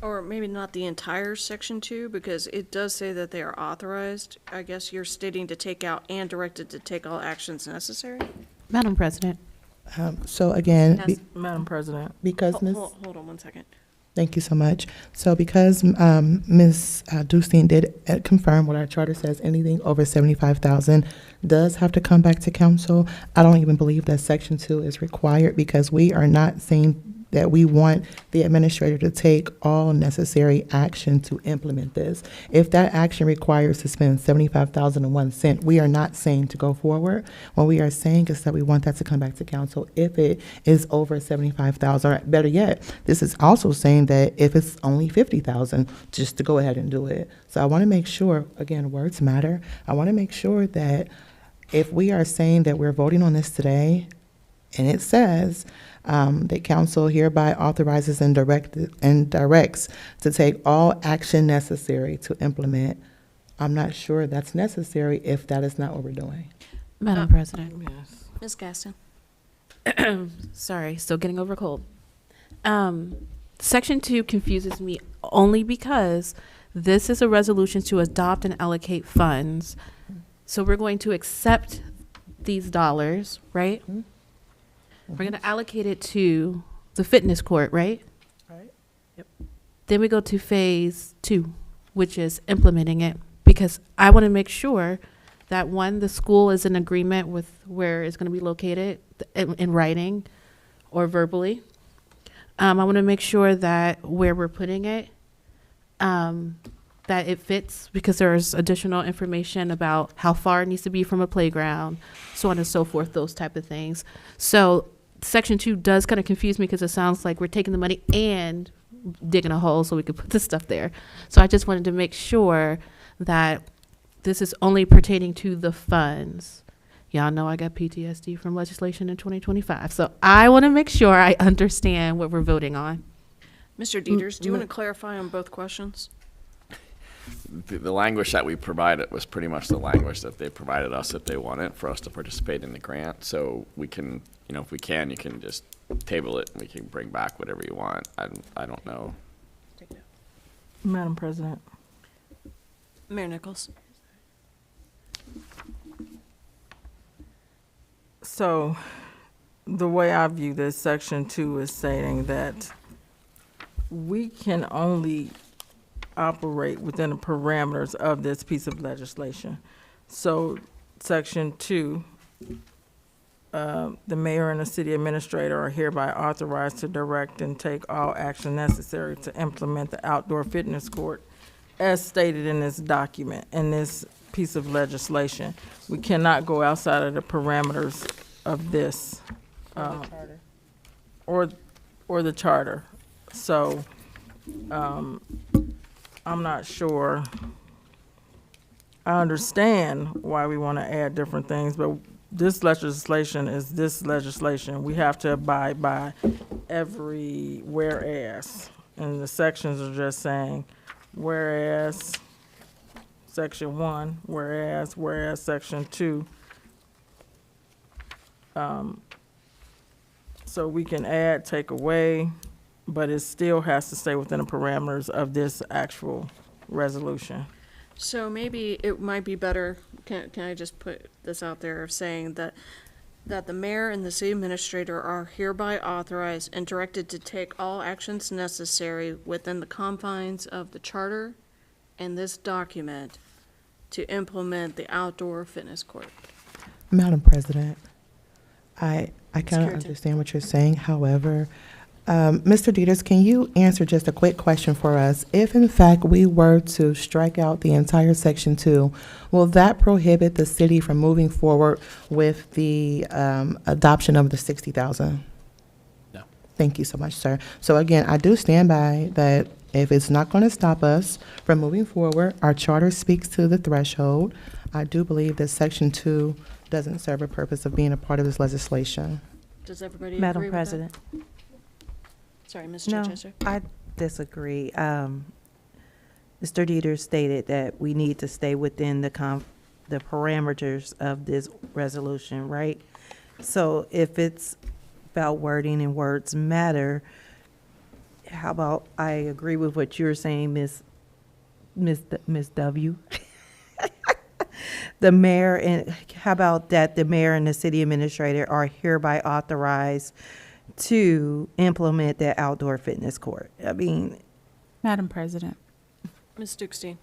Or maybe not the entire Section 2, because it does say that they are authorized. I guess you're stating to take out and directed to take all actions necessary? Madam President. So again, Yes. Madam President. because Ms. Hold on one second. Thank you so much. So because Ms. Dukestein did confirm what our charter says, anything over 75,000 does have to come back to council. I don't even believe that Section 2 is required, because we are not saying that we want the administrator to take all necessary action to implement this. If that action requires to spend 75,001 cents, we are not saying to go forward. What we are saying is that we want that to come back to council if it is over 75,000, or better yet, this is also saying that if it's only 50,000, just to go ahead and do it. So I want to make sure, again, words matter. I want to make sure that if we are saying that we're voting on this today, and it says that council hereby authorizes and directs to take all action necessary to implement, I'm not sure that's necessary if that is not what we're doing. Madam President. Yes. Ms. Gaston? Sorry, still getting over a cold. Section 2 confuses me only because this is a resolution to adopt and allocate funds. So we're going to accept these dollars, right? Mhm. We're going to allocate it to the fitness court, right? Right. Yep. Then we go to phase 2, which is implementing it, because I want to make sure that, one, the school is in agreement with where it's going to be located in writing or verbally. I want to make sure that where we're putting it, that it fits, because there's additional information about how far it needs to be from a playground, so on and so forth, those type of things. So Section 2 does kind of confuse me, because it sounds like we're taking the money and digging a hole so we could put the stuff there. So I just wanted to make sure that this is only pertaining to the funds. Y'all know I got PTSD from legislation in 2025. So I want to make sure I understand what we're voting on. Mr. Dieters, do you want to clarify on both questions? The language that we provided was pretty much the language that they provided us that they wanted for us to participate in the grant. So we can, if we can, you can just table it, and we can bring back whatever you want. I don't know. Madam President. Mayor Nichols. So, the way I view this, Section 2 is stating that we can only operate within the parameters of this piece of legislation. So, Section 2, the mayor and the city administrator are hereby authorized to direct and take all action necessary to implement the outdoor fitness court as stated in this document, in this piece of legislation. We cannot go outside of the parameters of this. Or the charter. So, I'm not sure. I understand why we want to add different things, but this legislation is this legislation. We have to abide by every whereas. And the sections are just saying, whereas Section 1, whereas Section 2. So we can add, take away, but it still has to stay within the parameters of this actual resolution. So maybe it might be better, can I just put this out there, of saying that the mayor and the city administrator are hereby authorized and directed to take all actions necessary within the confines of the charter and this document to implement the outdoor fitness court. Madam President, I kind of Security. understand what you're saying. However, Mr. Dieters, can you answer just a quick question for us? If in fact we were to strike out the entire Section 2, will that prohibit the city from moving forward with the adoption of the 60,000? No. Thank you so much, sir. So again, I do stand by that. If it's not going to stop us from moving forward, our charter speaks to the threshold. I do believe that Section 2 doesn't serve a purpose of being a part of this legislation. Does everybody Madam agree with President. that? Sorry, Ms. No, Chichester. I disagree. Mr. Dieter stated that we need to stay within the parameters of this resolution, right? So if it's about wording and words matter, how about, I agree with what you're saying, Ms. W. The mayor and, how about that the mayor and the city administrator are hereby authorized to implement that outdoor fitness court? I mean, Madam President, Ms. Dukestein.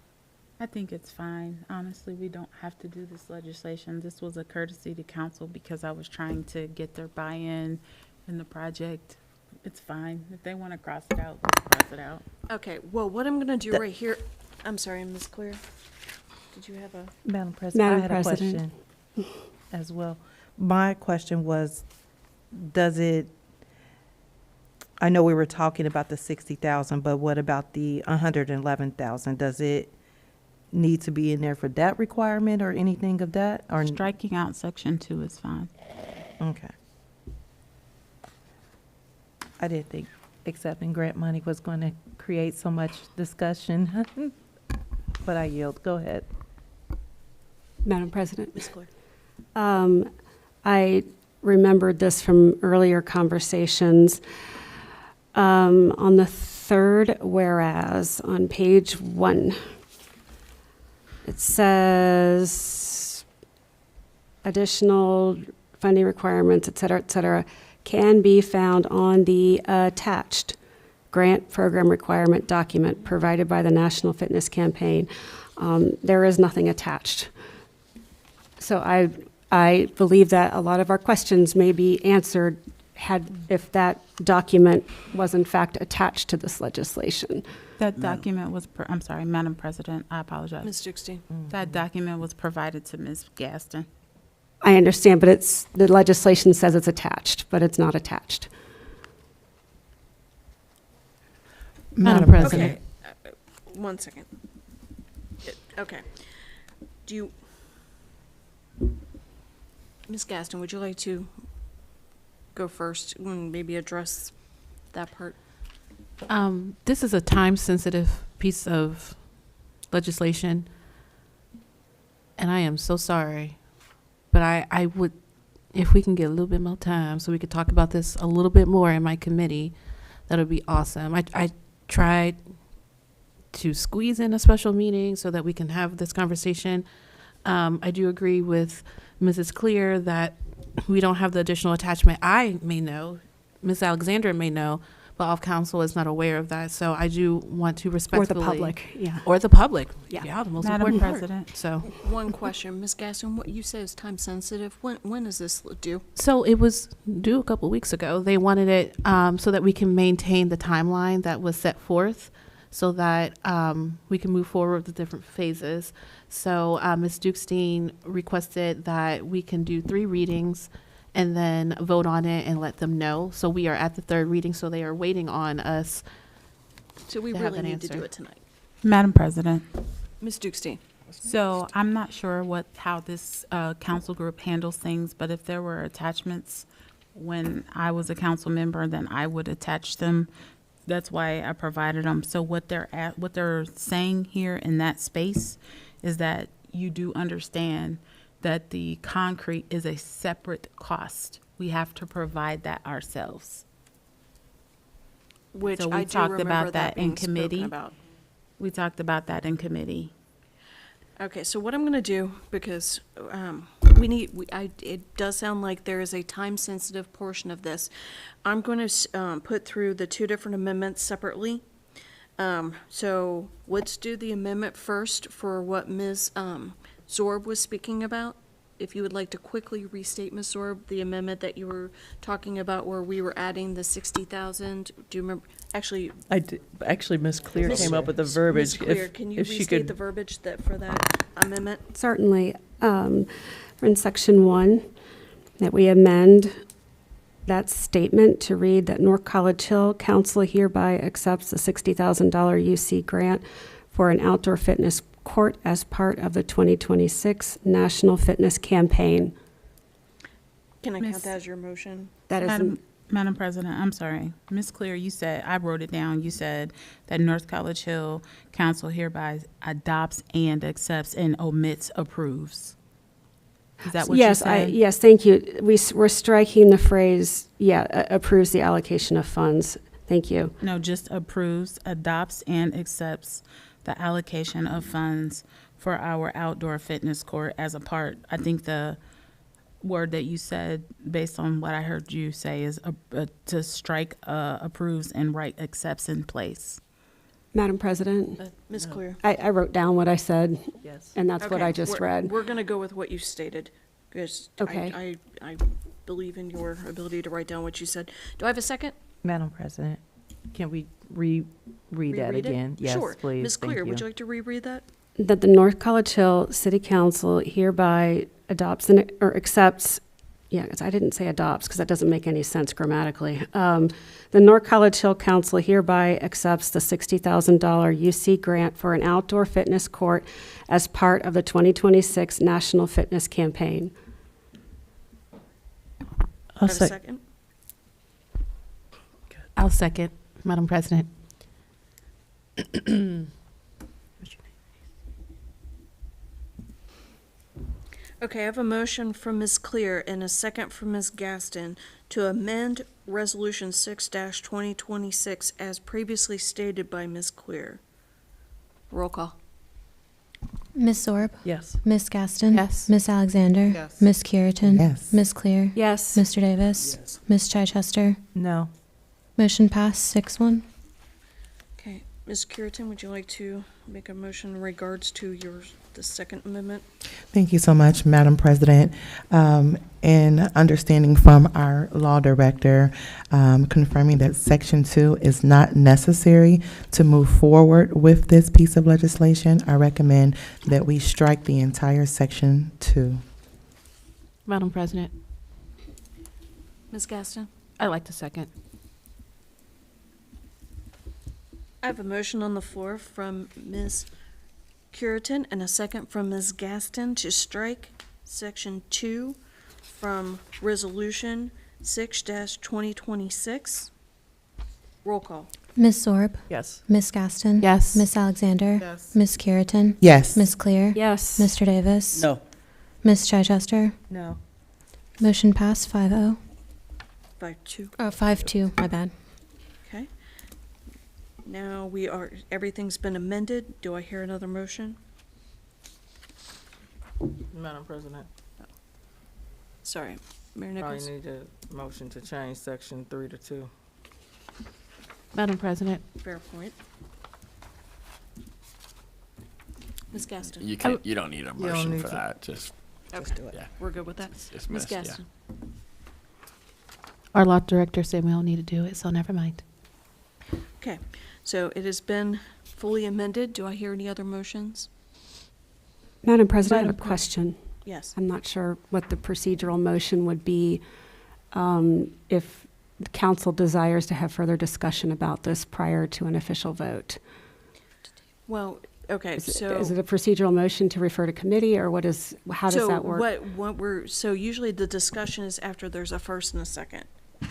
I think it's fine. Honestly, we don't have to do this legislation. This was a courtesy to council because I was trying to get their buy-in in the project. It's fine. If they want to cross it out, let's cross it out. Okay, well, what I'm gonna do right here, I'm sorry, Ms. Clear. Did you have a? Madam President, I Madam had President. a question as well. My question was, does it, I know we were talking about the 60,000, but what about the 111,000? Does it need to be in there for that requirement or anything of that? Or Striking out Section 2 is fine. okay. I didn't think accepting grant money was going to create so much discussion, but I yield. Go ahead. Madam President. Ms. Clear. I remembered this from earlier conversations. On the third whereas on page 1, it says additional funding requirements, et cetera, can be found on the attached grant program requirement document provided by the National Fitness Campaign. There is nothing attached. So I believe that a lot of our questions may be answered if that document was in fact attached to this legislation. That document was, I'm sorry, Madam President, I apologize. Ms. Dukestein. That document was provided to Ms. Gaston. I understand, but the legislation says it's attached, but it's not attached. Madam President. Okay, one second. Okay. Do you, Ms. Gaston, would you like to go first and maybe address that part? This is a time-sensitive piece of legislation, and I am so sorry, but I would if we can get a little bit more time so we could talk about this a little bit more in my committee, that would be awesome. I tried to squeeze in a special meeting so that we can have this conversation. I do agree with Mrs. Clear that we don't have the additional attachment. I may know, Ms. Alexander may know, but all council is not aware of that. So I do want to Or respectfully. the public, yeah. Or the public. Yeah. The most Madam important part. President. So. One question, Ms. Gaston, what you say is time sensitive. When is this due? So it was due a couple weeks ago. They wanted it so that we can maintain the timeline that was set forth so that we can move forward with the different phases. So Ms. Dukestein requested that we can do 3 readings and then vote on it and let them know. So we are at the 3rd reading, so they are waiting on us. So we To have really an need to do answer. it tonight. Madam President. Ms. Dukestein. So I'm not sure how this council group handles things, but if there were attachments when I was a council member, then I would attach them. That's why I provided them. So what they're saying here in that space is that you do understand that the concrete is a separate cost. We have to provide that ourselves. Which So we I do talked remember about that that in being spoken committee. about. We talked about that in committee. Okay, so what I'm gonna do, because it does sound like there is a time-sensitive portion of this. I'm gonna put through the 2 different amendments separately. So let's do the amendment first for what Ms. Zorb was speaking about. If you would like to quickly restate, Ms. Zorb, the amendment that you were talking about where we were adding the 60,000. Do you remember? Actually, I did, actually, Ms. Clear Ms. came up with the Ms. verbiage. Clear, can you If she restate could, the verbiage for that amendment? Certainly. In section 1, that we amend that statement to read that North College Hill Council hereby accepts the $60,000 UC grant for an outdoor fitness court as part of the 2026 National Fitness Campaign. Can I Miss- count that as your motion? That is, Madam President, I'm sorry. Ms. Clear, you said, I wrote it down, you said that North College Hill Council hereby adopts and accepts and omits approves. Is that what you yes, said? yes, thank you. We're striking the phrase, approves the allocation of funds. Thank you. No, just approves, adopts, and accepts the allocation of funds for our outdoor fitness court as a part. I think the word that you said, based on what I heard you say, is to strike approves and write accepts in place. Madam President, Ms. Clear? I wrote down what I said, yes. and that's what Okay, I just read. We're gonna go with what you stated, because Okay. I believe in your ability to write down what you said. Do I have a second? Madam President, can we reread that Reread it? again? Yes, Sure. please. Ms. Thank Clear, you. would you like to reread that? That the North College Hill City Council hereby adopts or accepts, because I didn't say adopts because that doesn't make any sense grammatically. The North College Hill Council hereby accepts the $60,000 UC grant for an outdoor fitness court as part of the 2026 National Fitness Campaign. Have a second? I'll second, Madam President. Okay, I have a motion from Ms. Clear and a second from Ms. Gaston to amend Resolution 6-2026 as previously stated by Ms. Clear. Roll call. Ms. Zorb? Yes. Ms. Gaston? Yes. Ms. Alexander? Yes. Ms. Curitin? Yes. Ms. Clear? Yes. Mr. Davis? Ms. Chichester? No. Motion passed 6-1. Okay, Ms. Curitin, would you like to make a motion in regards to the second amendment? Thank you so much, Madam President. In understanding from our law director, confirming that Section 2 is not necessary to move forward with this piece of legislation, I recommend that we strike the entire Section 2. Madam President, Ms. Gaston? I'd like to second. I have a motion on the floor from Ms. Curitin and a second from Ms. Gaston to strike Section 2 from Resolution 6-2026. Roll call. Ms. Zorb? Yes. Ms. Gaston? Yes. Ms. Alexander? Yes. Ms. Curitin? Yes. Ms. Clear? Yes. Mr. Davis? No. Ms. Chichester? No. Motion passed 5-0. 5-2. Oh, 5-2, my bad. Okay. Now everything's been amended. Do I hear another motion? Madam President, Sorry, Mayor probably Nichols. need a motion to change section 3 to 2. Madam President, Fair point. Ms. Gaston. You can, you don't need a don't motion need for to. that, just, Okay, do it. yeah. we're good with that. It's Ms. missed, yeah. Gaston. our law director said we don't need to do it, so never mind. Okay, so it has been fully amended. Do I hear any other motions? Madam President, I have a Madam question. Yes. I'm not sure what the procedural motion would be if the council desires to have further discussion about this prior to an official vote. Well, okay, Is so. it a procedural motion to refer to committee, or how does that work? So usually the discussion is after there's a first and a second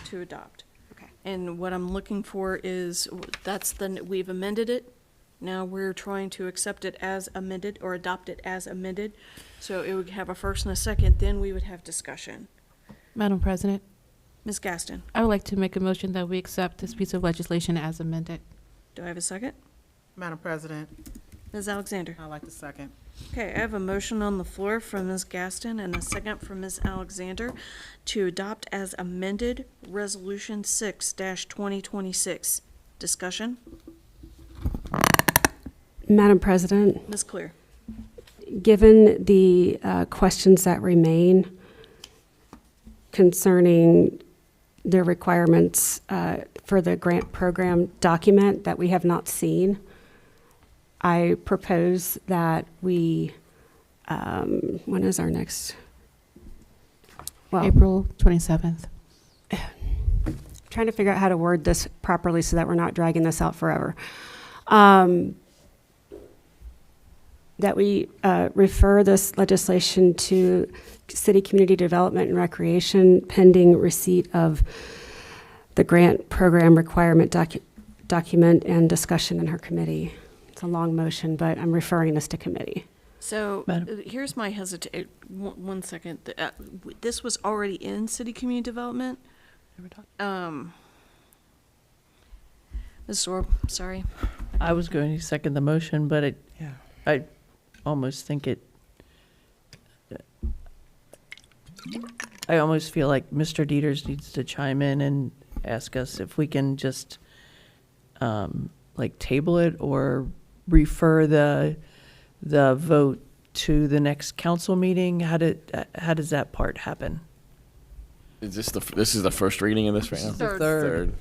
to adopt. Okay. And what I'm looking for is, we've amended it. Now we're trying to accept it as amended or adopt it as amended. So it would have a first and a second, then we would have discussion. Madam President, Ms. Gaston, I would like to make a motion that we accept this piece of legislation as amended. do I have a second? Madam President, Ms. Alexander? I'd like to second. Okay, I have a motion on the floor from Ms. Gaston and a second from Ms. Alexander to adopt as amended Resolution 6-2026. Discussion? Madam President, Ms. Clear? given the questions that remain concerning the requirements for the grant program document that we have not seen, I propose that we, when is our next? Well, April 27th. trying to figure out how to word this properly so that we're not dragging this out forever. That we refer this legislation to City Community Development and Recreation pending receipt of the grant program requirement document and discussion in her committee. It's a long motion, but I'm referring this to committee. So Madam- here's my hesitation. One second. This was already in City Community Development. Ms. Sorb, sorry. I was going to second the motion, but Yeah. I almost think I almost feel like Mr. Dieters needs to chime in and ask us if we can just, like, table it or refer the vote to the next council meeting. How does that part happen? Is this is the first reading of this right now? This is the third.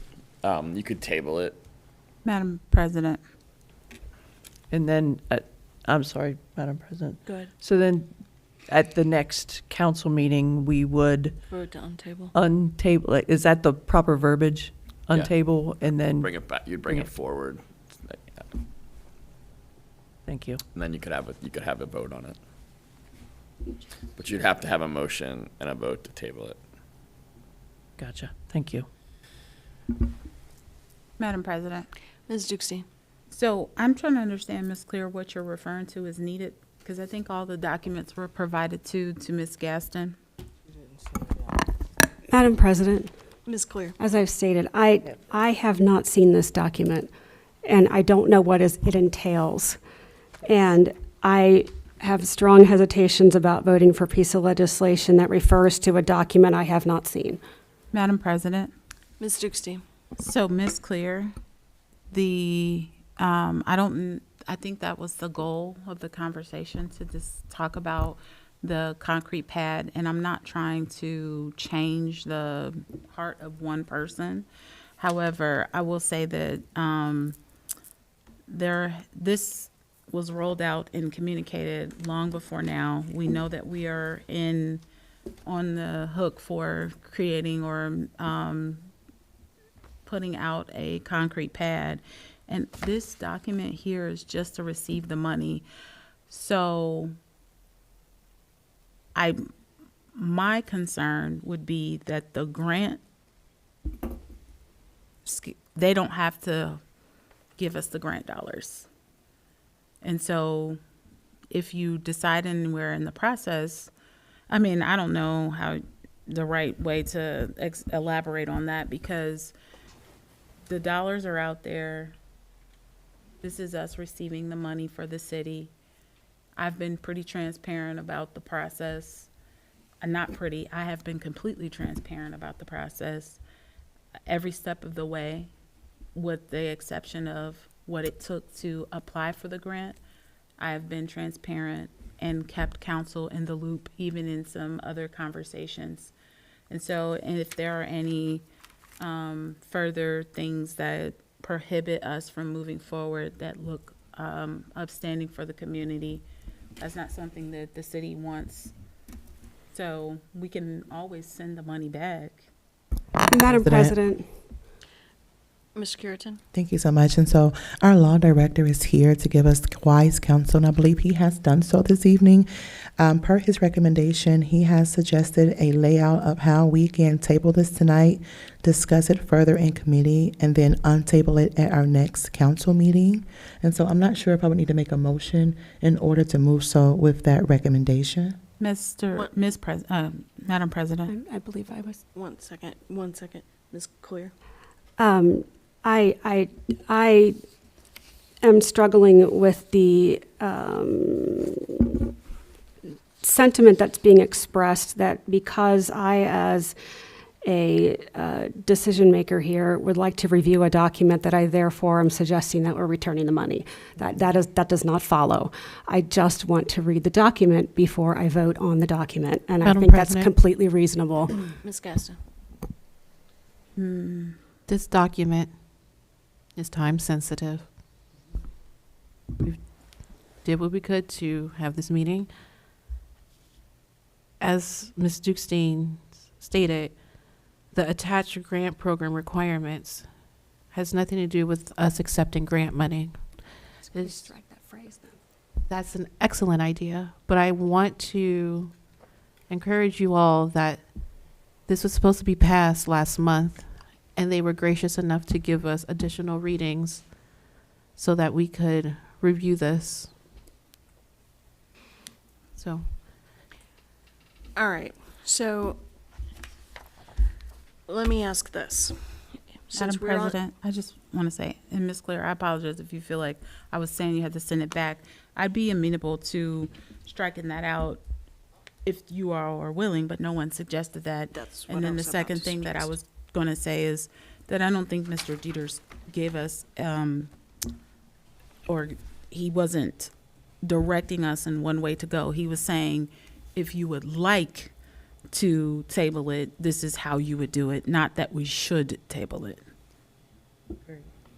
You could table it. Madam President, And then, I'm sorry, Madam President. Go ahead. So then, at the next council meeting, we would Vote to untable. untable, like, is that the proper verbiage? Yeah. Untable and then, Bring it back. You'd bring Bring it forward, thank you. and then you could have a vote on it. But you'd have to have a motion and a vote to table it. Gotcha, thank you. Madam President. Ms. Duxey. So I'm trying to understand, Ms. Clear, what you're referring to is needed, because I think all the documents were provided to Ms. Gaston. Madam President, Ms. Clear. as I've stated, I have not seen this document, and I don't know what it entails. And I have strong hesitations about voting for a piece of legislation that refers to a document I have not seen. Madam President. Ms. Duxey. So, Ms. Clear, I think that was the goal of the conversation, to just talk about the concrete pad, and I'm not trying to change the heart of one person. However, I will say that this was rolled out and communicated long before now. We know that we are on the hook for creating or putting out a concrete pad. And this document here is just to receive the money. So my concern would be that the grant, they don't have to give us the grant dollars. And so if you decide and we're in the process, I mean, I don't know how the right way to elaborate on that, because the dollars are out there. This is us receiving the money for the city. I've been pretty transparent about the process. Not pretty, I have been completely transparent about the process every step of the way, with the exception of what it took to apply for the grant. I have been transparent and kept council in the loop, even in some other conversations. And so, and if there are any further things that prohibit us from moving forward that look upstanding for the community, that's not something that the city wants. So we can always send the money back. Madam President. Ms. Curitan? Thank you so much. And so our law director is here to give us wise counsel, and I believe he has done so this evening. Per his recommendation, he has suggested a layout of how we can table this tonight, discuss it further in committee, and then untable it at our next council meeting. And so I'm not sure if I would need to make a motion in order to move so with that recommendation. Madam President. I believe I was. One second, Ms. Clear. I am struggling with the sentiment that's being expressed that because I, as a decision maker here, would like to review a document, that I therefore am suggesting that we're returning the money. That does not follow. I just want to read the document before I vote on the document, and I think that's completely reasonable. Ms. Gaston. This document is time sensitive. We did what we could to have this meeting. As Ms. Dukestein stated, the attached grant program requirements has nothing to do with us accepting grant money. Strike that phrase then. That's an excellent idea, but I want to encourage you all that this was supposed to be passed last month, and they were gracious enough to give us additional readings so that we could review this. So. All right, so let me ask this. Madam President, I just want to say, and Ms. Claire, I apologize if you feel like I was saying you had to send it back. I'd be amenable to striking that out if you all are willing, but no one suggested that. That's what And I then the was about second to thing that I suggest. was going to say is that I don't think Mr. Dieters gave us, or he wasn't directing us in one way to go. He was saying, if you would like to table it, this is how you would do it, not that we should table it.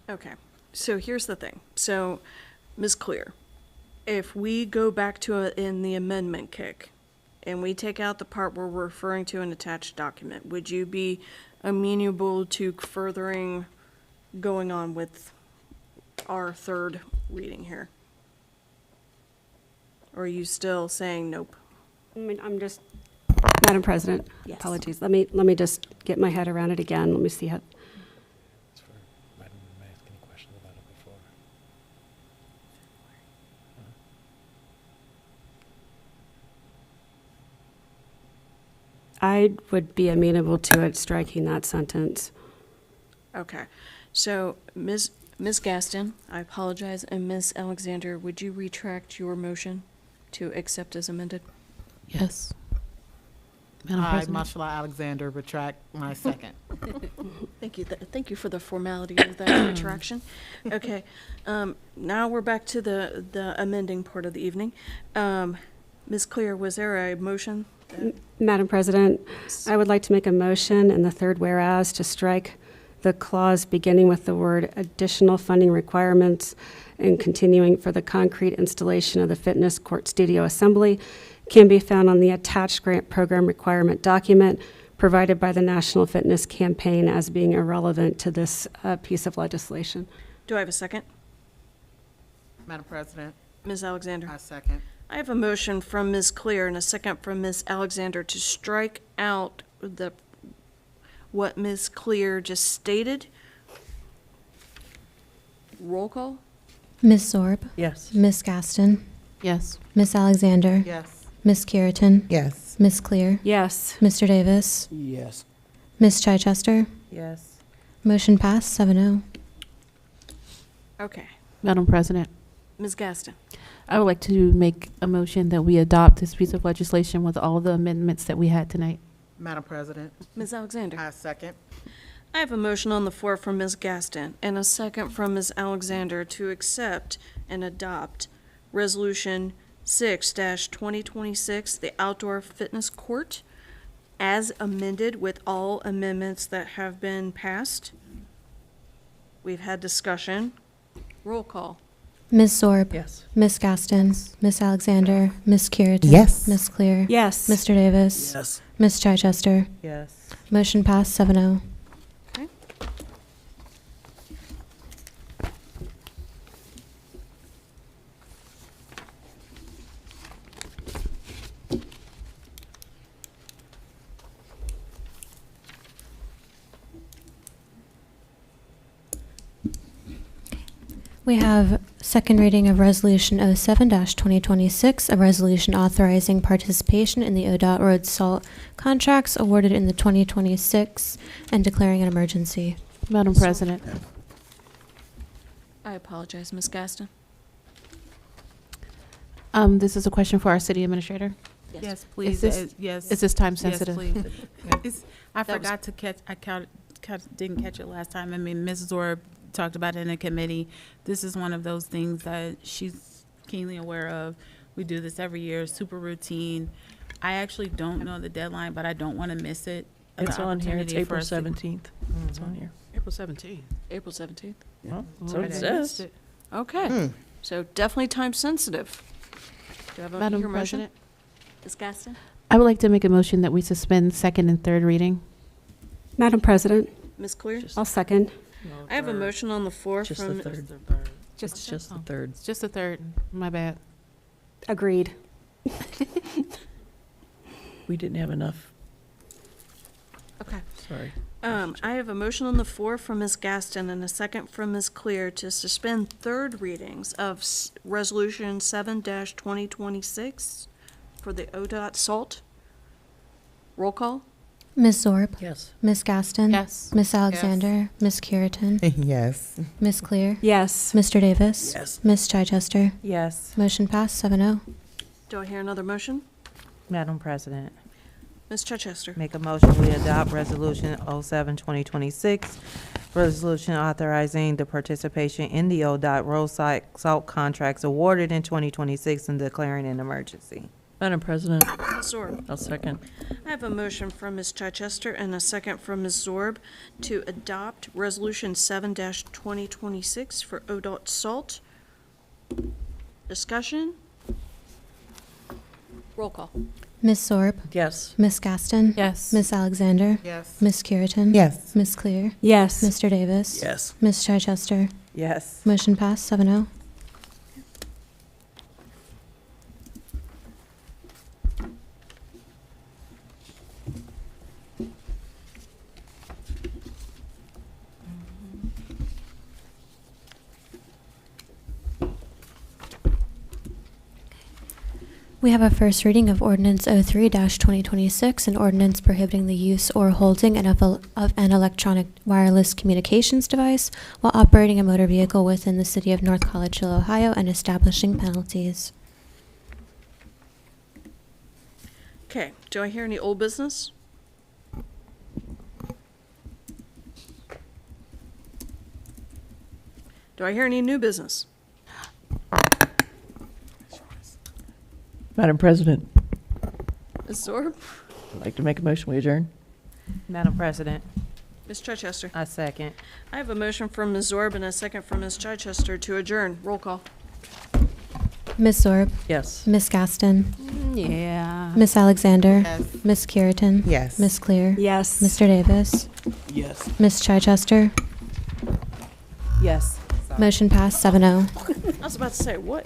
Okay, so here's the thing. So, Ms. Clear, if we go back to in the amendment kick, and we take out the part where we're referring to an attached document, would you be amenable to furthering going on with our third reading here? Or are you still saying nope? I mean, I'm just, Madam President, Yes. apologies. Let me just get my head around it again. Let me see how. I would be amenable to it striking that sentence. Okay, so Ms. Gaston, I apologize, and Ms. Alexander, would you retract your motion to accept as amended? Yes. Madam I, President. Marshall Alexander, retract my second. Thank you, thank you for the formality of that retraction. Okay, now we're back to the amending part of the evening. Ms. Clear, was there a motion? Madam President, I would like to make a motion in the third whereas to strike the clause beginning with the word additional funding requirements and continuing for the concrete installation of the fitness court studio assembly can be found on the attached grant program requirement document provided by the National Fitness Campaign as being irrelevant to this piece of legislation. Do I have a second? Madam President, Ms. Alexander? I second. I have a motion from Ms. Clear and a second from Ms. Alexander to strike out what Ms. Clear just stated. Roll call? Ms. Sorb? Yes. Ms. Gaston? Yes. Ms. Alexander? Yes. Ms. Curitan? Yes. Ms. Clear, Yes. Mr. Davis, Yes. Ms. Chichester. Yes. Motion passed 7-0. Okay. Madam President, Ms. Gaston. I would like to make a motion that we adopt this piece of legislation with all the amendments that we had tonight. Madam President, Ms. Alexander. I second. I have a motion on the floor from Ms. Gaston and a second from Ms. Alexander to accept and adopt Resolution 6-2026, the Outdoor Fitness Court, as amended with all amendments that have been passed. We've had discussion. Roll call. Ms. Zorb, Yes. Ms. Gaston, Ms. Alexander, Ms. Curitan. Yes. Ms. Clear. Yes. Mr. Davis. Yes. Ms. Chichester. Yes. Motion passed 7-0. Okay. We have second reading of Resolution 07-2026, a resolution authorizing participation in the ODOT road salt contracts awarded in the 2026 and declaring an emergency. Madam President, I apologize, Ms. Gaston. this is a question for our city administrator. Yes, please. this- Yes. Is this time Yes, sensitive? please. I That was- forgot to catch, didn't catch it last time. I mean, Ms. Zorb talked about it in the committee. This is one of those things that she's keenly aware of. We do this every year, super routine. I actually don't know the deadline, but I don't want to miss it. the It's on here. It's opportunity for April us to- 17th. It's on here. April 17th. April 17th. Well, Oh, so I it didn't says. Okay. So definitely time sensitive. Do you have Madam your motion? President, Ms. Gaston? I would like to make a motion that we suspend second and third reading. Madam President, Ms. Clear? Just- I'll second. I have a motion on the floor Just from the third. Just It's just the third. It's just the third. My bad. agreed. We didn't have enough. Okay. Sorry. I have a motion on the floor from Ms. Gaston and a second from Ms. Clear to suspend third readings of Resolution 7-2026 for the ODOT salt. Roll call? Ms. Zorb, Yes. Ms. Gaston. Yes. Ms. Alexander, Ms. Curitan, Yes. Ms. Clear. Yes. Mr. Davis. Yes. Ms. Chichester. Yes. Motion passed 7-0. Do I hear another motion? Madam President, Ms. Chichester? make a motion, we adopt Resolution 07-2026, resolution authorizing the participation in the ODOT road salt contracts awarded in 2026 and declaring an emergency. Madam President, Ms. Zorb? I'll second. I have a motion from Ms. Chichester and a second from Ms. Zorb to adopt Resolution 7-2026 for ODOT salt. Discussion? Roll call. Ms. Zorb, Yes. Ms. Gaston. Yes. Ms. Alexander. Yes. Ms. Curitan. Yes. Ms. Clear. Yes. Mr. Davis. Yes. Ms. Chichester. Yes. Motion passed 7-0. We have a first reading of Ordinance 03-2026, an ordinance prohibiting the use or holding of an electronic wireless communications device while operating a motor vehicle within the city of North College Hill, Ohio, and establishing penalties. Okay, do I hear any old business? Do I hear any new business? Madam President, Ms. Zorb? I'd like to make a motion, we adjourn. Madam President, Ms. Chichester? I second. I have a motion from Ms. Zorb and a second from Ms. Chichester to adjourn. Roll call. Ms. Zorb, Yes. Ms. Gaston, Yeah. Ms. Alexander, Yes. Ms. Curitan, Yes. Ms. Clear, Yes. Mr. Davis, Yes. Ms. Chichester. Yes. Motion passed 7-0. I was about to say, what?